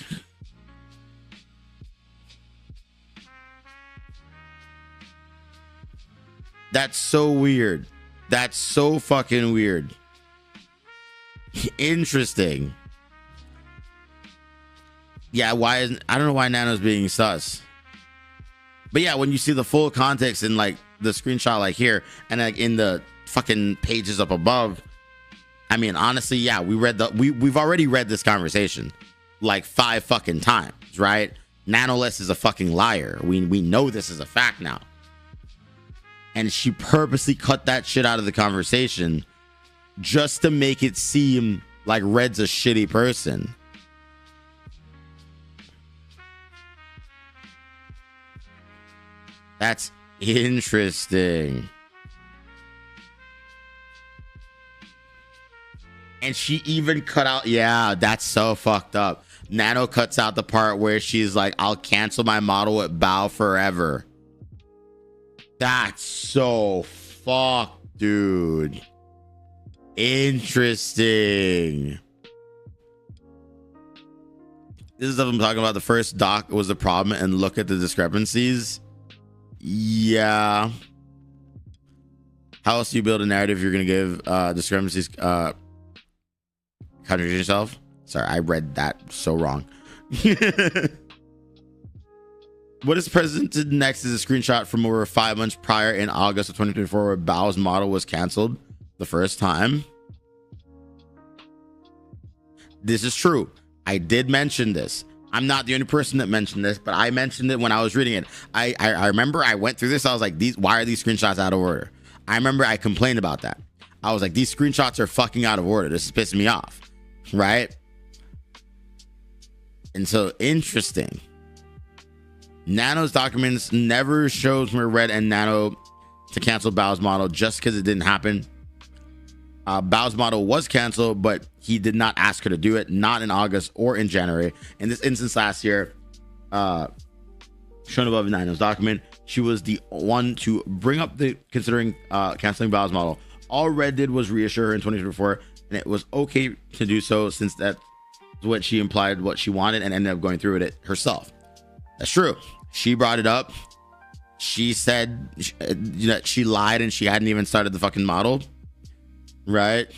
That's so weird. That's so fucking weird. Interesting. Yeah, I don't know why Nano's being sus. But yeah, when you see the full context in like the screenshot like here and like in the fucking pages up above, I mean, honestly, yeah, we've already read this conversation like 5 fucking times, right? Nanoless is a fucking liar. We know this is a fact now. And she purposely cut that shit out of the conversation just to make it seem like Red's a shitty person. That's interesting. And she even cut out, yeah, that's so fucked up. Nano cuts out the part where she's like, I'll cancel my model with Bao forever. That's so fucked, dude. Interesting. This is stuff I'm talking about. The first doc was the problem, and look at the discrepancies. Yeah. How else do you build a narrative if you're going to give discrepancies contradict yourself. Sorry, I read that so wrong. What is presented next is a screenshot from over 5 months prior in August of 2024 where Bao's model was canceled the first time. This is true. I did mention this. I'm not the only person that mentioned this, but I mentioned it when I was reading it. I remember I went through this. I was like, why are these screenshots out of order? I remember I complained about that. I was like, these screenshots are fucking out of order. This is pissing me off. Right? And so, interesting. Nano's documents never shows where Red and Nano to cancel Bao's model just because it didn't happen. Bao's model was canceled, but he did not ask her to do it, not in August or in January. In this instance last year, shown above in Nano's document, she was the one to bring up the considering canceling Bao's model. All Red did was reassure her in 2024, and it was okay to do so since that's what she implied what she wanted and ended up going through with it herself. That's true. She brought it up. She said that she lied and she hadn't even started the fucking model. Right?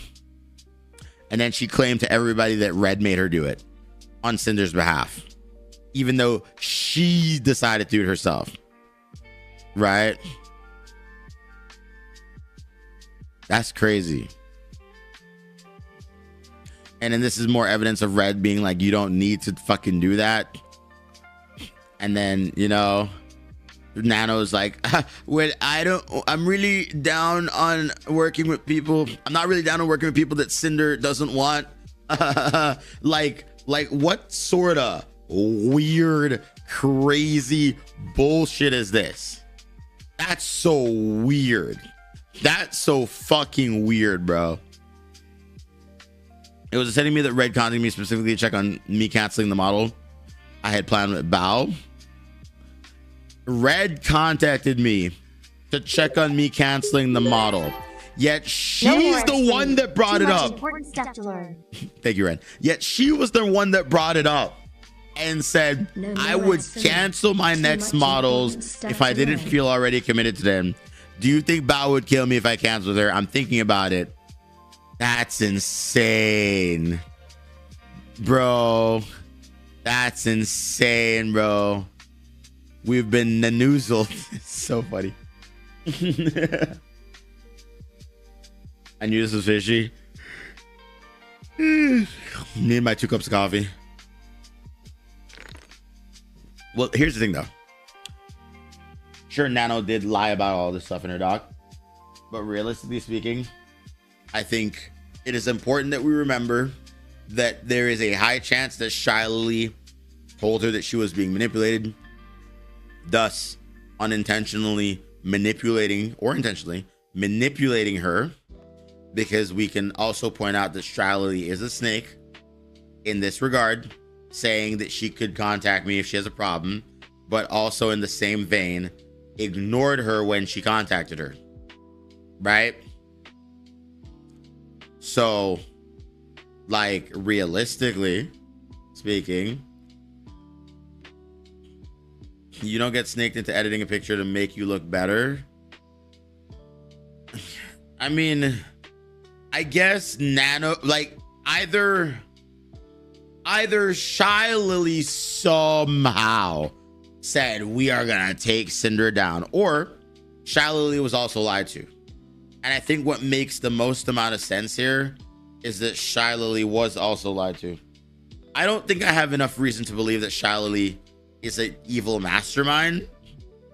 And then she claimed to everybody that Red made her do it on Cinder's behalf, even though she decided to do it herself. Right? That's crazy. And then this is more evidence of Red being like, you don't need to fucking do that. And then, you know, Nano's like, I'm really down on working with people. I'm not really down on working with people that Cinder doesn't want. like what sort of weird, crazy bullshit is this? That's so weird. That's so fucking weird, bro. It was sending me that Red contacted me specifically to check on me canceling the model I had planned with Bao. Red contacted me to check on me canceling the model. Yet she's the one that brought it up. Important stuff to learn. Thank you, Red. Yet she was the one that brought it up and said, I would cancel my next models if I didn't feel already committed to them. Do you think Bao would kill me if I canceled her? I'm thinking about it. That's insane. Bro. That's insane, bro. We've been nanoozled. It's so funny. I knew this was fishy. Need my 2 cups of coffee. Well, here's the thing, though. Sure, Nano did lie about all this stuff in her doc. But realistically speaking, I think it is important that we remember that there is a high chance that Shyla Lee told her that she was being manipulated, thus unintentionally manipulating or intentionally manipulating her, because we can also point out that Shyla Lee is a snake in this regard, saying that she could contact me if she has a problem, but also in the same vein ignored her when she contacted her, right? So, like, realistically speaking, you don't get snaked into editing a picture to make you look better. I mean, I guess Nano, like, either Shyla Lee somehow said we are gonna take Cinder down, or Shyla Lee was also lied to. And I think what makes the most amount of sense here is that Shyla Lee was also lied to. I don't think I have enough reason to believe that Shyla Lee is an evil mastermind,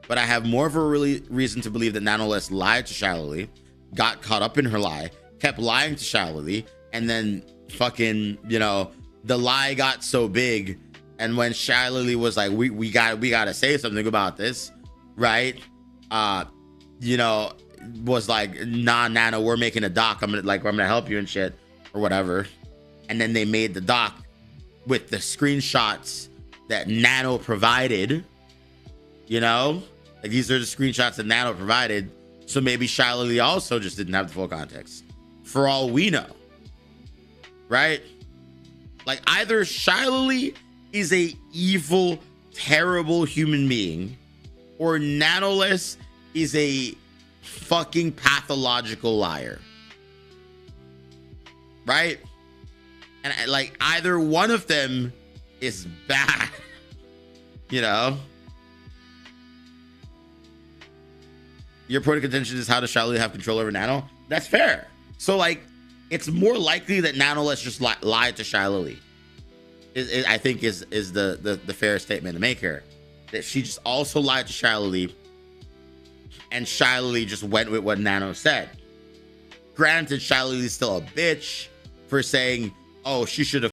but I have more of a reason to believe that Nanoless lied to Shyla Lee, got caught up in her lie, kept lying to Shyla Lee, and then fucking, you know, the lie got so big, and when Shyla Lee was like, we gotta say something about this, right? You know, was like, nah, Nano, we're making a doc. I'm gonna help you and shit or whatever. And then they made the doc with the screenshots that Nano provided. You know, like, these are the screenshots that Nano provided. So maybe Shyla Lee also just didn't have the full context, for all we know, right? Like, either Shyla Lee is a evil, terrible human being, or Nanoless is a fucking pathological liar, right? And like either one of them is bad, you know. Your point of contention is how does Shiley have control over Nano? That's fair. So like, it's more likely that Nano let's just lie to Shiley. I think is the fair statement to make here. That she just also lied to Shiley, and Shiley just went with what Nano said. Granted, Shiley is still a bitch for saying, "Oh, she should have